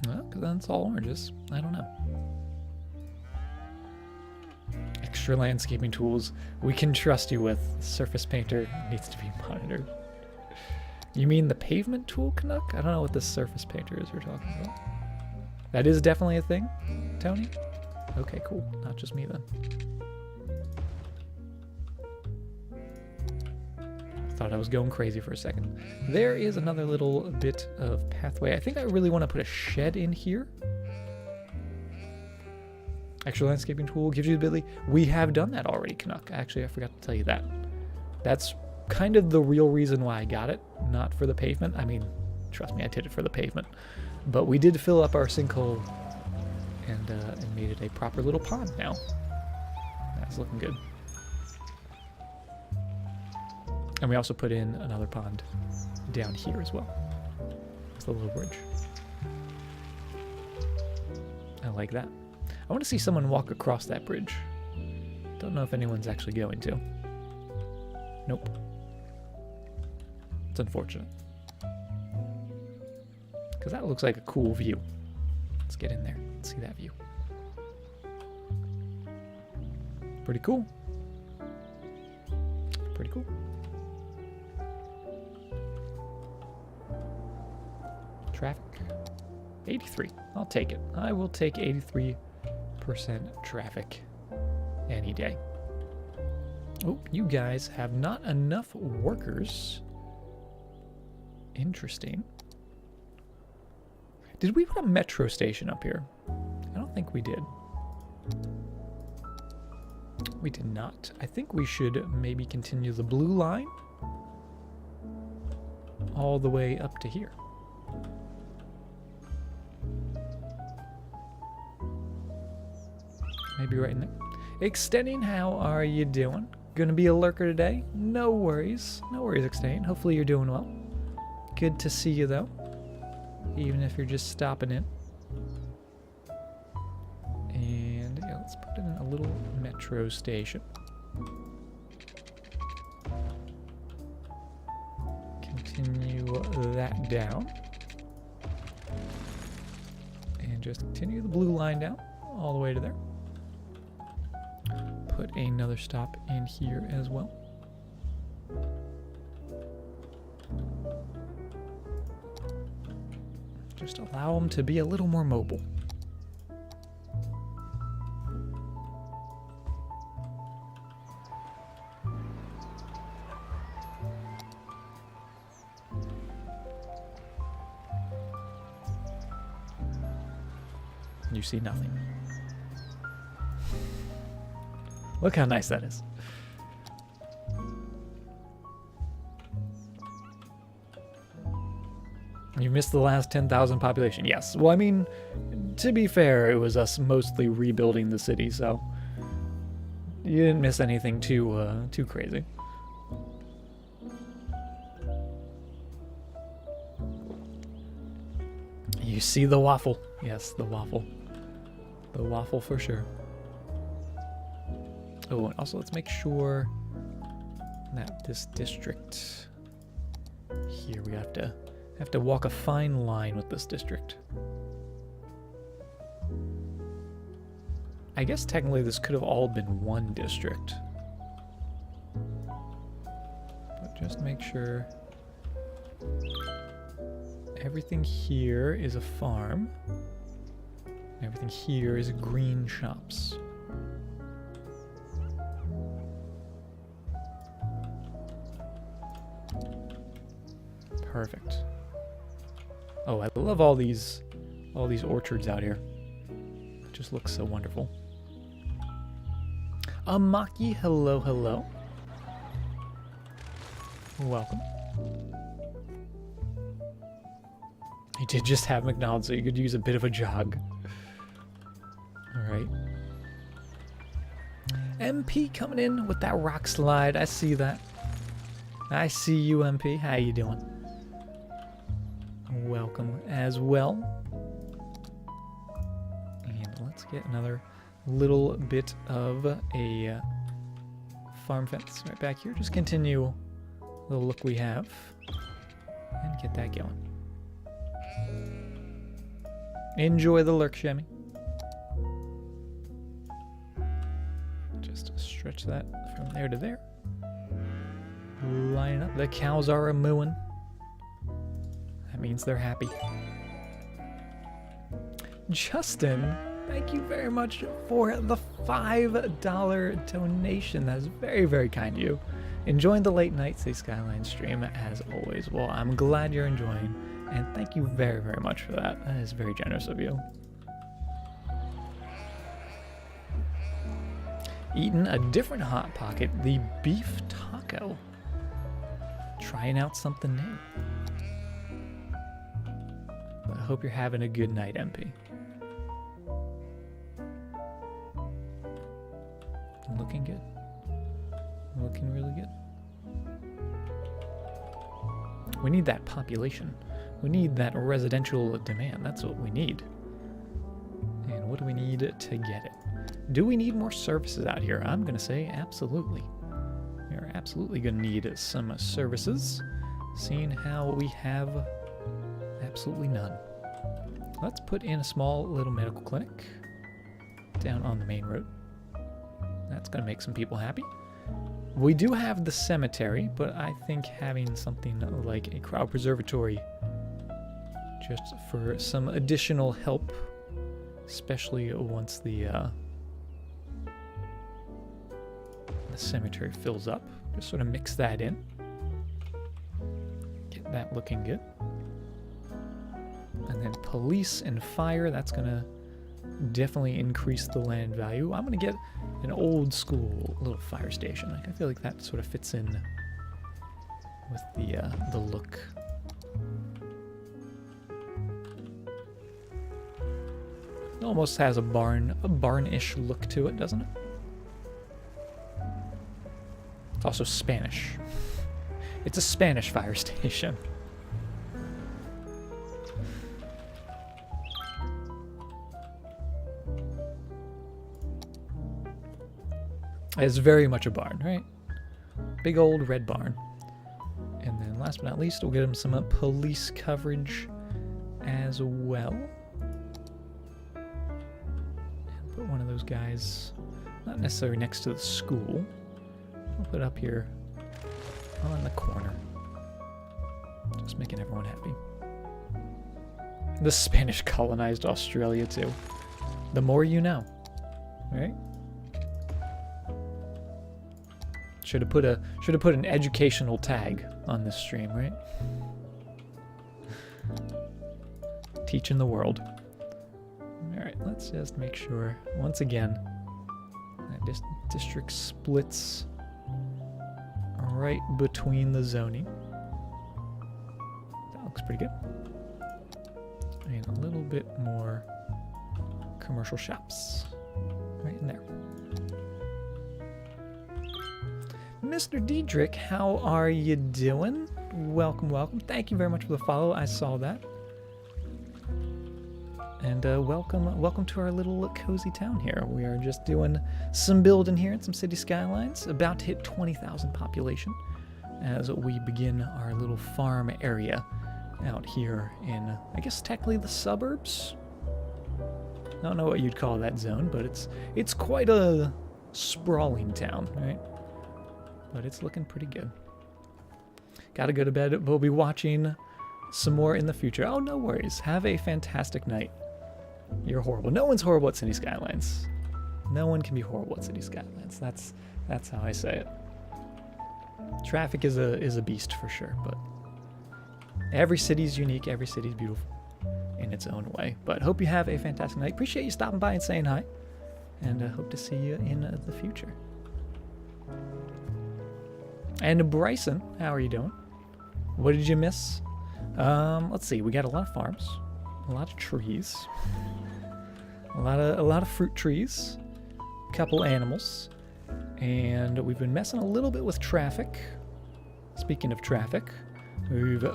[SPEAKER 1] Well, because then it's all oranges. I don't know. Extra landscaping tools. We can trust you with. Surface painter needs to be monitored. You mean the pavement tool, Canuck? I don't know what this surface painter is we're talking about. That is definitely a thing, Tony? Okay, cool. Not just me then. Thought I was going crazy for a second. There is another little bit of pathway. I think I really want to put a shed in here. Extra landscaping tool gives you the ability. We have done that already, Canuck. Actually, I forgot to tell you that. That's kind of the real reason why I got it, not for the pavement. I mean, trust me, I did it for the pavement. But we did fill up our sinkhole and made it a proper little pond now. That's looking good. And we also put in another pond down here as well. It's a little bridge. I like that. I want to see someone walk across that bridge. Don't know if anyone's actually going to. Nope. It's unfortunate. Because that looks like a cool view. Let's get in there and see that view. Pretty cool. Pretty cool. Traffic. 83. I'll take it. I will take 83% traffic any day. Oh, you guys have not enough workers. Interesting. Did we put a metro station up here? I don't think we did. We did not. I think we should maybe continue the blue line all the way up to here. Maybe right in there. Extending, how are you doing? Gonna be a lurker today? No worries. No worries, Extending. Hopefully you're doing well. Good to see you, though. Even if you're just stopping in. And yeah, let's put in a little metro station. Continue that down. And just continue the blue line down all the way to there. Put another stop in here as well. Just allow them to be a little more mobile. You see nothing. Look how nice that is. You missed the last 10,000 population. Yes. Well, I mean, to be fair, it was us mostly rebuilding the city, so you didn't miss anything too crazy. You see the waffle. Yes, the waffle. The waffle for sure. Oh, and also let's make sure that this district here, we have to walk a fine line with this district. I guess technically this could have all been one district. But just make sure everything here is a farm. And everything here is green shops. Perfect. Oh, I love all these orchards out here. It just looks so wonderful. Maki, hello, hello. Welcome. I did just have McDonald's, so you could use a bit of a jog. Alright. MP coming in with that rock slide. I see that. I see you, MP. How you doing? Welcome as well. And let's get another little bit of a farm fence right back here. Just continue the look we have and get that going. Enjoy the lurk, Shemmy. Just stretch that from there to there. Line up. The cows are a-mooing. That means they're happy. Justin, thank you very much for the $5 donation. That is very, very kind of you. Enjoying the late night Say Skylines stream as always. Well, I'm glad you're enjoying, and thank you very, very much for that. That is very generous of you. Eating a different Hot Pocket, the beef taco. Trying out something new. I hope you're having a good night, MP. Looking good. Looking really good. We need that population. We need that residential demand. That's what we need. And what do we need to get it? Do we need more services out here? I'm going to say absolutely. We are absolutely going to need some services, seeing how we have absolutely none. Let's put in a small little medical clinic down on the main road. That's going to make some people happy. We do have the cemetery, but I think having something like a crowd preservatory just for some additional help, especially once the cemetery fills up. Just sort of mix that in. Get that looking good. And then police and fire, that's going to definitely increase the land value. I'm going to get an old school little fire station. I feel like that sort of fits in with the look. It almost has a barn-ish look to it, doesn't it? It's also Spanish. It's a Spanish fire station. It's very much a barn, right? Big old red barn. And then last but not least, we'll get him some police coverage as well. And put one of those guys, not necessarily next to the school. We'll put it up here on the corner. Just making everyone happy. The Spanish colonized Australia too. The more you know, right? Should have put an educational tag on this stream, right? Teaching the world. All right, let's just make sure once again that district splits right between the zoning. That looks pretty good. And a little bit more commercial shops right in there. Mr. Diedrich, how are you doing? Welcome, welcome. Thank you very much for the follow. I saw that. And welcome to our little cozy town here. We are just doing some building here in some city skylines. About to hit 20,000 population as we begin our little farm area out here in, I guess, technically the suburbs. I don't know what you'd call that zone, but it's quite a sprawling town, right? But it's looking pretty good. Gotta go to bed. We'll be watching some more in the future. Oh, no worries. Have a fantastic night. You're horrible. No one's horrible at City Skylines. No one can be horrible at City Skylines. That's how I say it. Traffic is a beast for sure, but every city's unique. Every city's beautiful in its own way. But hope you have a fantastic night. Appreciate you stopping by and saying hi, and hope to see you in the future. And Bryson, how are you doing? What did you miss? Let's see. We got a lot of farms, a lot of trees, a lot of fruit trees, a couple animals, and we've been messing a little bit with traffic. Speaking of traffic, we've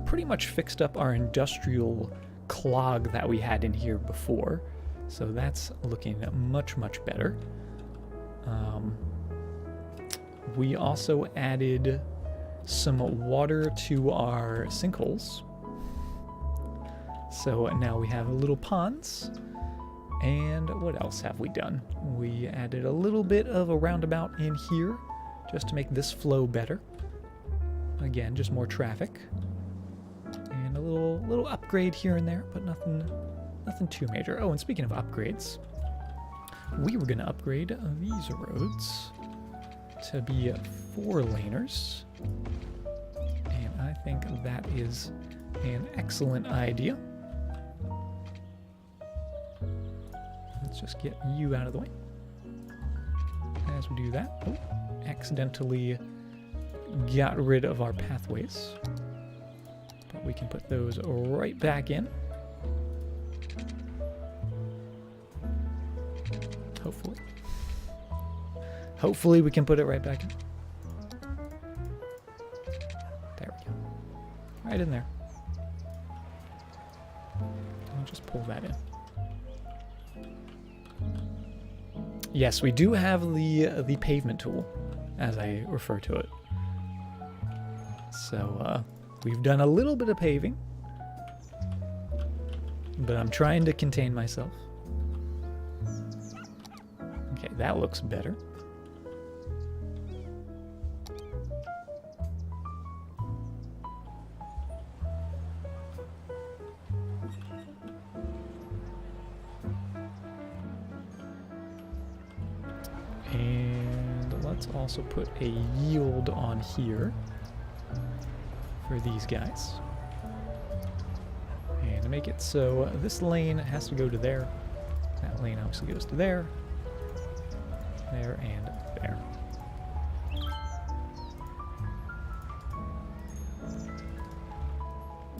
[SPEAKER 1] pretty much fixed up our industrial clog that we had in here before, so that's looking much better. We also added some water to our sinkholes. So now we have little ponds. And what else have we done? We added a little bit of a roundabout in here just to make this flow better. Again, just more traffic. And a little upgrade here and there, but nothing too major. Oh, and speaking of upgrades, we were going to upgrade these roads to be 4-laners, and I think that is an excellent idea. Let's just get you out of the way. As we do that, oh, accidentally got rid of our pathways, but we can put those right back in. Hopefully we can put it right back in. There we go. Right in there. I'll just pull that in. Yes, we do have the pavement tool, as I refer to it. So we've done a little bit of paving, but I'm trying to contain myself. Okay, that looks better. And let's also put a yield on here for these guys. And to make it so this lane has to go to there. That lane obviously goes to there, there, and there.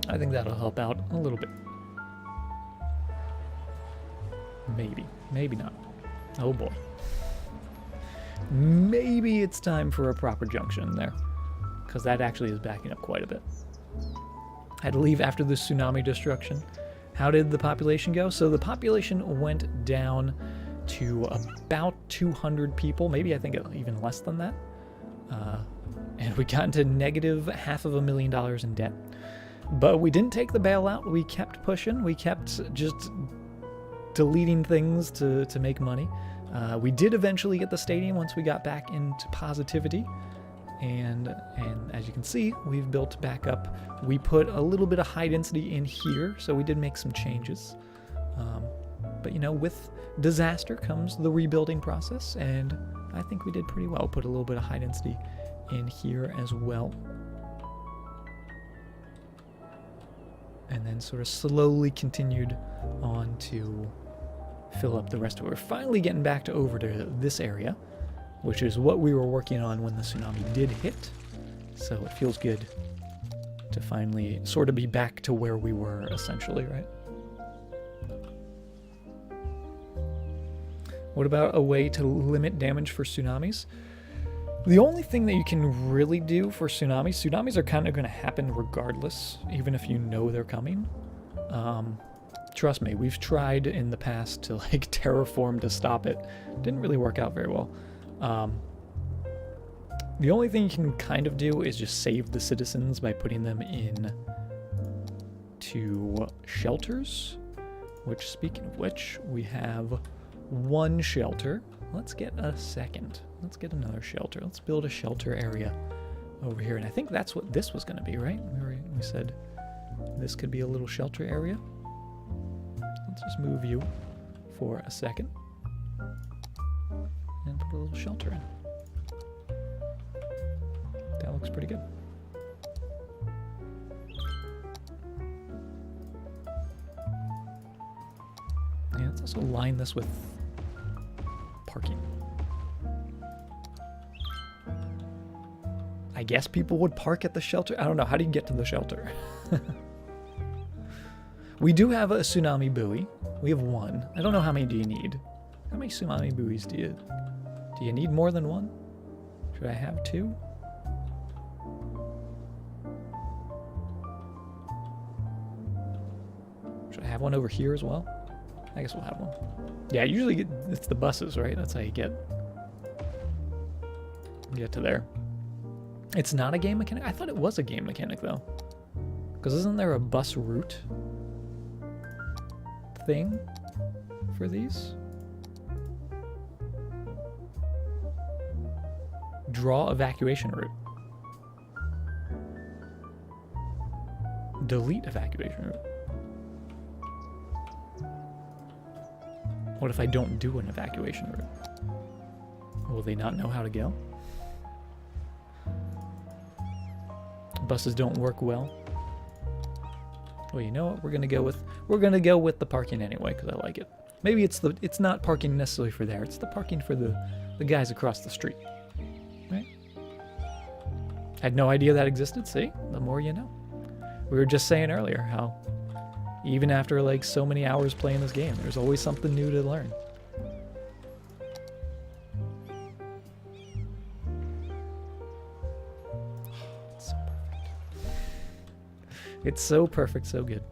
[SPEAKER 1] I think that'll help out a little bit. Maybe. Maybe not. Oh boy. Maybe it's time for a proper junction there, because that actually is backing up quite a bit. I had to leave after the tsunami destruction. How did the population go? So the population went down to about 200 people, maybe I think even less than that. And we got into negative $500,000 in debt. But we didn't take the bailout. We kept pushing. We kept just deleting things to make money. We did eventually get the stadium once we got back into positivity. And as you can see, we've built back up. We put a little bit of high density in here, so we did make some changes. But you know, with disaster comes the rebuilding process, and I think we did pretty well. Put a little bit of high density in here as well. And then sort of slowly continued on to fill up the rest of it. We're finally getting back to over to this area, which is what we were working on when the tsunami did hit. So it feels good to finally sort of be back to where we were essentially, right? What about a way to limit damage for tsunamis? The only thing that you can really do for tsunamis are kind of going to happen regardless, even if you know they're coming. Trust me, we've tried in the past to like terraform to stop it. Didn't really work out very well. The only thing you can kind of do is just save the citizens by putting them in to shelters, which, speaking of which, we have one shelter. Let's get a second. Let's get another shelter. Let's build a shelter area over here. And I think that's what this was going to be, right? We said this could be a little shelter area. Let's just move you for a second and put a little shelter in. That looks pretty good. Yeah, let's also line this with parking. I guess people would park at the shelter. I don't know. How do you get to the shelter? We do have a tsunami buoy. We have one. I don't know how many do you need. How many tsunami buoys do you need more than one? Should I have two? Should I have one over here as well? I guess we'll have one. Yeah, usually it's the buses, right? That's how you get to there. It's not a game mechanic? I thought it was a game mechanic, though. Because isn't there a bus route thing for these? Draw evacuation route. Delete evacuation route. What if I don't do an evacuation route? Will they not know how to go? Buses don't work well. Well, you know what? We're gonna go with the parking anyway because I like it. Maybe it's not parking necessarily for there. It's the parking for the guys across the street, right? Had no idea that existed. See, the more you know. We were just saying earlier how even after like so many hours playing this game, there's always something new to learn. It's so perfect, so good.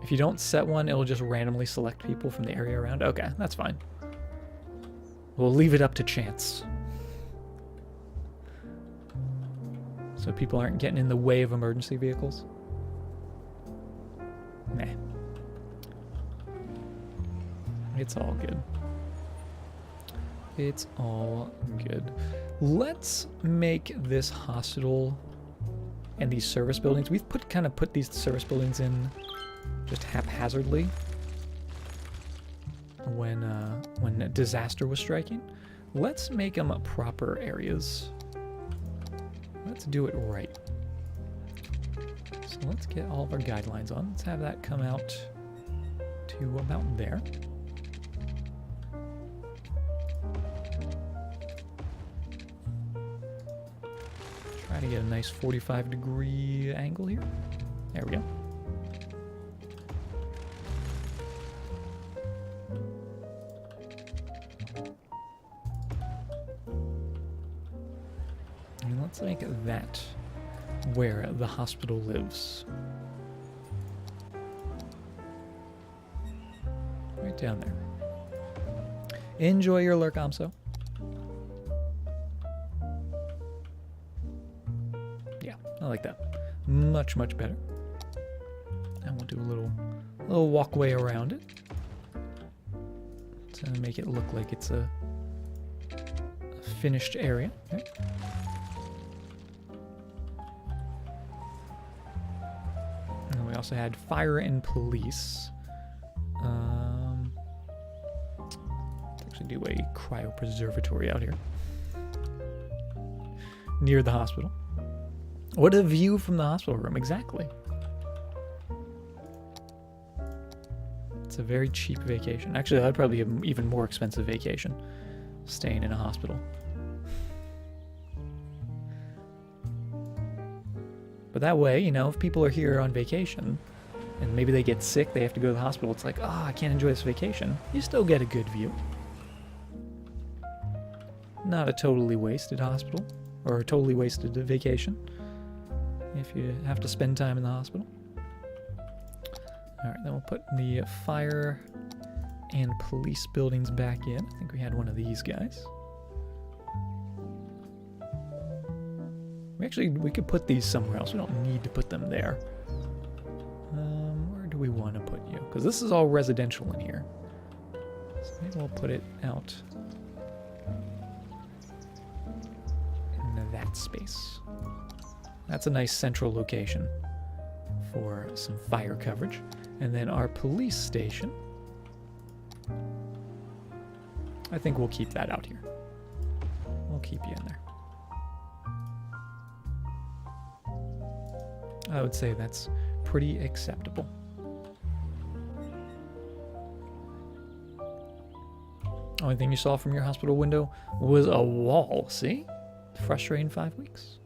[SPEAKER 1] If you don't set one, it'll just randomly select people from the area around. Okay, that's fine. We'll leave it up to chance. So people aren't getting in the way of emergency vehicles. Nah. It's all good. It's all good. Let's make this hospital and these service buildings. We've kind of put these service buildings in just haphazardly. when a disaster was striking. Let's make them proper areas. Let's do it right. So let's get all of our guidelines on. Let's have that come out to about there. Try to get a nice 45-degree angle here. There we go. And let's make that where the hospital lives. Right down there. Enjoy your lurk, Amso. Yeah, I like that. Much, much better. And we'll do a little walkway around it to make it look like it's a finished area. Okay. And we also had fire and police. Let's actually do a cryopreservatory out here near the hospital. What a view from the hospital room, exactly. It's a very cheap vacation. Actually, that'd probably be an even more expensive vacation, staying in a hospital. But that way, you know, if people are here on vacation and maybe they get sick, they have to go to the hospital, it's like, oh, I can't enjoy this vacation. You still get a good view. Not a totally wasted hospital or a totally wasted vacation if you have to spend time in the hospital. All right, then we'll put the fire and police buildings back in. I think we had one of these guys. We could put these somewhere else. We don't need to put them there. Where do we want to put you? Because this is all residential in here. So maybe we'll put it out in that space. That's a nice central location for some fire coverage. And then our police station, I think we'll keep that out here. We'll keep you in there. I would say that's pretty acceptable. Only thing you saw from your hospital window was a wall, see? Frustrating 5 weeks.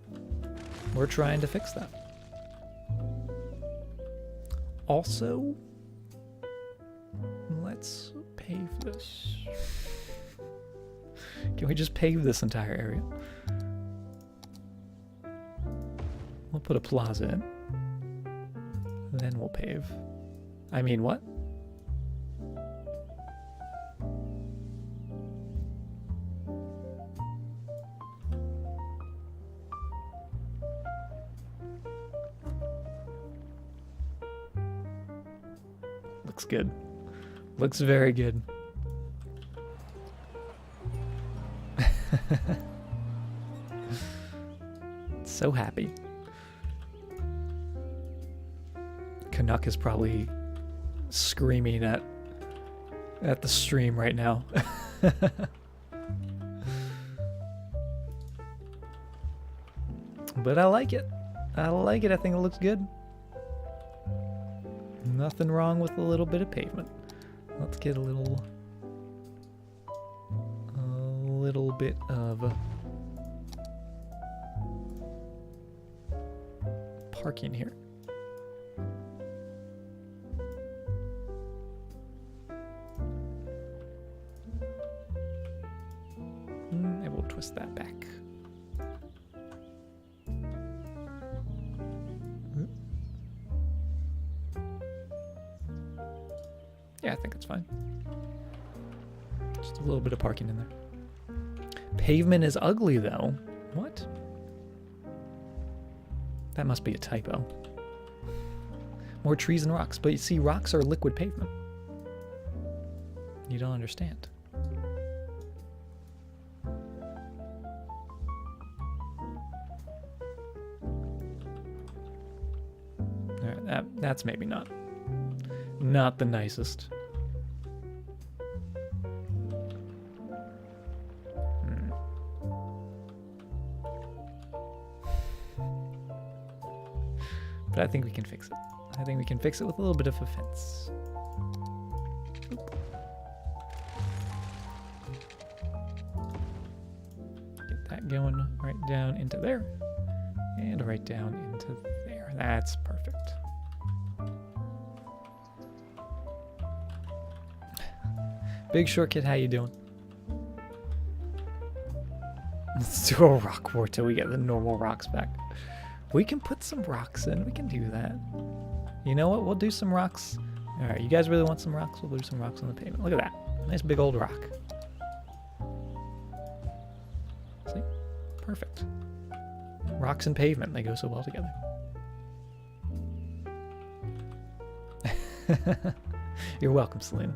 [SPEAKER 1] We're trying to fix that. Also, let's pave this. Can we just pave this entire area? We'll put a plaza in. Then we'll pave. I mean, what? Looks good. Looks very good. So happy. Canuck is probably screaming at the stream right now. But I like it. I like it. I think it looks good. Nothing wrong with a little bit of pavement. Let's get a little bit of parking here. Maybe we'll twist that back. Yeah, I think it's fine. Just a little bit of parking in there. Pavement is ugly, though. What? That must be a typo. More trees and rocks. But you see, rocks are liquid pavement. You don't understand. Alright, that's maybe not the nicest. But I think we can fix it. I think we can fix it with a little bit of a fence. Oop. Get that going right down into there. And right down into there. That's perfect. Big Short Kid, how you doing? Let's do a rock war till we get the normal rocks back. We can put some rocks in. We can do that. You know what? We'll do some rocks. All right, you guys really want some rocks? We'll do some rocks on the pavement. Look at that. Nice big old rock. See? Perfect. Rocks and pavement, they go so well together. You're welcome, Selena.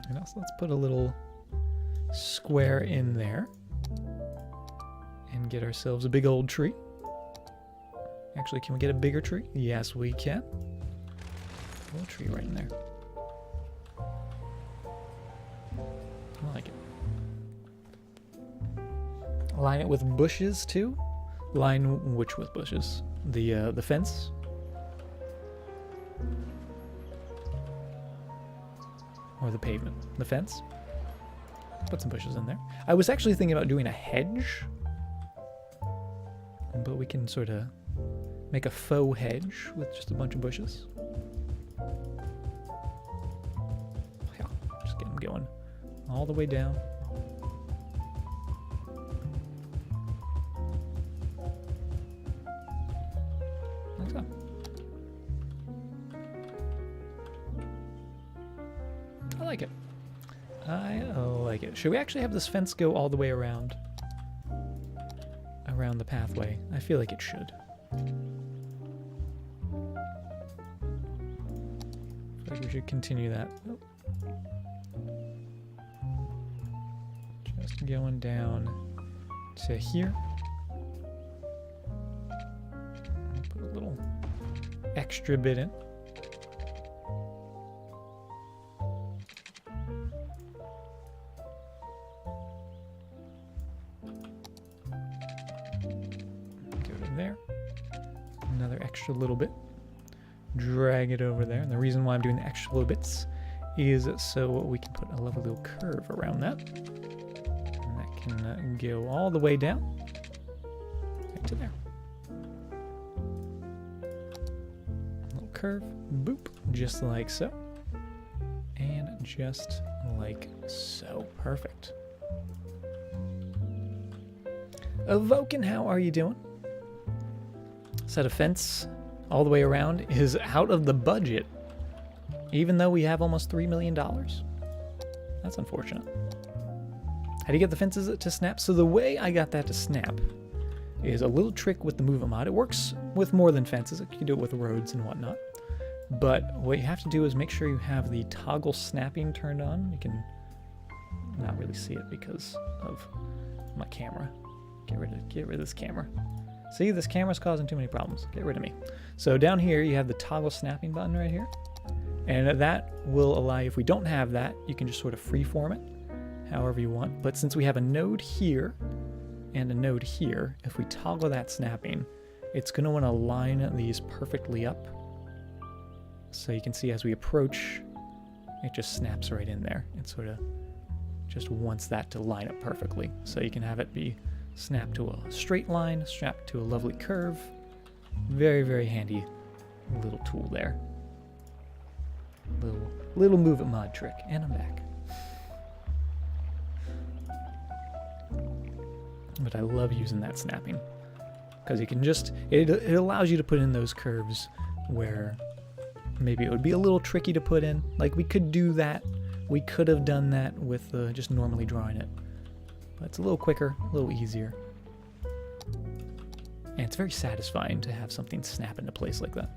[SPEAKER 1] And also, let's put a little square in there and get ourselves a big old tree. Actually, can we get a bigger tree? Yes, we can. A little tree right in there. I like it. Line it with bushes too. Line which with bushes? The fence. Or the pavement? The fence? Put some bushes in there. I was actually thinking about doing a hedge. But we can sort of make a faux hedge with just a bunch of bushes. Yeah, just get them going all the way down. Like so. I like it. I like it. Should we actually have this fence go all the way around the pathway? I feel like it should. I feel like we should continue that. Oh. Just going down to here. Put a little extra bit in. A little bit, drag it over there, and the reason why I'm doing the extra little bits is so we can put a lovely little curve around that, and that can go all the way down right to there. A little curve, boop, just like so, and just like so. Perfect. Evoken, how are you doing? Set a fence all the way around is out of the budget, even though we have almost $3 million. That's unfortunate. How do you get the fences to snap? So the way I got that to snap is a little trick with the movement mod. It works with more than fences. You can do it with roads and whatnot. But what you have to do is make sure you have the toggle snapping turned on. You can not really see it because of my camera. Get rid of this camera. See, this camera's causing too many problems. Get rid of me. So down here, you have the toggle snapping button right here. And that will allow you, if we don't have that, you can just sort of freeform it however you want. But since we have a node here and a node here, if we toggle that snapping, it's going to want to line these perfectly up. So you can see as we approach, it just snaps right in there. It sort of just wants that to line up perfectly. So you can have it be snap to a straight line, snap to a lovely curve. Very, very handy little tool there. Little move it mod trick. And I'm back. But I love using that snapping because you can just, it allows you to put in those curves where maybe it would be a little tricky to put in. Like we could do that. We could have done that with just normally drawing it. But it's a little quicker, a little easier. And it's very satisfying to have something snap into place like that.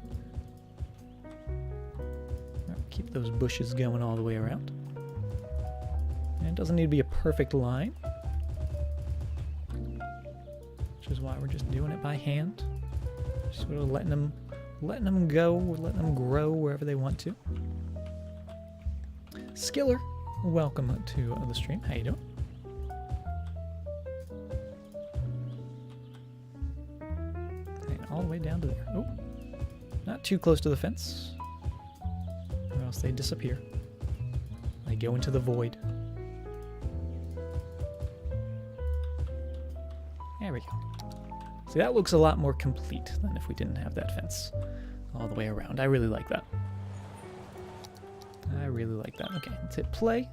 [SPEAKER 1] Right, keep those bushes going all the way around. And it doesn't need to be a perfect line, which is why we're just doing it by hand. Just sort of letting them go, letting them grow wherever they want to. Skiller, welcome to the stream. How you doing? all the way down to there. Oh, not too close to the fence, or else they disappear. They go into the void. There we go. See, that looks a lot more complete than if we didn't have that fence all the way around. I really like that. I really like that. Okay, let's hit play.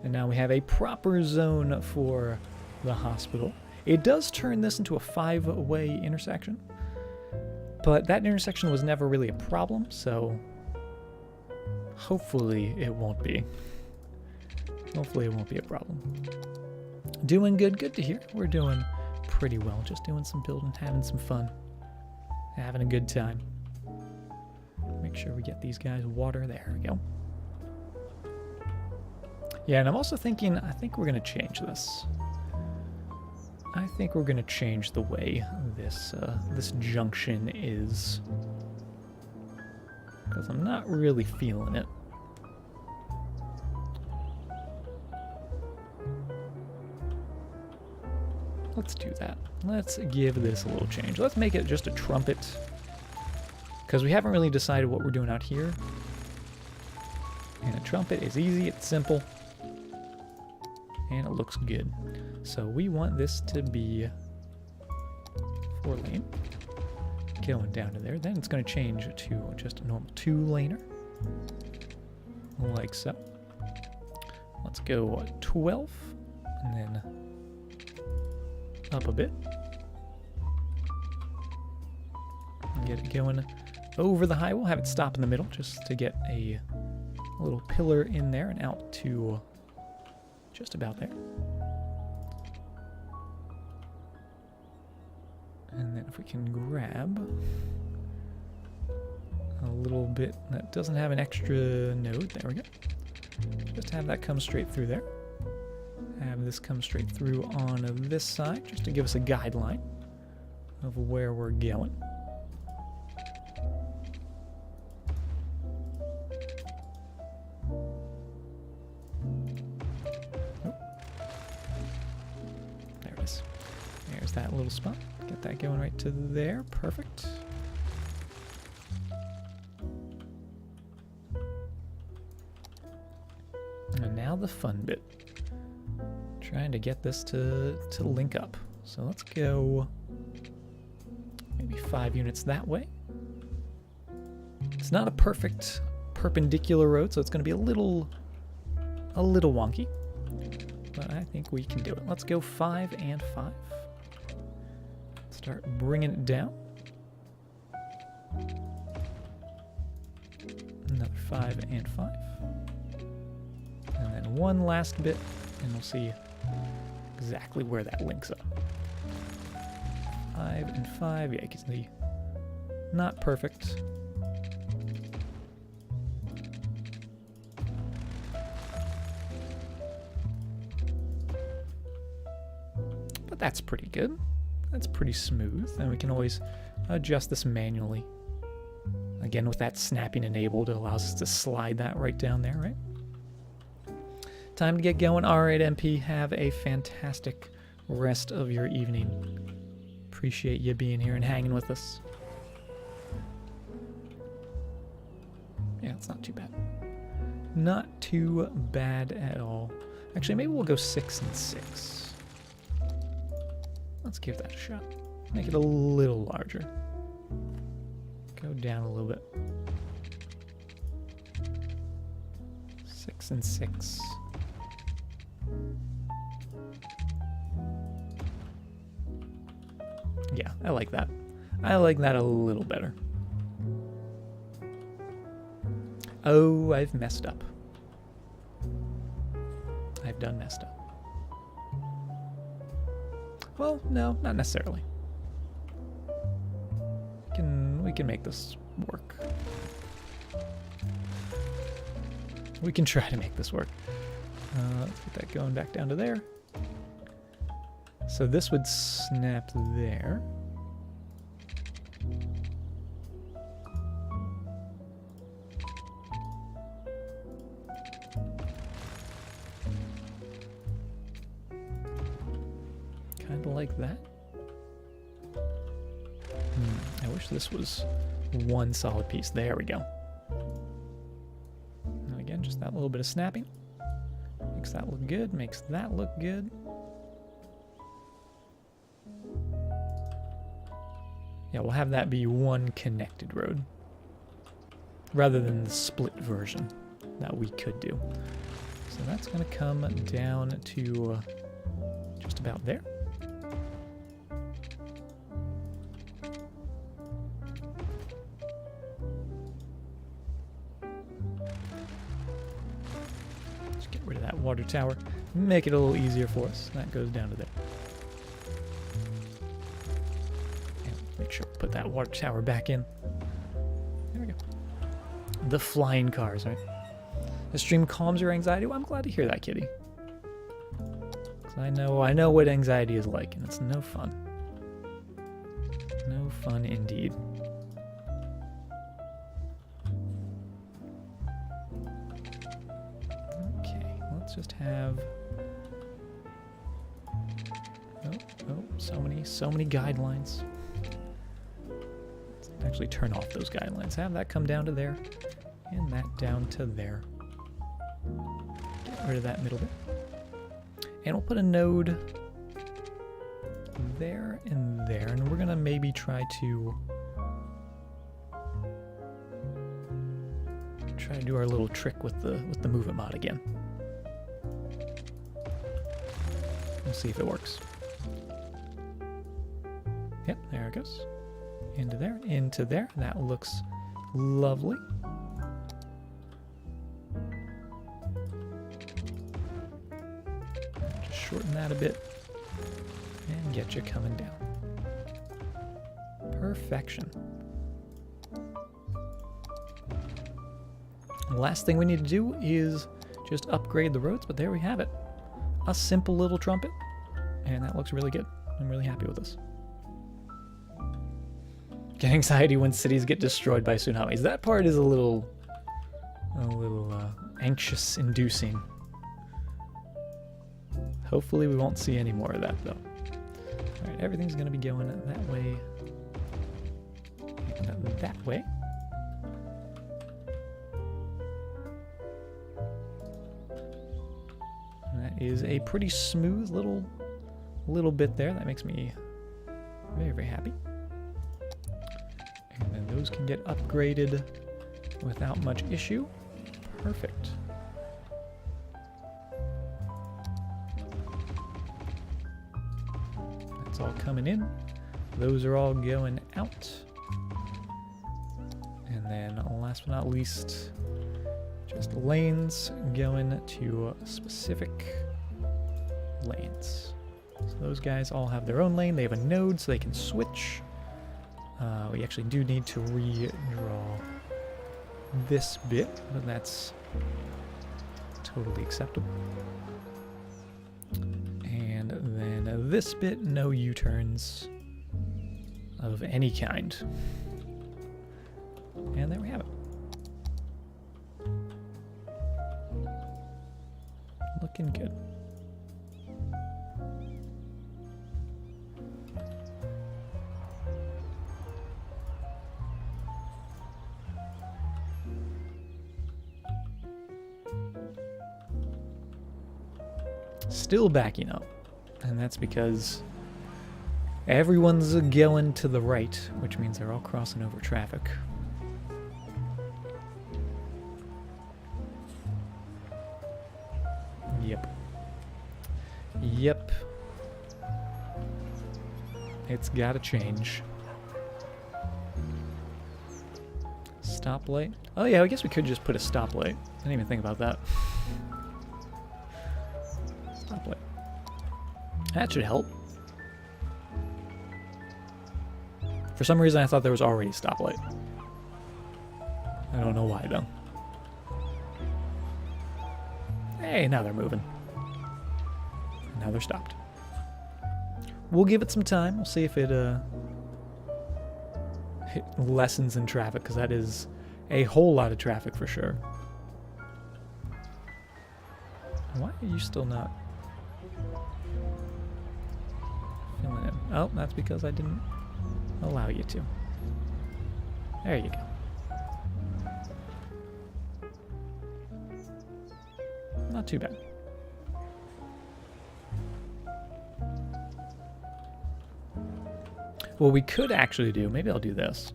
[SPEAKER 1] And now we have a proper zone for the hospital. It does turn this into a 5-way intersection, but that intersection was never really a problem, so hopefully it won't be. Hopefully it won't be a problem. Doing good. Good to hear. We're doing pretty well. Just doing some building, having some fun, having a good time. Make sure we get these guys water. There we go. Yeah, and I'm also thinking, I think we're going to change this. I think we're going to change the way this this junction is, because I'm not really feeling it. Let's do that. Let's give this a little change. Let's make it just a trumpet, because we haven't really decided what we're doing out here. And a trumpet is easy, it's simple, and it looks good. So we want this to be 4-lane. Going down to there. Then it's going to change to just a normal 2-laner. Like so. Let's go 12, and then up a bit. Get it going over the high. We'll have it stop in the middle just to get a little pillar in there and out to just about there. And then if we can grab a little bit that doesn't have an extra node, there we go. Just have that come straight through there. Have this come straight through on this side, just to give us a guideline of where we're going. Oh. There it is. There's that little spot. Get that going right to there. Perfect. And now the fun bit. Trying to get this to link up. So let's go maybe 5 units that way. It's not a perfect perpendicular road, so it's going to be a little wonky. But I think we can do it. Let's go 5 and 5. Start bringing it down. Another 5 and 5. And then one last bit, and we'll see exactly where that links up. 5 and 5. Yeah, you can see not perfect. But that's pretty good. That's pretty smooth, and we can always adjust this manually. Again, with that snapping enabled, it allows us to slide that right down there, right? Time to get going. All right, MP, have a fantastic rest of your evening. Appreciate you being here and hanging with us. Yeah, it's not too bad. Not too bad at all. Actually, maybe we'll go 6 and 6. Let's give that a shot. Make it a little larger. Go down a little bit. 6 and 6. Yeah, I like that. I like that a little better. Oh, I've messed up. I've done messed up. Well, no, not necessarily. We can make this work. We can try to make this work. Let's get that going back down to there. So this would snap there. Kind of like that. I wish wish this was one solid piece. There we go. And again, just that little bit of snapping. Makes that look good, makes that look good. Yeah, we'll have that be one connected road, rather than the split version that we could do. So that's going to come down to just about there. Just get rid of that water tower. Make it a little easier for us. That goes down to there. And make sure we put that water tower back in. There we go. The flying cars, right? The stream calms your anxiety. Well, I'm glad to hear that, Kitty. 'Cause I know what anxiety is like, and it's no fun. No fun indeed. Okay, let's just have. Oh, so many guidelines. Let's actually turn off those guidelines. Have that come down to there, and that down to there. Get rid of that middle bit. And we'll put a node there and there, and we're gonna maybe try to do our little trick with the move it mod again. We'll see if it works. Yep, there it goes. Into there, into there. That looks lovely. Just shorten that a bit and get you coming down. Perfection. The last thing we need to do is just upgrade the roads, but there we have it. A simple little trumpet, and that looks really good. I'm really happy with this. Get anxiety when cities get destroyed by tsunamis. That part is a little anxious-inducing. Hopefully we won't see any more of that, though. All right, everything's going to be going that way. And that way. And that is a pretty smooth little bit there. That makes me very, very happy. And then those can get upgraded without much issue. Perfect. That's all coming in. Those are all going out. And then last but not least, just lanes going to specific lanes. So those guys all have their own lane. They have a node so they can switch. We actually do need to redraw this bit, but that's totally acceptable. And then this bit, no U-turns of any kind. And there we have it. Looking good. Still backing up, and that's because everyone's going to the right, which means they're all crossing over traffic. Yep. It's gotta change. Stoplight. Oh yeah, I guess we could just put a stoplight. I didn't even think about that. Stoplight. That should help. For some reason I thought there was already a stoplight. I don't know why though. Hey, now they're moving. Now they're stopped. We'll give it some time. We'll see if it lessens in traffic, because that is a whole lot of traffic for sure. Why are you still not filling in? Oh, that's because I didn't allow you to. There you go. Not too bad. What we could actually do, maybe I'll do this.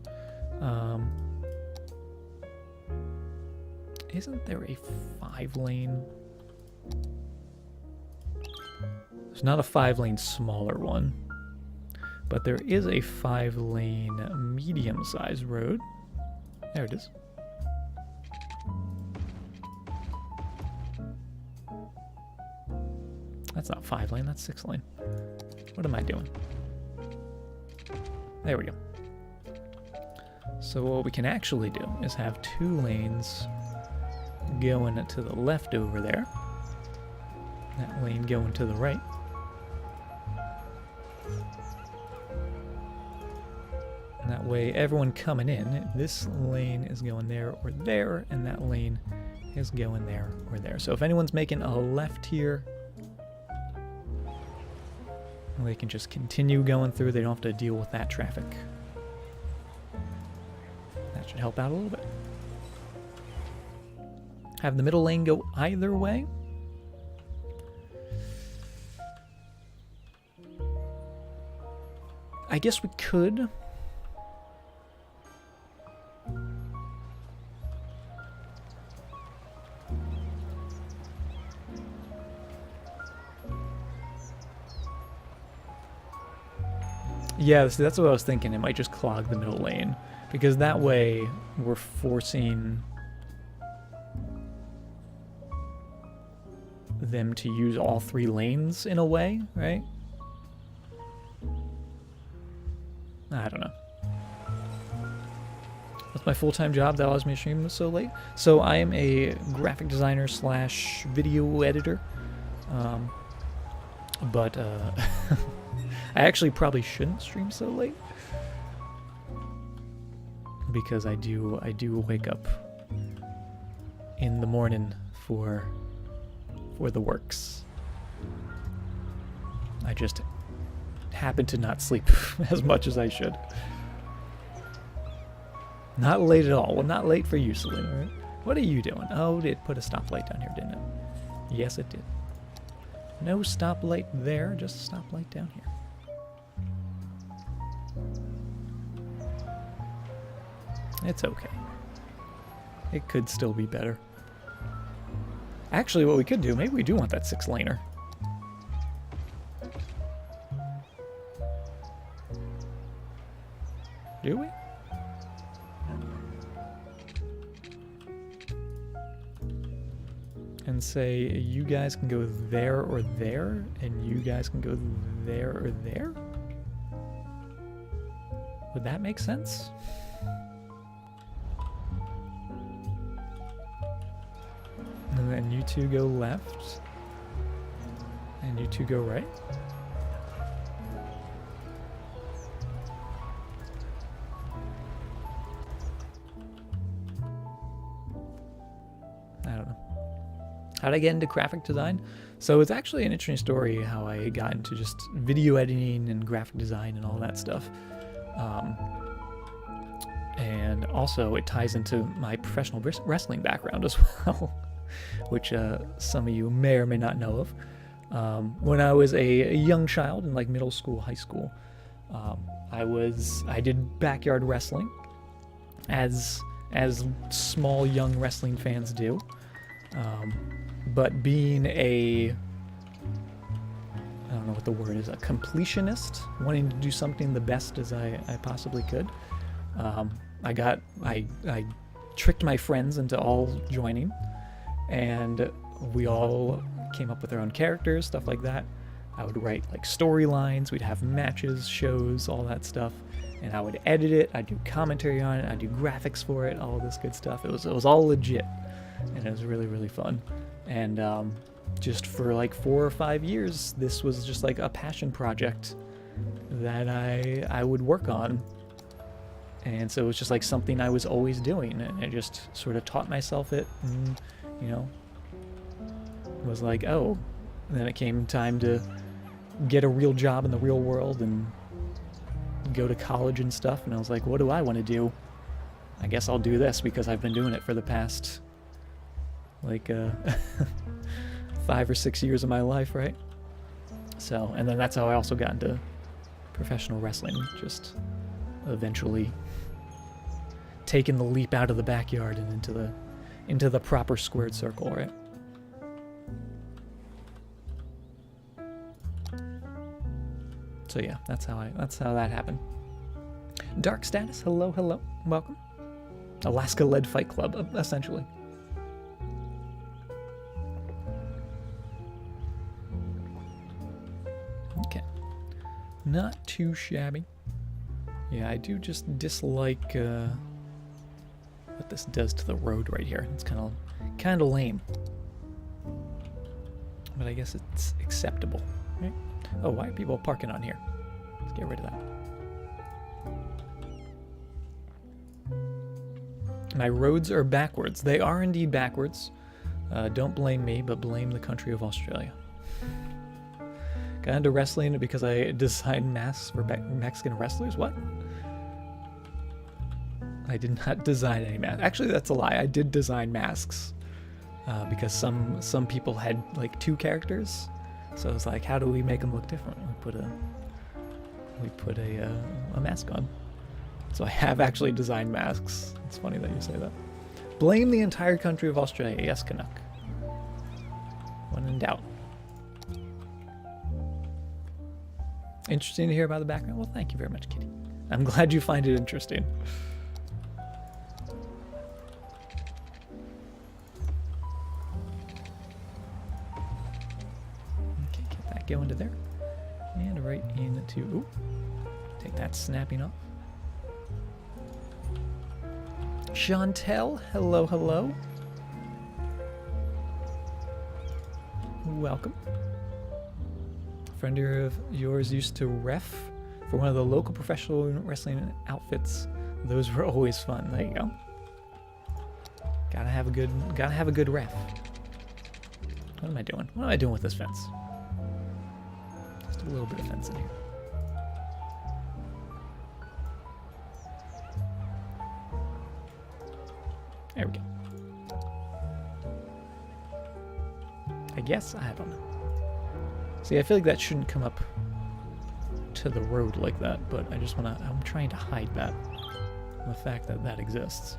[SPEAKER 1] Isn't there a 5-lane? There's not a 5-lane smaller one, but there is a 5-lane medium-sized road. There it is. That's not 5-lane, that's 6-lane. What am I doing? There we go. So what we can actually do is have 2 lanes going to the left over there. That lane going to the right. And that way everyone coming in, this lane is going there or there, and that lane is going there or there. So if anyone's making a left here, they can just continue going through. They don't have to deal with that traffic. That should help out a little bit. Have the middle lane go either way. I guess we could. Yeah, see, that's what I was thinking. It might just clog the middle lane, because that way we're forcing them to use all 3 lanes in a way, right? I don't know. That's my full-time job that allows me to stream so late. So I am a graphic designer slash video editor. But I actually probably shouldn't stream so late, because I do wake up in the morning for the works. I just happen to not sleep as much as I should. Not late at all. Well, not late for you, Selena, right? What are you doing? Oh, it put a stoplight down here, didn't it? Yes, it did. No stoplight there, just a stoplight down here. It's okay. It could still be better. Actually, what we could do, maybe we do want that 6-laner. Do we? And say, you guys can go there or there, and you guys can go there or there? Would that make sense? And then you 2 go left, and you 2 go right? I don't know. How'd I get into graphic design? So it's actually an interesting story how I got into just video editing and graphic design and all that stuff. And also it ties into my professional wrestling background as well, which some of you may or may not know of. When I was a young child in like middle school, high school, I did backyard wrestling, as small young wrestling fans do. But being I don't know what the word is, a completionist, wanting to do something the best as I possibly could, I tricked my friends into all joining, and we all came up with our own characters, stuff like that. I would write like storylines, we'd have matches, shows, all that stuff, and I would edit it, I'd do commentary on it, I'd do graphics for it, all this good stuff. It was all legit, and it was really, really fun. And just for like 4 or 5 years, this was just like a passion project that I would work on. And so it was just like something I was always doing, and I just sort of taught myself it, and, you know, was like, oh. And then it came time to get a real job in the real world and go to college and stuff, and I was like, what do I want to do? I guess I'll do this because I've been doing it for the past, like, 5 or 6 years of my life, right? So, and then that's how I also got into professional wrestling, just eventually taking the leap out of the backyard and into the proper squared circle, right? So yeah, that's how that happened. Dark Status, hello, hello, welcome. Alaska-led fight club, essentially. Okay, not too shabby. Yeah, I do just dislike what this does to the road right here. It's kind of lame, but I guess it's acceptable. Right? Oh, why are people parking on here? Let's get rid of that. My roads are backwards. They are indeed backwards. Don't blame me, but blame the country of Australia. Got into wrestling because I designed masks for Mexican wrestlers? What? I did not design any masks. Actually, that's a lie. I did design masks because some people had like 2 characters. So it's like, how do we make them look different? We put a mask on. So I have actually designed masks. It's funny that you say that. Blame the entire country of Australia. Yes, Canuck. When in doubt. Interesting to hear about the background? Well, thank you very much, Kitty. I'm glad you find it interesting. Okay, get that going to there. And right into... Ooh. Take that snapping off. Chantel, hello, hello. Welcome. A friend of yours used to ref for one of the local professional wrestling outfits. Those were always fun. There you go. Gotta have a good ref. What am I doing? What am I doing with this fence? Just a little bit of fence in here. There we go. I guess, I don't know. See, I feel like that shouldn't come up to the road like that, but I'm trying to hide that. The fact that that exists.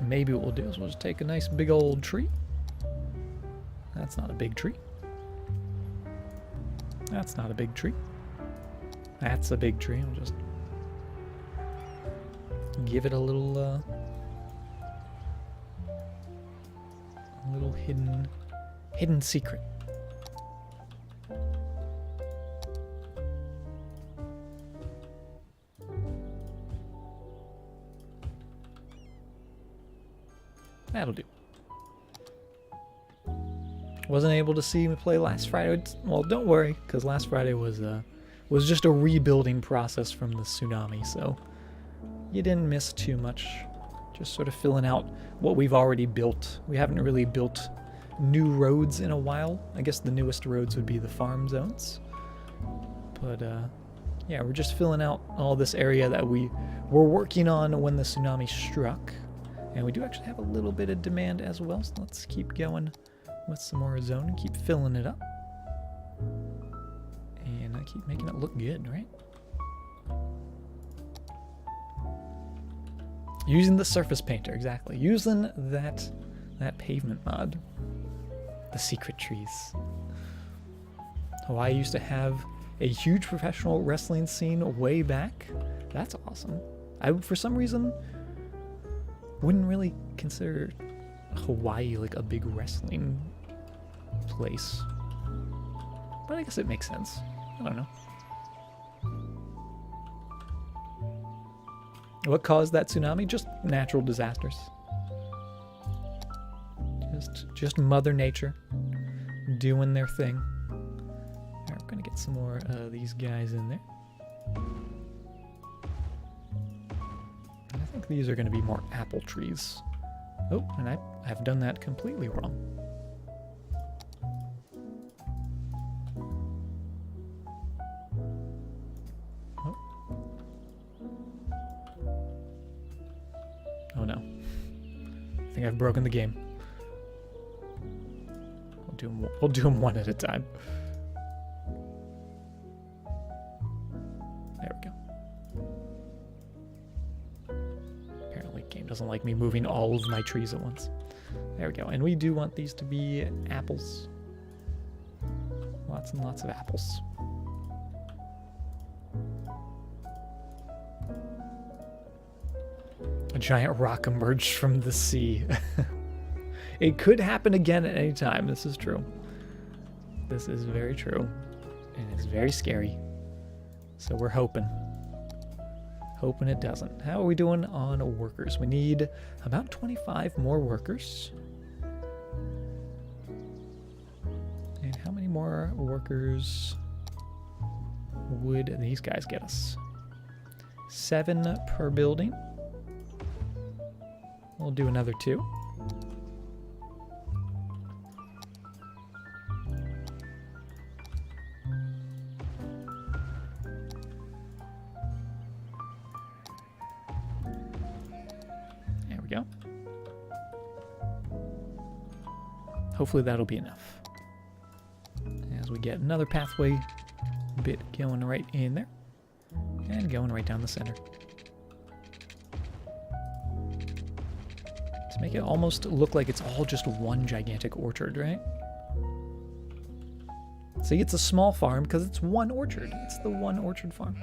[SPEAKER 1] Maybe what we'll do is we'll just take a nice big old tree. That's not a big tree. That's not a big tree. That's a big tree. I'll just give it a little hidden secret. That'll do. Wasn't able to see me play last Friday. Well, don't worry, because last Friday was just a rebuilding process from the tsunami, so you didn't miss too much. Just sort of filling out what we've already built. We haven't really built new roads in a while. I guess the newest roads would be the farm zones. But yeah, we're just filling out all this area that we were working on when the tsunami struck. And we do actually have a little bit of demand as well, so let's keep going with some more zone and keep filling it up. And I keep making it look good, right? Using the surface painter, exactly. Using that pavement mod. The secret trees. Hawaii used to have a huge professional wrestling scene way back. That's awesome. I, for some reason, wouldn't really consider Hawaii like a big wrestling place. But I guess it makes sense. I don't know. What caused that tsunami? Just natural disasters. Just Mother Nature doing their thing. Alright, we're gonna get some more of these guys in there. And I think these are gonna be more apple trees. Oh, and I've done that completely wrong. Oh. I think I've broken the game. We'll do them one at a time. There we go. Apparently, game doesn't like me moving all of my trees at once. There we go. And we do want these to be apples. Lots and lots of apples. A giant rock emerged from the sea. It could happen again at any time. This is true. This is very true. And it's very scary. So we're hoping. Hoping it doesn't. How are we doing on workers? We need about 25 more workers. And how many more workers would these guys get us? 7 per building. We'll do another 2. There we go. Hopefully that'll be enough. As we get another pathway bit going right in there. And going right down the center. To make it almost look like it's all just one gigantic orchard, right? See, it's a small farm because it's one orchard. It's the one orchard farm.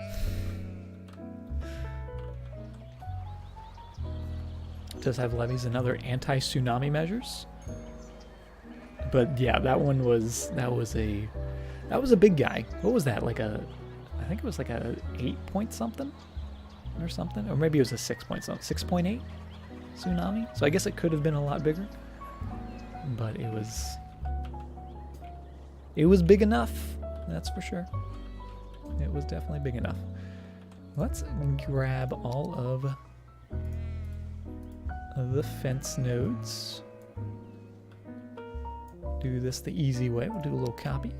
[SPEAKER 1] It does have levies and other anti-tsunami measures. But yeah, that was a big guy. What was that? I think it was like a 8 point something or something, or maybe it was a 6 point something, 6.8 tsunami. So I guess it could have been a lot bigger, but it was big enough. That's for sure. It was definitely big enough. Let's grab all of the fence nodes. Do this the easy way. We'll do a little copy.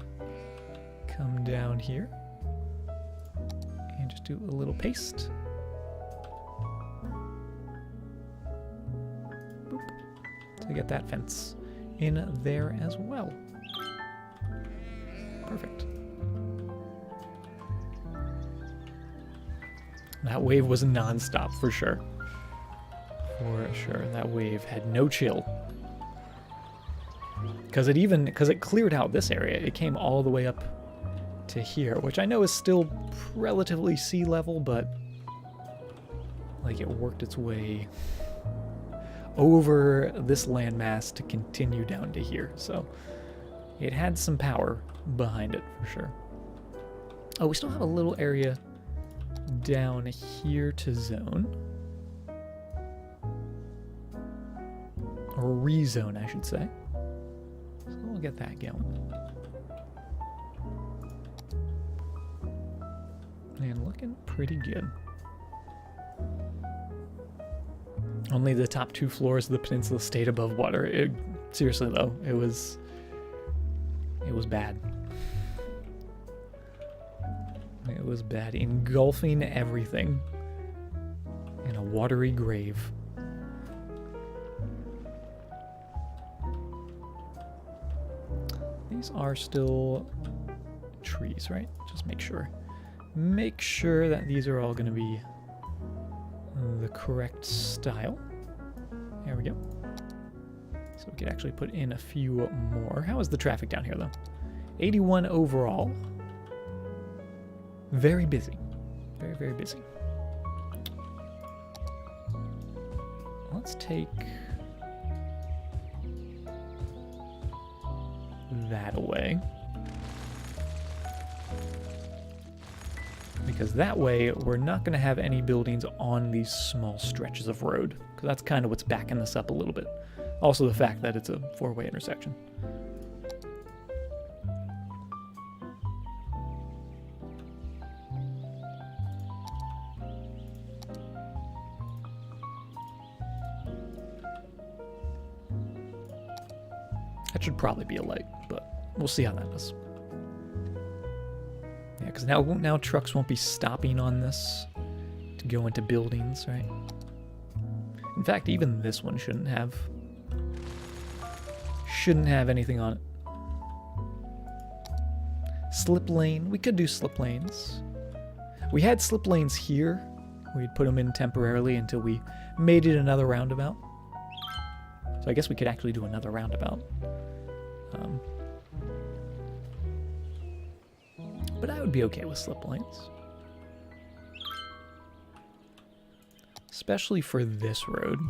[SPEAKER 1] Come down here. And just do a little paste. Boop. To get that fence in there as well. Perfect. That wave was non-stop for sure. For sure. That wave had no chill. Because it cleared out this area. It came all the way up to here, which I know is still relatively sea level, but like it worked its way over this landmass to continue down to here. So it had some power behind it for sure. Oh, we still have a little area down here to zone. Or rezone, I should say. So we'll get that going. And looking pretty good. Only the top 2 floors of the peninsula stayed above water. Seriously though, it was bad. It was bad, engulfing everything in a watery grave. These are still trees, right? Just make sure. Make sure that these are all going to be the correct style. There we go. So we could actually put in a few more. How is the traffic down here, though? 81 overall. Very busy. Very, very busy. Let's take that away. Because that way, we're not going to have any buildings on these small stretches of road. Because that's kind of what's backing this up a little bit. Also the fact that it's a 4-way intersection. That should probably be a light, but we'll see how that is. Yeah, because now trucks won't be stopping on this to go into buildings, right? In fact, even this one shouldn't have shouldn't have anything on it. Slip lane. We could do slip lanes. We had slip lanes here. We'd put them in temporarily until we made it another roundabout. So I guess we could actually do another roundabout. But I would be okay with slip lanes. Especially for this road.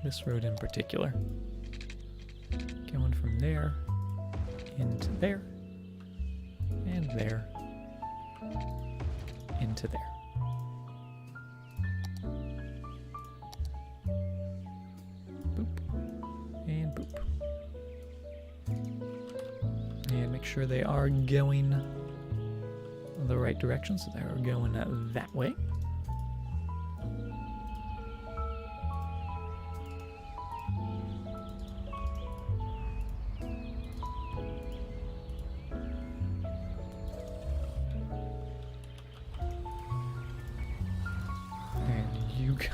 [SPEAKER 1] This road in particular. Going from there into there. And there. Into there. Boop. And boop. And make sure they are going the right direction, so they are going that way.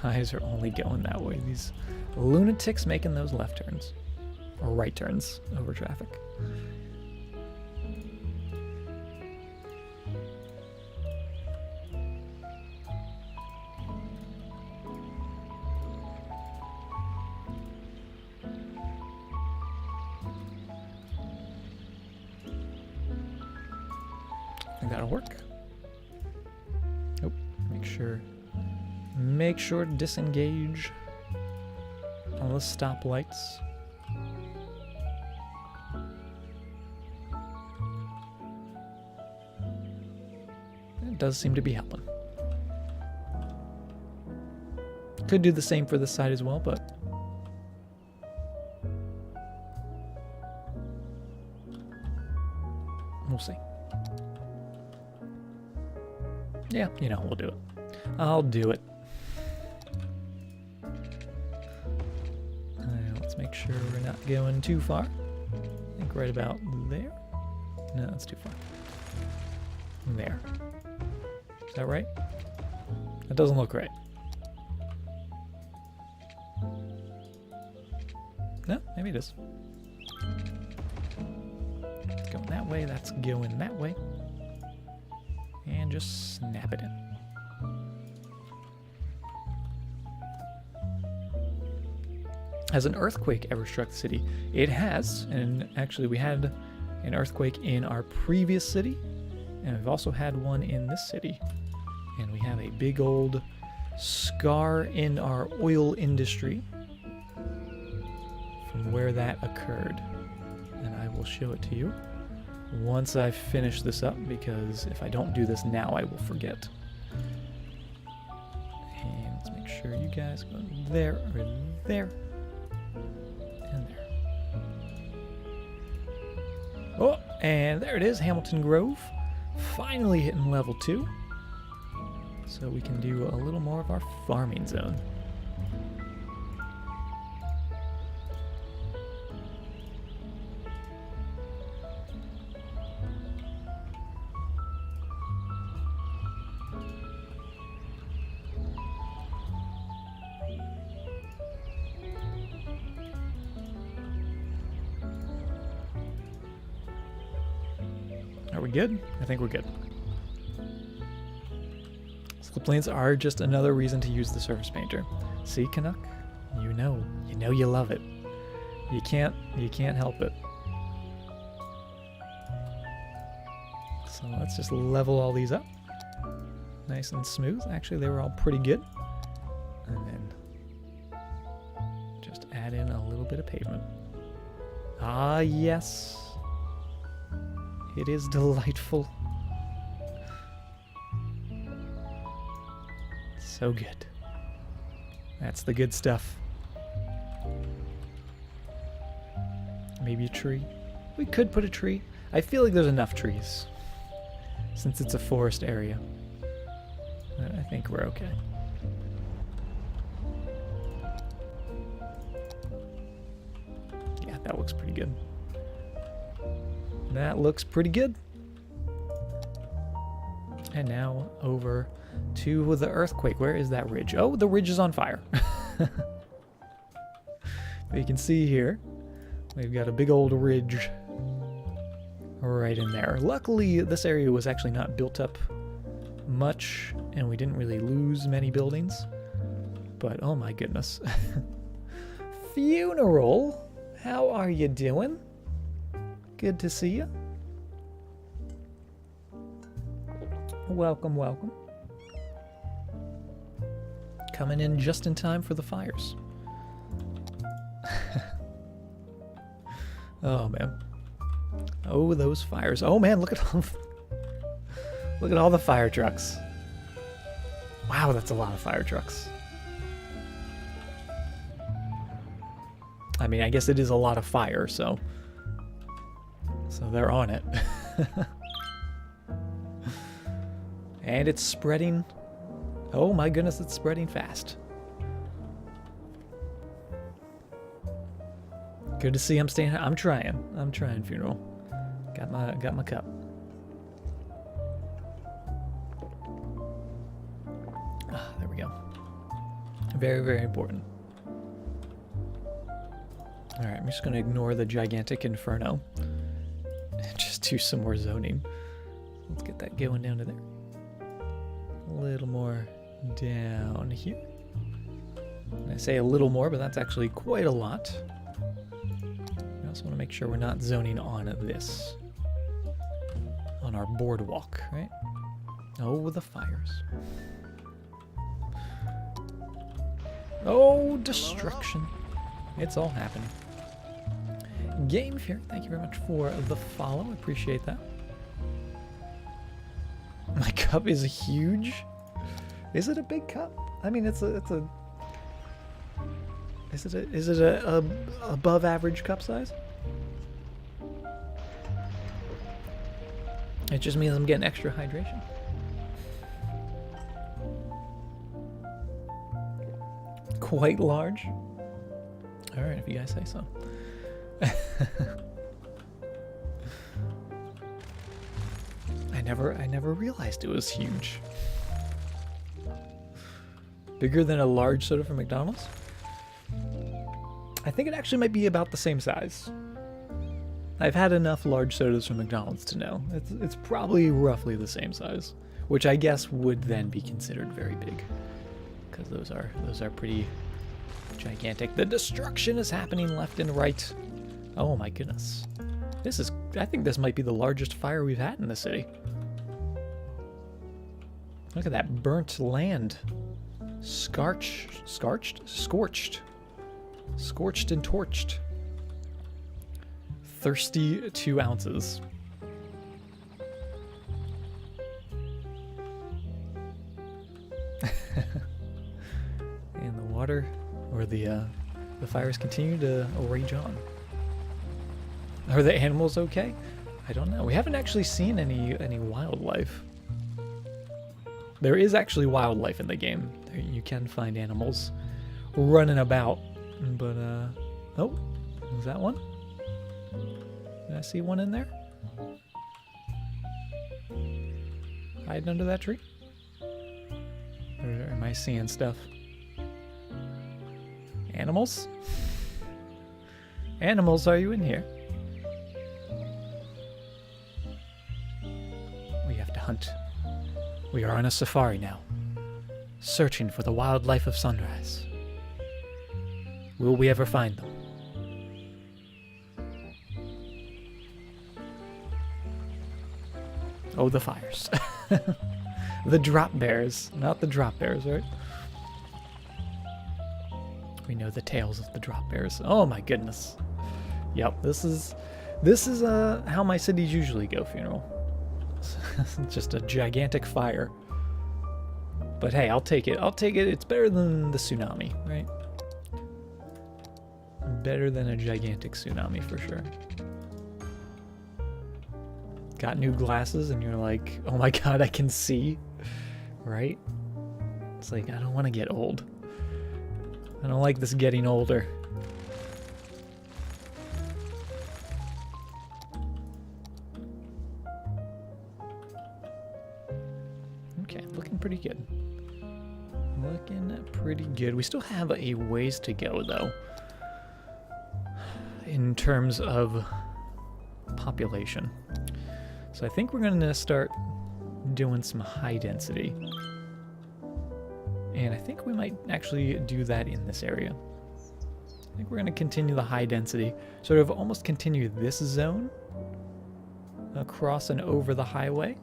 [SPEAKER 1] Guys are only going that way. These lunatics making those left turns. Or right turns over traffic. I think that'll work. Nope. Make sure to disengage all the stoplights. It does seem to be helping. Could do the same for this side as well, but we'll see. Yeah, you know, we'll do it. I'll do it. Let's make sure we're not going too far. I think right about there. No, that's too far. There. Is that right? That doesn't look right. No, maybe it is. It's going that way, that's going that way. And just snap it in. Has an earthquake ever struck the city? It has, and actually we had an earthquake in our previous city, and we've also had one in this city. And we have a big old scar in our oil industry from where that occurred. And I will show it to you once I finish this up, because if I don't do this now, I will forget. And let's make sure you guys go there, or there. And there. Oh, and there it is, Hamilton Grove. Finally hitting level 2. So we can do a little more of our farming zone. Are we good? I think we're good. Slip lanes are just another reason to use the surface painter. See, Canuck? You know you love it. You can't help it. So let's just level all these up. Nice and smooth. Actually, they were all pretty good. And then just add in a little bit of pavement. Ah, yes. It is delightful. So good. That's the good stuff. Maybe a tree. We could put a tree. I feel like there's enough trees since it's a forest area. I think we're okay. Yeah, that looks pretty good. That looks pretty good. And now over to the earthquake. Where is that ridge? Oh, the ridge is on fire. But you can see here, we've got a big old ridge right in there. Luckily, this area was actually not built up much, and we didn't really lose many buildings. But, oh my goodness. Funeral, how are you doing? Good to see you. Welcome, welcome. Coming in just in time for the fires. Oh man. Oh, those fires. Oh man, look at all the fire trucks. Wow, that's a lot of fire trucks. I mean, I guess it is a lot of fire, so they're on it. And it's spreading. Oh my goodness, it's spreading fast. Good to see I'm staying. I'm trying, funeral. Got my cup. Ah, there we go. Very, very important. All right, I'm just gonna ignore the gigantic inferno and just do some more zoning. Let's get that going down to there. A little more down here. And I say a little more, but that's actually quite a lot. We also want to make sure we're not zoning on this. On our boardwalk, right? Oh, the fires. Oh, destruction. It's all happening. Game Fear, thank you very much for the follow. Appreciate that. My cup is huge. Is it a big cup? I mean, is it a above average cup size? It just means I'm getting extra hydration. Quite large. All right, if you guys say so. I never realized it was huge. Bigger than a large soda from McDonald's? I think it actually might be about the same size. I've had enough large sodas from McDonald's to know. It's probably roughly the same size, which I guess would then be considered very big, because those are pretty gigantic. The destruction is happening left and right. Oh my goodness. I think this might be the largest fire we've had in the city. Look at that burnt land. Scorched and torched. Thirsty 2 ounces. And the water, or the fires continue to rage on. Are the animals okay? I don't know. We haven't actually seen any wildlife. There is actually wildlife in the game. You can find animals running about, but oh, is that one? Did I see one in there? Hiding under that tree? Or am I seeing stuff? Animals? Animals, are you in here? We have to hunt. We are on a safari now, searching for the wildlife of Sunrise. Will we ever find them? Oh, the fires. The drop bears. Not the drop bears, right? We know the tales of the drop bears. Oh my goodness. Yep, this is how my cities usually go, funeral. Just a gigantic fire. But hey, I'll take it. It's better than the tsunami, right? Better than a gigantic tsunami for sure. Got new glasses and you're like, oh my god, I can see, right? It's like, I don't want to get old. I don't like this getting older. Okay, looking pretty good. Looking pretty good. We still have a ways to go though. in terms of population. So I think we're going to start doing some high density. And I think we might actually do that in this area. I think we're going to continue the high density, sort of almost continue this zone across and over the highway.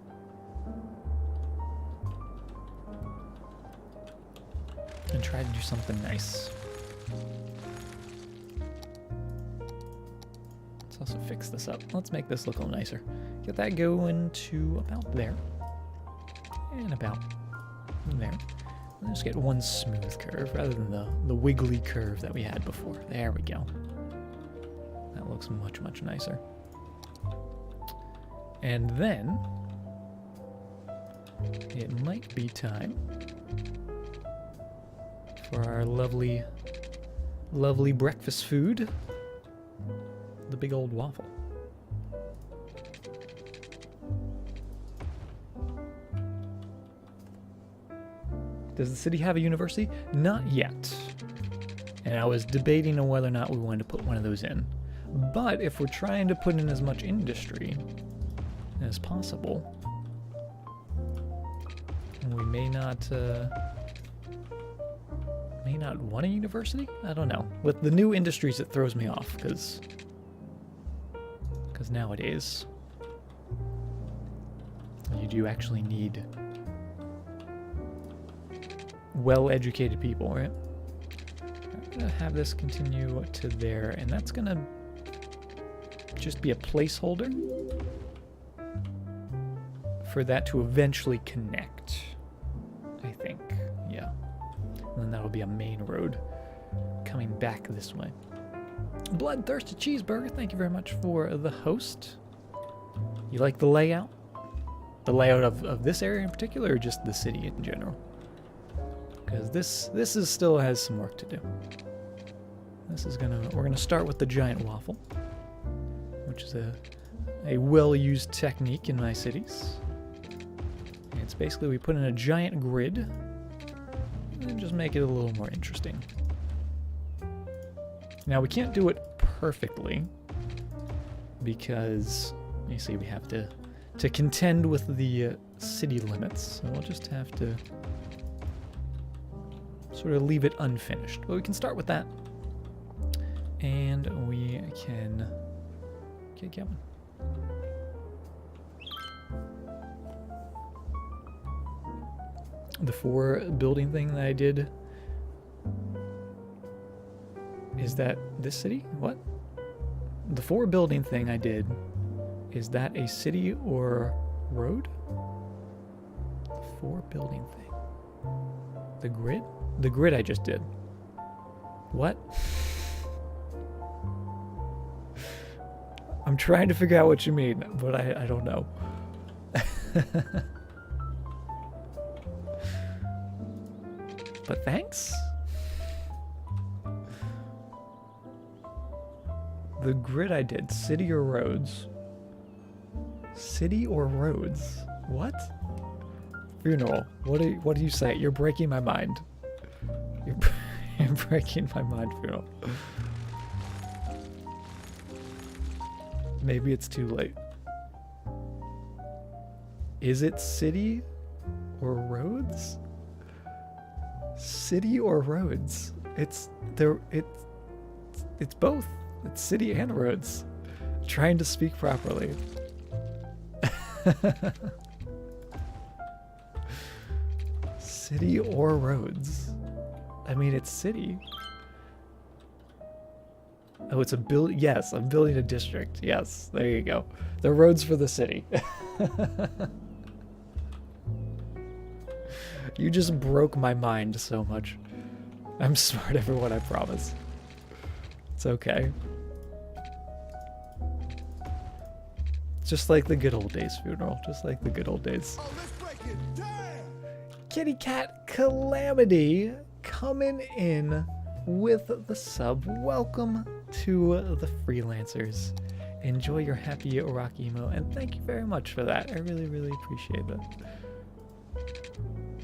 [SPEAKER 1] And try to do something nice. Let's also fix this up. Let's make this look a little nicer. Get that going to about there. And about there. Let's get one smooth curve rather than the wiggly curve that we had before. There we go. That looks much, much nicer. And then it might be time for our lovely, lovely breakfast food, the big old waffle. Does the city have a university? Not yet. And I was debating on whether or not we wanted to put one of those in. But if we're trying to put in as much industry as possible, we may not want a university? I don't know. With the new industries, it throws me off, because nowadays you do actually need well-educated people, right? I'm gonna have this continue to there, and that's gonna just be a placeholder for that to eventually connect, I think. Yeah. And then that'll be a main road coming back this way. Bloodthirsty Cheeseburger, thank you very much for the host. You like the layout? The layout of this area in particular, or just the city in general? Because this is still has some work to do. We're gonna start with the giant waffle, which is a well-used technique in my cities. And it's basically we put in a giant grid and just make it a little more interesting. Now we can't do it perfectly because you see we have to contend with the city limits, so we'll just have to sort of leave it unfinished. But we can start with that, and we can get going. The 4 building thing that I did, is that this city? What? The 4 building thing I did, is that a city or road? The 4 building thing. The grid? The grid I just did. What? I'm trying to figure out what you mean, but I don't know. But thanks? The grid I did, city or roads? City or roads? What? Funeral. What do you say? You're breaking my mind. You're breaking my mind, Funeral. Maybe it's too late. Is it city or roads? City or roads? It's both. It's city and roads. Trying to speak properly. City or roads? I mean, it's city. Oh, it's a build. Yes, I'm building a district. Yes, there you go. The roads for the city. You just broke my mind so much. I'm smart, everyone, I promise. It's okay. Just like the good old days, Funeral. Just like the good old days.
[SPEAKER 2] Oh, let's break it down.
[SPEAKER 1] Kitty Cat Calamity coming in with the sub. Welcome to the freelancers. Enjoy your happy rock emo, and thank you very much for that. I really, really appreciate that.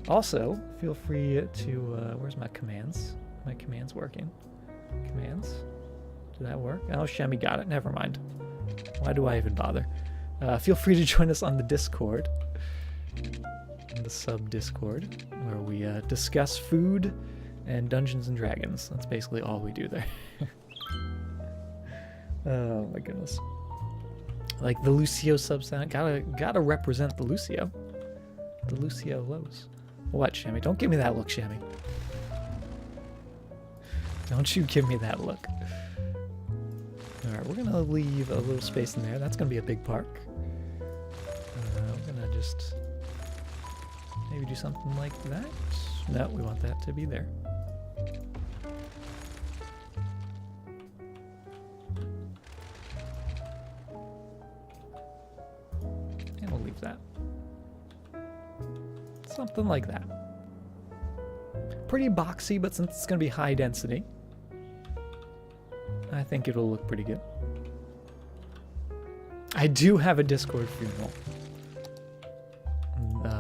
[SPEAKER 1] Also, feel free to, where's my commands? My commands working. Commands. Did that work? Oh, Shemi got it. Never mind. Why do I even bother? Feel free to join us on the Discord. In the sub-Discord, where we discuss food and Dungeons and Dragons. That's basically all we do there. Oh my goodness. Like the Lucio sub-sound. Gotta represent the Lucio. The Lucio Lows. What, Shemi? Don't give me that look, Shemi. Don't you give me that look. Alright, we're gonna leave a little space in there. That's gonna be a big park. We're gonna just maybe do something like that. No, we want that to be there. And we'll leave that. Something like that. Pretty boxy, but since it's gonna be high density, I think it'll look pretty good. I do have a Discord funeral.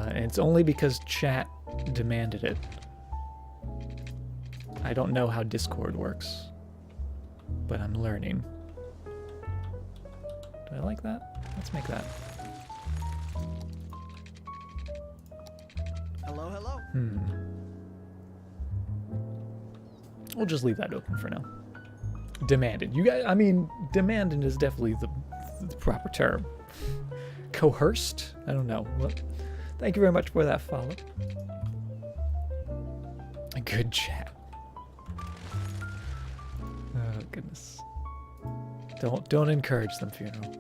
[SPEAKER 1] And it's only because chat demanded it. I don't know how Discord works, but I'm learning. Do I like that? Let's make that.
[SPEAKER 2] Hello, hello.
[SPEAKER 1] We'll just leave that open for now. Demanded. You guys, I mean, demanded is definitely the proper term. Coerced? I don't know. Well, thank you very much for that follow. A good chat. Oh goodness. Don't encourage them, funeral.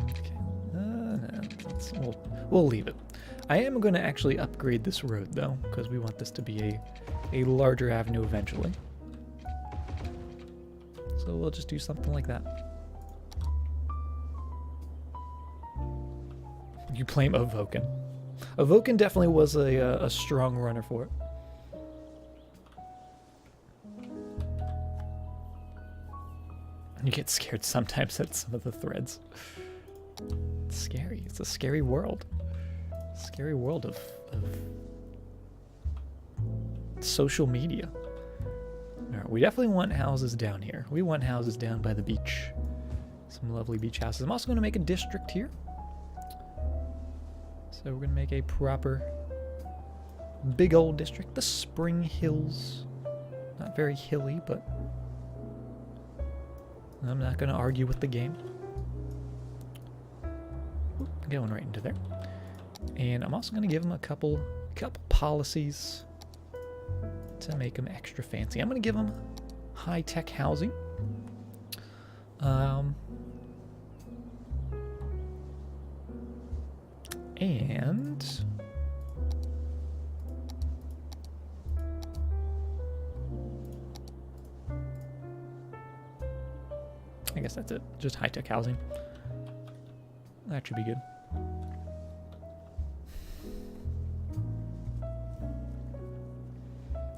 [SPEAKER 1] Okay. No, we'll leave it. I am going to actually upgrade this road though, because we want this to be a larger avenue eventually. So we'll just do something like that. You blame Avoken. Avoken definitely was a strong runner for it. You get scared sometimes at some of the threads. It's scary. It's a scary world. Scary world of social media. Alright, we definitely want houses down here. We want houses down by the beach. Some lovely beach houses. I'm also going to make a district here. So we're going to make a proper big old district. The Spring Hills. Not very hilly, but I'm not going to argue with the game. Going right into there. And I'm also going to give them a couple policies to make them extra fancy. I'm going to give them high-tech housing. And I guess that's it. Just high-tech housing. That should be good.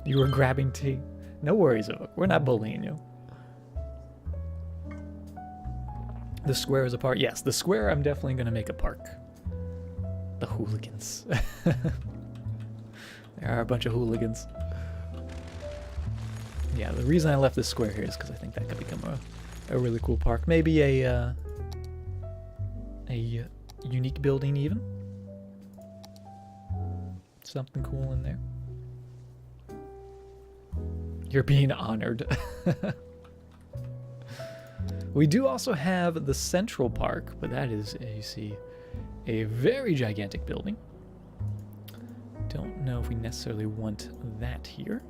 [SPEAKER 1] You were grabbing tea. No worries, we're not bullying you. The square is a park. Yes, the square I'm definitely going to make a park. The hooligans. There are a bunch of hooligans. Yeah, the reason I left this square here is because I think that could become a really cool park. Maybe a unique building even. Something cool in there. You're being honored. We do also have the Central Park, but that is, you see, a very gigantic building. Don't know if we necessarily want that here.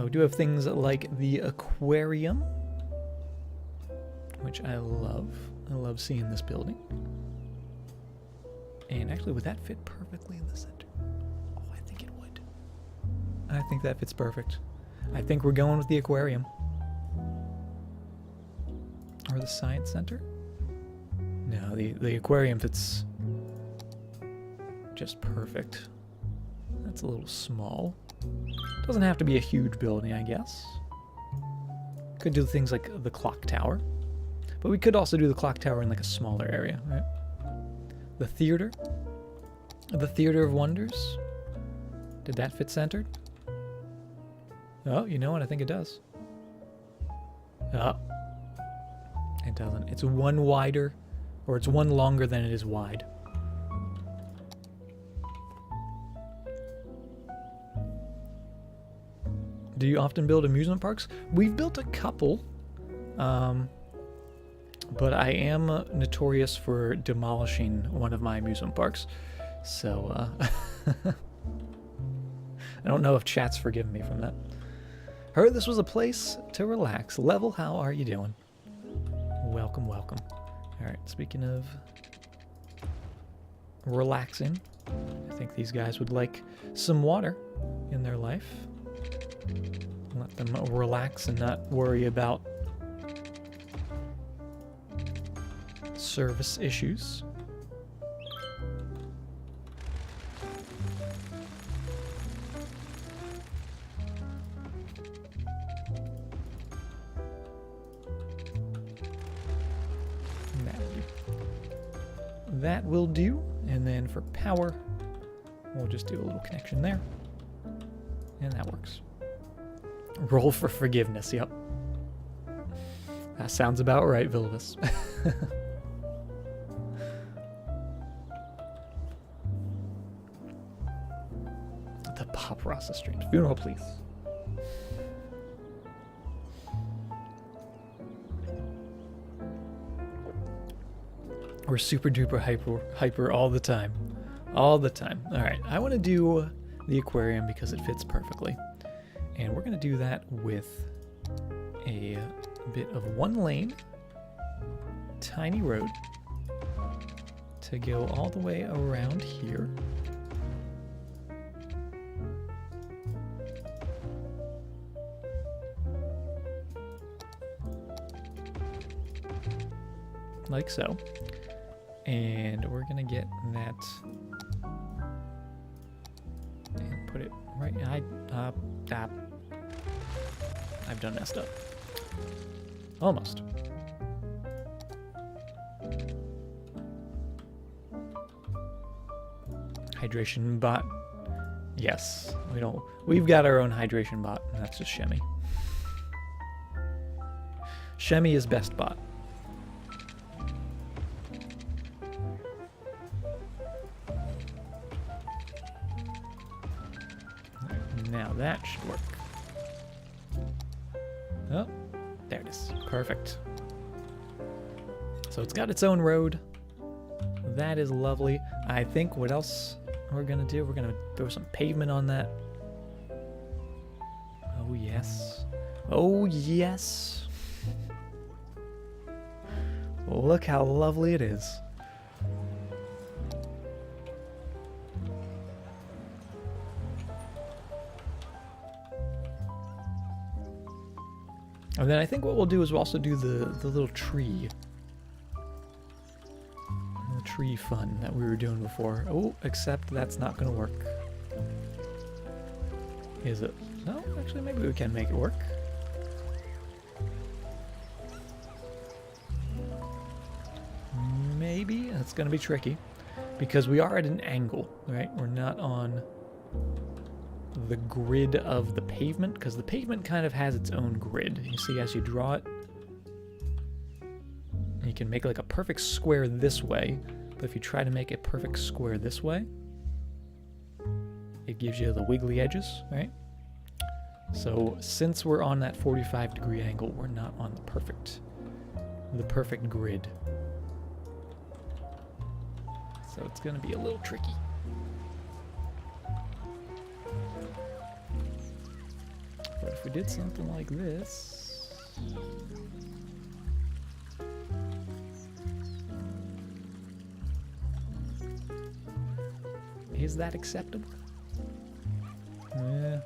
[SPEAKER 1] We do have things like the aquarium, which I love. I love seeing this building. And actually, would that fit perfectly in the center? Oh, I think it would. I think that fits perfect. I think we're going with the aquarium. Or the science center? No, the aquarium fits just perfect. That's a little small. Doesn't have to be a huge building, I guess. Could do things like the clock tower. But we could also do the clock tower in like a smaller area, right? The theater. The Theater of Wonders. Did that fit centered? Oh, you know what? I think it does. Oh. It doesn't. It's one wider, or it's one longer than it is wide. Do you often build amusement parks? We've built a couple, but I am notorious for demolishing one of my amusement parks. So, I don't know if chat's forgiven me from that. Heard this was a place to relax. Level, how are you doing? Welcome, welcome. Alright, speaking of relaxing, I think these guys would like some water in their life. Let them relax and not worry about service issues. That will do. And then for power, we'll just do a little connection there. And that works. Roll for forgiveness, yep. That sounds about right, Vilvis. The Pop Rasa stream. Funeral, please. We're super duper hyper all the time. All the time. Alright, I want to do the aquarium because it fits perfectly. And we're going to do that with a bit of one lane, tiny road, to go all the way around here. Like so. And we're going to get that and put it right. I've done messed up. Almost. Hydration bot. Yes, we've got our own hydration bot, and that's just Shemmy. Shemmy is best bot. Now that should work. Oh, there it is. Perfect. So it's got its own road. That is lovely. I think what else we're going to do, we're going to throw some pavement on that. Oh, yes. Oh, yes. Look how lovely it is. And then I think what we'll do is we'll also do the little tree. The tree fun that we were doing before. Oh, except that's not going to work. Is it? No, actually maybe we can make it work. Maybe. That's going to be tricky. Because we are at an angle, right? We're not on the grid of the pavement, because the pavement kind of has its own grid. You see, as you draw it, you can make like a perfect square this way, but if you try to make a perfect square this way, it gives you the wiggly edges, right? So since we're on that 45-degree angle, we're not on the perfect grid. So it's going to be a little tricky. But if we did something like this... Is that acceptable? Yeah.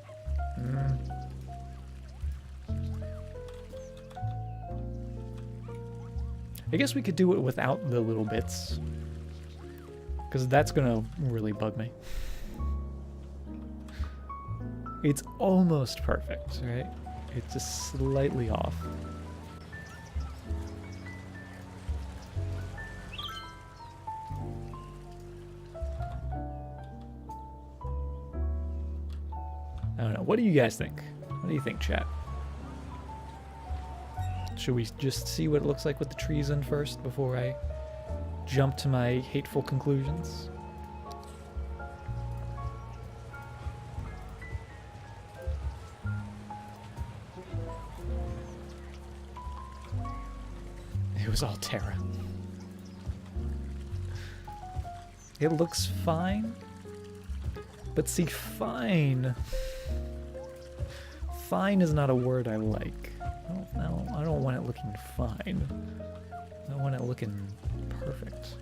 [SPEAKER 1] I guess we could do it without the little bits. Because that's gonna really bug me. It's almost perfect, right? It's just slightly off. I don't know. What do you guys think? What do you think, chat? Should we just see what it looks like with the trees in first before I jump to my hateful conclusions? It was all Terra. It looks fine. But see, fine. Fine is not a word I like. I don't want it looking fine. I want it looking perfect.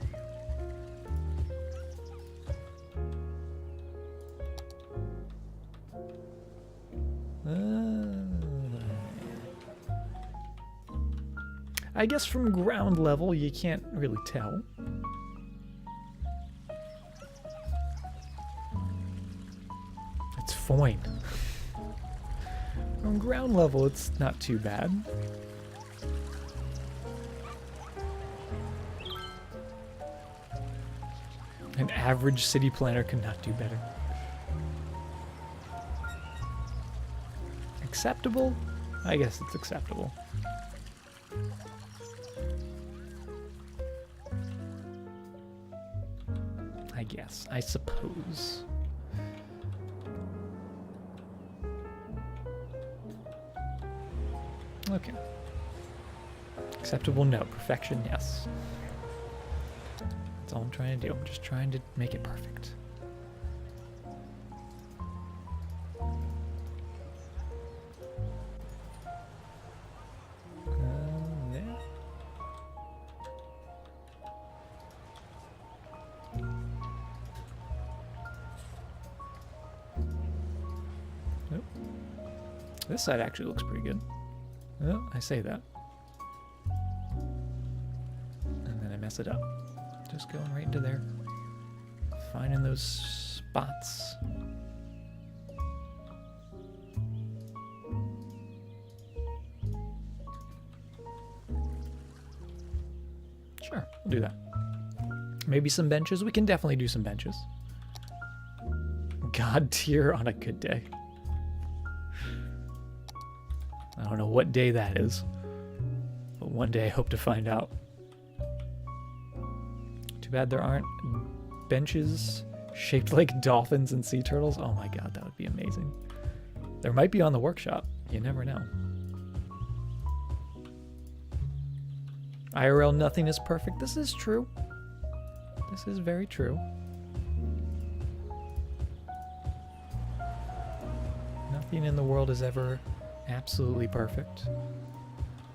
[SPEAKER 1] I guess from ground level you can't really tell. It's fine. From ground level it's not too bad. An average city planner could not do better. Acceptable? I guess it's acceptable. I guess. I suppose. Okay. Acceptable? No. Perfection? Yes. That's all I'm trying to do. I'm just trying to make it perfect. There. Nope. This side actually looks pretty good. Oh, I say that. And then I mess it up. Just going right into there. Finding those spots. Sure, we'll do that. Maybe some benches. We can definitely do some benches. God tier on a good day. I don't know what day that is, but one day I hope to find out. Too bad there aren't benches shaped like dolphins and sea turtles. Oh my god, that would be amazing. There might be on the workshop. You never know. IRL, nothing is perfect. This is true. This is very true. Nothing in the world is ever absolutely perfect.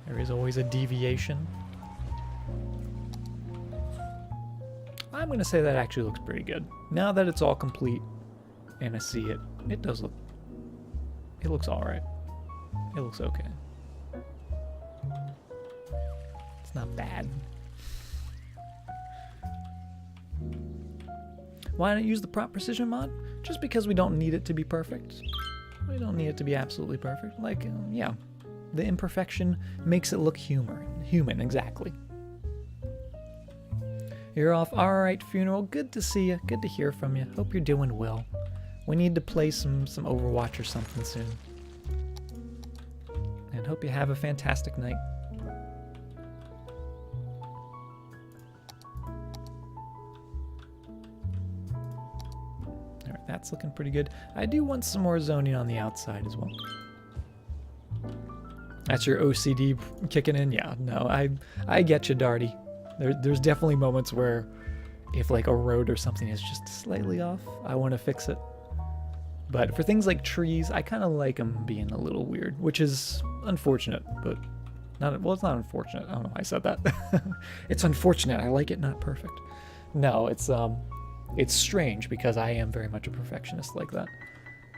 [SPEAKER 1] There is always a deviation. I'm going to say that actually looks pretty good. Now that it's all complete and I see it, it does look... It looks alright. It looks okay. It's not bad. Why not use the prop precision mod? Just because we don't need it to be perfect. We don't need it to be absolutely perfect. Like, yeah, the imperfection makes it look human, exactly. You're off. All right, funeral. Good to see you. Good to hear from you. Hope you're doing well. We need to play some Overwatch or something soon. And hope you have a fantastic night. Alright, that's looking pretty good. I do want some more zoning on the outside as well. That's your OCD kicking in? Yeah, no, I get you, Darty. There's definitely moments where if like a road or something is just slightly off, I want to fix it. But for things like trees, I kind of like them being a little weird, which is unfortunate, but not, well, it's not unfortunate. I don't know why I said that. It's unfortunate. I like it, not perfect. No, it's strange because I am very much a perfectionist like that.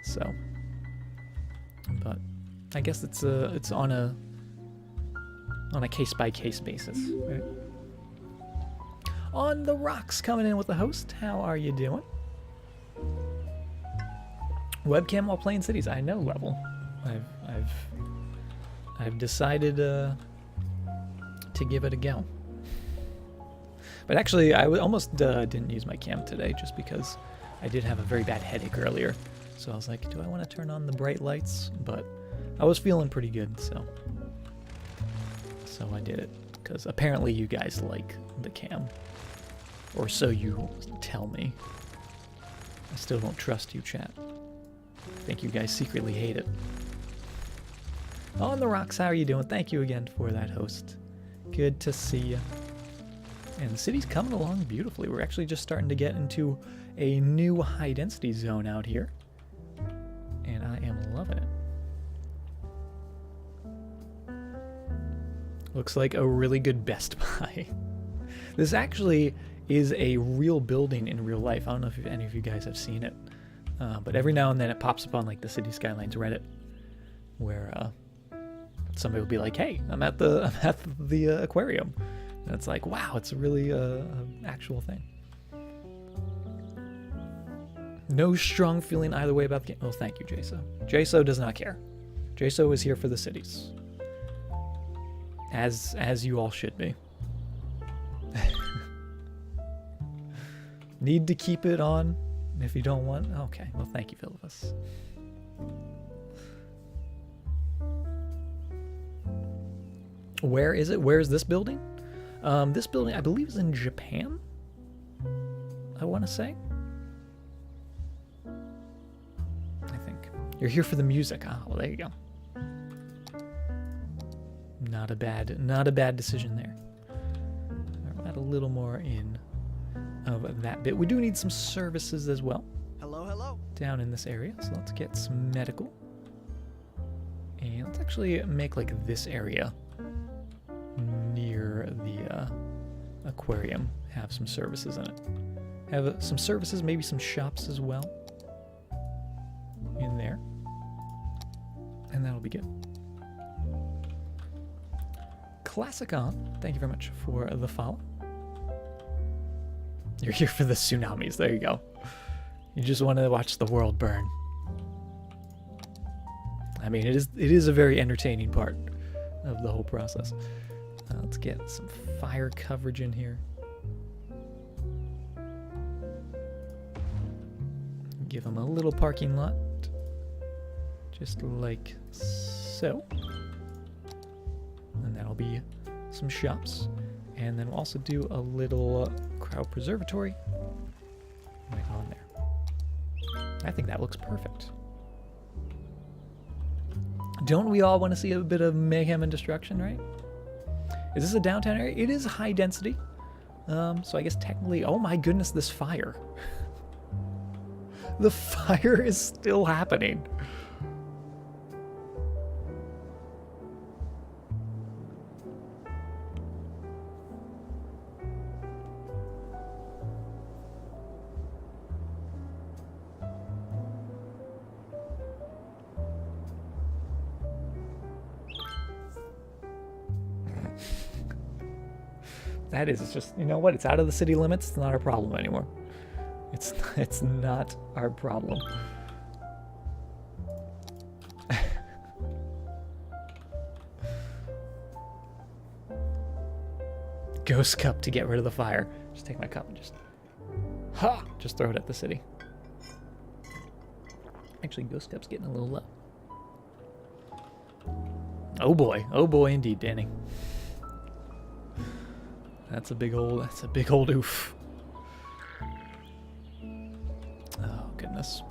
[SPEAKER 1] So, but I guess it's on a case-by-case basis, right? On the rocks, coming in with the host. How are you doing? Webcam while playing cities. I know, Level. I've decided to give it a go. But actually, I almost didn't use my cam today just because I did have a very bad headache earlier. So I was like, do I want to turn on the bright lights? But I was feeling pretty good, so I did it. Because apparently you guys like the cam. Or so you tell me. I still don't trust you, chat. I think you guys secretly hate it. On the rocks, how are you doing? Thank you again for that, host. Good to see you. And the city's coming along beautifully. We're actually just starting to get into a new high density zone out here. And I am loving it. Looks like a really good Best Buy. This actually is a real building in real life. I don't know if any of you guys have seen it. But every now and then it pops up on like the City Skylines Reddit where somebody will be like, hey, I'm at the aquarium. And it's like, wow, it's a really actual thing. No strong feeling either way about the game. Oh, thank you, Jaso. Jaso does not care. Jaso is here for the cities. As you all should be. Need to keep it on if you don't want. Okay, well, thank you, Philippus. Where is it? Where is this building? This building, I believe, is in Japan. I want to say. I think. You're here for the music. Ah, well, there you go. Not a bad decision there. I'll add a little more in of that bit. We do need some services as well.
[SPEAKER 2] Hello, hello.
[SPEAKER 1] Down in this area, so let's get some medical. And let's actually make like this area near the aquarium have some services in it. Have some services, maybe some shops as well in there. And that'll be good. Classic on. Thank you very much for the follow. You're here for the tsunamis. There you go. You just want to watch the world burn. I mean, it is a very entertaining part of the whole process. Let's get some fire coverage in here. Give them a little parking lot. Just like so. And that'll be some shops. And then we'll also do a little crowd preservatory right on there. I think that looks perfect. Don't we all want to see a bit of mayhem and destruction, right? Is this a downtown area? It is high density. So I guess technically, oh my goodness, this fire. The fire is still happening. That is just, you know what? It's out of the city limits. It's not our problem anymore. It's not our problem. Ghost cup to get rid of the fire. Just take my cup and just throw it at the city. Actually, ghost cup's getting a little low. Oh boy indeed, Danny. That's a big old oof. Oh, goodness.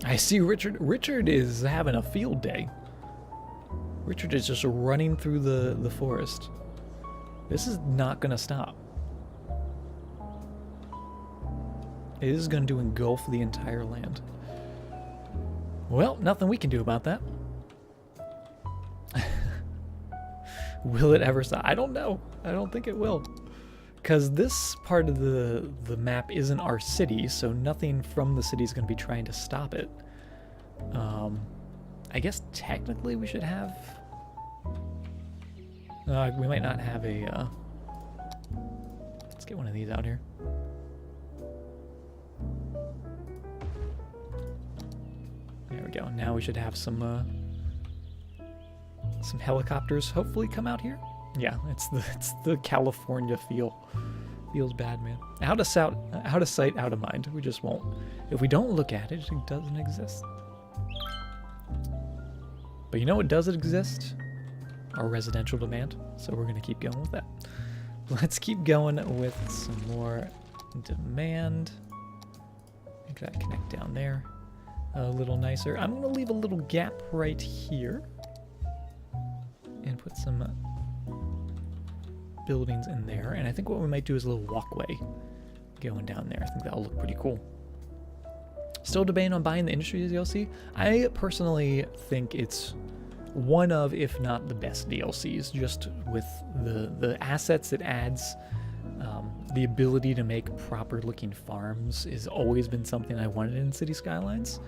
[SPEAKER 1] I see Richard. Richard is having a field day. Richard is just running through the forest. This is not going to stop. It is going to engulf the entire land. Well, nothing we can do about that. Will it ever stop? I don't know. I don't think it will. Because this part of the map isn't our city, so nothing from the city is going to be trying to stop it. I guess technically we should have... we might not have a... let's get one of these out here. There we go. Now we should have some helicopters hopefully come out here. Yeah, it's the California feel Feels bad, man. Out of sight, out of mind. We just won't. If we don't look at it, it doesn't exist. But you know what does exist? Our residential demand. So we're going to keep going with that. Let's keep going with some more demand. Make that connect down there a little nicer. I'm going to leave a little gap right here and put some buildings in there. And I think what we might do is a little walkway going down there. I think that'll look pretty cool. Still debating on buying the Industries DLC. I personally think it's one of, if not the best DLCs, just with the assets it adds. The ability to make proper looking farms has always been something I wanted in City Skylines.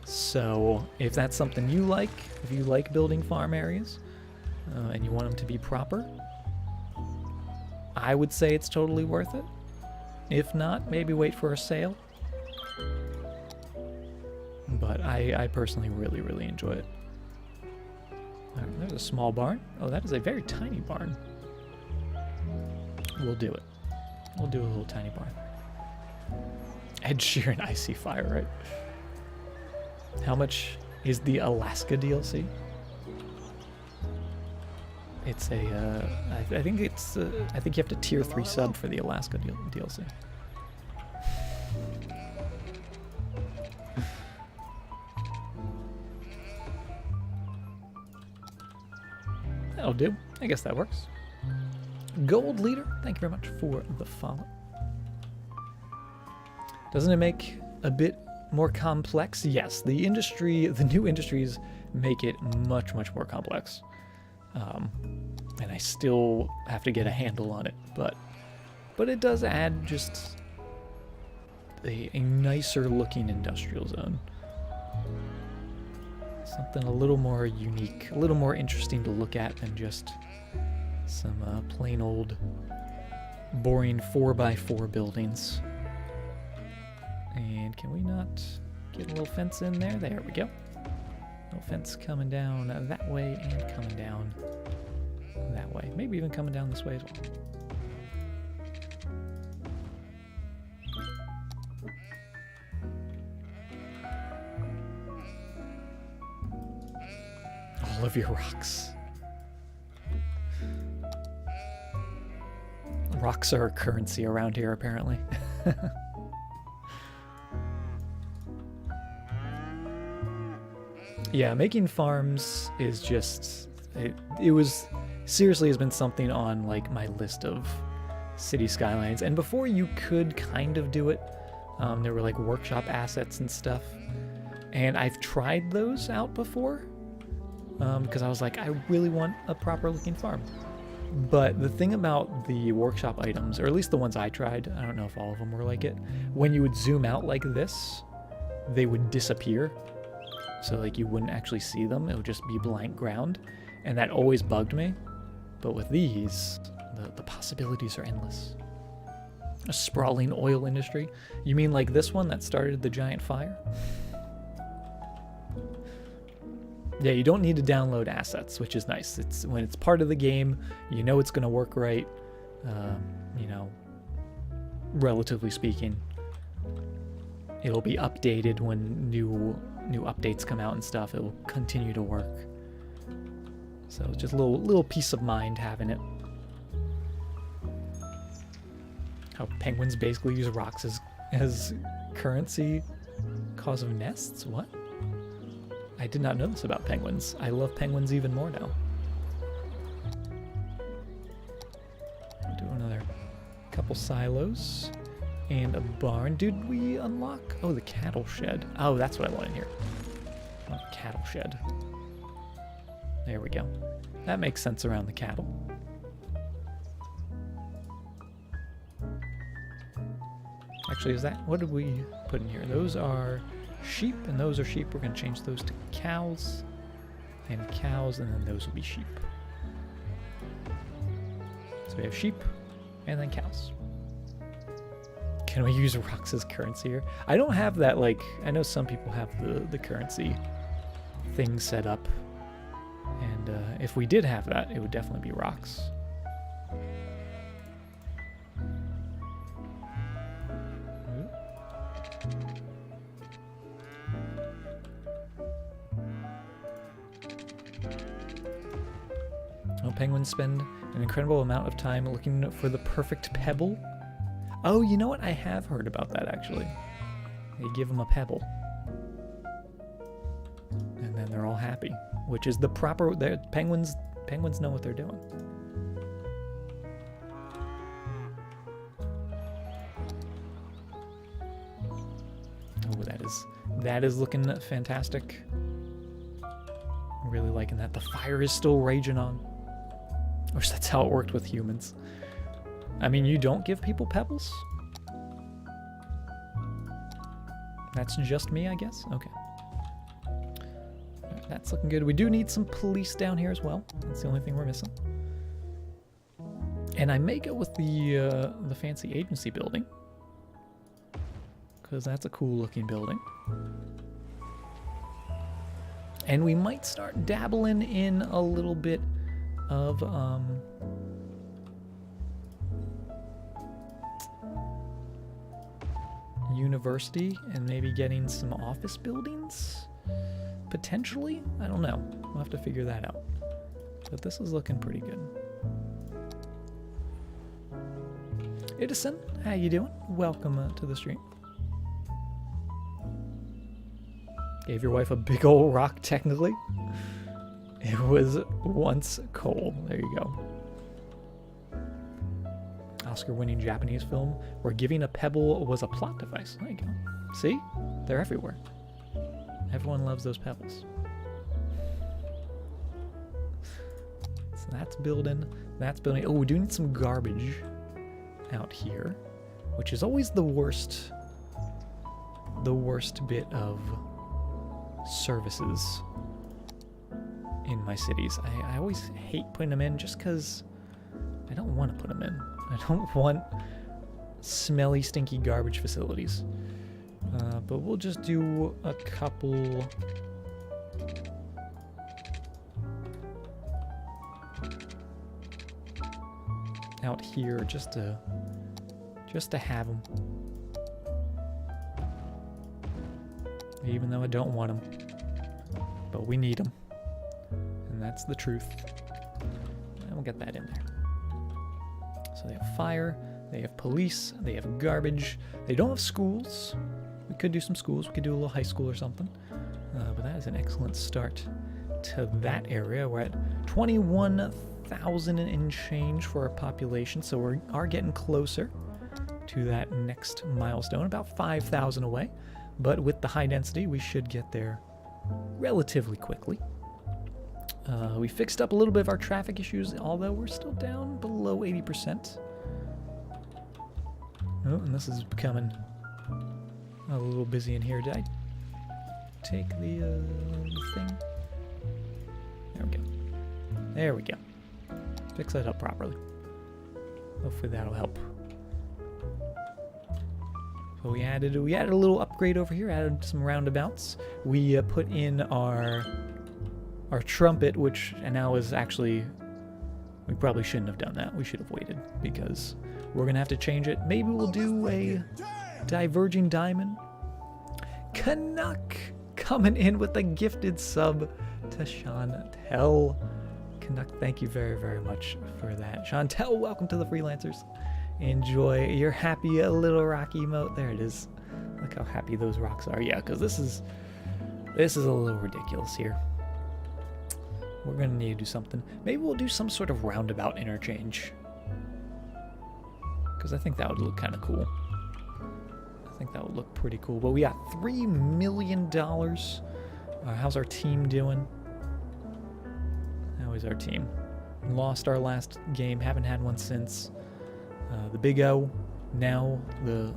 [SPEAKER 1] So if that's something you like, if you like building farm areas and you want them to be proper, I would say it's totally worth it. If not, maybe wait for a sale. But I personally really, really enjoy it. All right, there's a small barn. Oh, that is a very tiny barn. We'll do it. We'll do a little tiny barn. Ed Sheeran, Icy Fire, right? How much is the Alaska DLC? It's a, I think it's, I think you have to tier 3 sub for the Alaska DLC. That'll do. I guess that works. Gold Leader, thank you very much for the follow. Doesn't it make a bit more complex? Yes, the new industries make it much, much more complex. And I still have to get a handle on it, but it does add just a nicer looking industrial zone. Something a little more unique, a little more interesting to look at than just some plain old boring 4x4 buildings. And can we not get a little fence in there? There we go. Little fence coming down that way and coming down that way. Maybe even coming down this way as well. All of your rocks. Rocks are a currency around here, apparently. Yeah, making farms is just... It was... Seriously has been something on, like, my list of City Skylines. And before you could kind of do it, there were, like, workshop assets and stuff. And I've tried those out before. Because I was like, I really want a proper looking farm. But the thing about the workshop items, or at least the ones I tried, I don't know if all of them were like it, when you would zoom out like this, they would disappear. So like you wouldn't actually see them, it would just be blank ground. And that always bugged me. But with these, the possibilities are endless. A sprawling oil industry. You mean like this one that started the giant fire? Yeah, you don't need to download assets, which is nice. It's when it's part of the game, you know it's going to work right. You know, relatively speaking, it'll be updated when new updates come out and stuff. It will continue to work. So it's just a little peace of mind having it. How penguins basically use rocks as currency, cause of nests. What? I did not know this about penguins. I love penguins even more now. We'll do another couple silos and a barn. Did we unlock? Oh, the cattle shed. Oh, that's what I want in here. Oh, cattle shed. There we go. That makes sense around the cattle. Actually, is that... What did we put in here? Those are... sheep, and those are sheep. We're going to change those to cows, and cows, and then those will be sheep. So we have sheep, and then cows. Can we use rocks as currency here? I don't have that, like, I know some people have the currency thing set up, and if we did have that, it would definitely be rocks. Well, penguins spend an incredible amount of time looking for the perfect pebble. Oh, you know what? I have heard about that, actually. They give them a pebble. And then they're all happy, which is the proper... Penguins know what they're doing. Oh, that is looking fantastic. I'm really liking that. The fire is still raging on. Wish that's how it worked with humans. I mean, you don't give people pebbles? That's just me, I guess? Okay. Alright, that's looking good. We do need some police down here as well. That's the only thing we're missing. And I may go with the fancy agency building, because that's a cool looking building. And we might start dabbling in a little bit of university and maybe getting some office buildings potentially. I don't know, we'll have to figure that out, but this is looking pretty good. Edison, how you doing? Welcome to the stream. Gave your wife a big old rock, technically. It was once coal. There you go. Oscar-winning Japanese film where giving a pebble was a plot device. There you go. See? They're everywhere. Everyone loves those pebbles. So that's building. That's building. Oh, we do need some garbage out here, which is always the worst bit of services in my cities. I always hate putting them in just because I don't want to put them in. I don't want smelly, stinky garbage facilities. But we'll just do a couple. Out here just to have them. Even though I don't want them. But we need them. And that's the truth. And we'll get that in there. So they have fire, they have police, they have garbage. They don't have schools. We could do some schools. We could do a little high school or something. But that is an excellent start to that area. We're at 21,000 and change for our population. So we are getting closer to that next milestone. About 5,000 away. But with the high density, we should get there relatively quickly. We fixed up a little bit of our traffic issues, although we're still down below 80%. Oh, and this is becoming a little busy in here. Did I take the thing? There we go. There we go. Fix that up properly. Hopefully that'll help. So we added a little upgrade over here, added some roundabouts. We put in our trumpet, which now is actually, we probably shouldn't have done that. We should have waited because we're gonna have to change it. Maybe we'll do a diverging diamond. Canuck coming in with a gifted sub to Chantel. Canuck, thank you very, very much for that. Chantel, welcome to the Freelancers. Enjoy your happy little rock emote. There it is. Look how happy those rocks are. Yeah, because this is a little ridiculous here. We're gonna need to do something. Maybe we'll do some sort of roundabout interchange, because I think that would look kind of cool. I think that would look pretty cool. But we got $3 million. How's our team doing? How is our team? Lost our last game. Haven't had one since. The Big O. Now the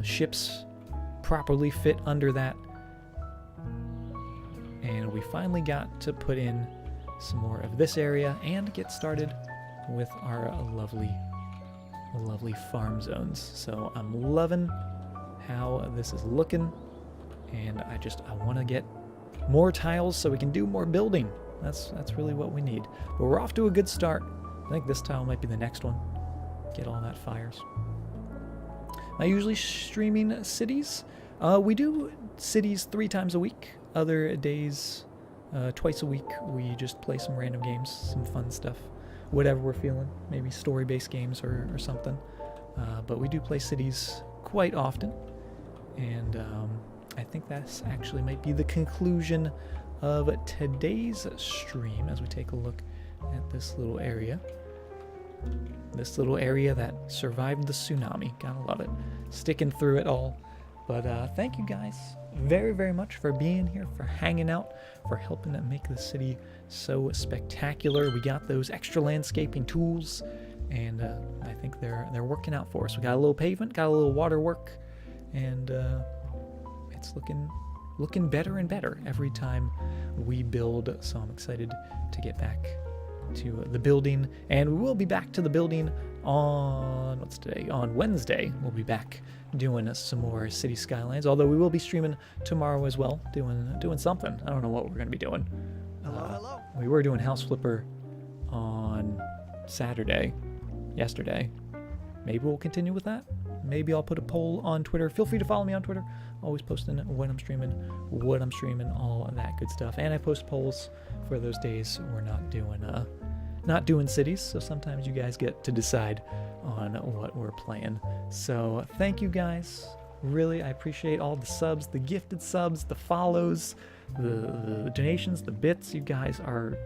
[SPEAKER 1] ships properly fit under that. And we finally got to put in some more of this area and get started with our lovely farm zones. So I'm loving how this is looking, and I want to get more tiles so we can do more building. That's really what we need. But we're off to a good start. I think this tile might be the next one. Get all that fires. Am I usually streaming cities? We do cities 3 times a week. Other days, Twice a week, we just play some random games, some fun stuff, whatever we're feeling, maybe story-based games or something. But we do play cities quite often, and I think that's actually might be the conclusion of today's stream as we take a look at this little area. This little area that survived the tsunami. Gotta love it. Sticking through it all. But thank you guys very, very much for being here, for hanging out, for helping to make the city so spectacular. We got those extra landscaping tools, and I think they're working out for us. We got a little pavement, got a little water work, and it's looking better and better every time we build. So I'm excited to get back to the building, and we will be back to the building on what's today? On Wednesday. We'll be back doing some more City Skylines, although we will be streaming tomorrow as well, doing something. I don't know what we're going to be doing.
[SPEAKER 2] Hello.
[SPEAKER 1] We were doing House Flipper on yesterday. Maybe we'll continue with that. Maybe I'll put a poll on Twitter. Feel free to follow me on Twitter. Always posting when I'm streaming, what I'm streaming, all of that good stuff. And I post polls for those days we're not doing cities, so sometimes you guys get to decide on what we're playing. So thank you guys. Really, I appreciate all the subs, the gifted subs, the follows, the donations, the bits. You guys are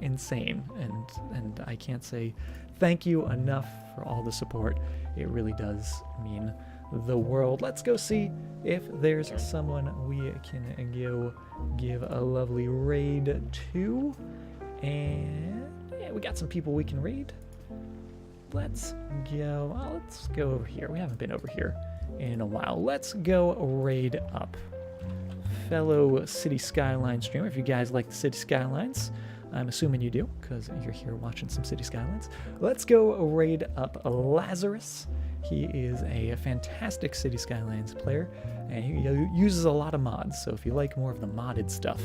[SPEAKER 1] insane, and I can't say thank you enough for all the support. It really does mean the world. Let's go see if there's someone we can give a lovely raid to. And yeah, we got some people we can raid. Let's go. Let's go over here. We haven't been over here in a while. Let's go raid up. Fellow City Skylines streamer, if you guys like the City Skylines, I'm assuming you do because you're here watching some City Skylines. Let's go raid up Lazarus. He is a fantastic City Skylines player, and he uses a lot of mods. So if you like more of the modded stuff,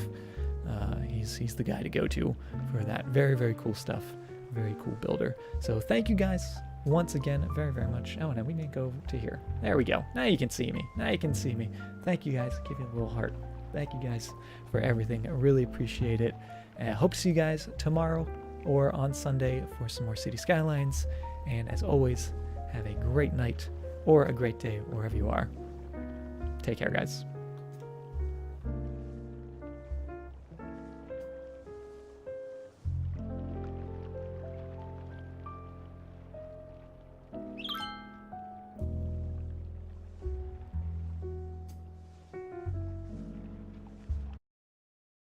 [SPEAKER 1] he's the guy to go to for that. Very, very cool stuff. Very cool builder. So thank you guys once again very, very much. Oh, and we need to go to here. There we go. Now you can see me. Thank you guys. Give you a little heart. Thank you guys for everything. I really appreciate it. And I hope to see you guys tomorrow or on Sunday for some more City Skylines. And as always, have a great night or a great day wherever you are. Take care, guys.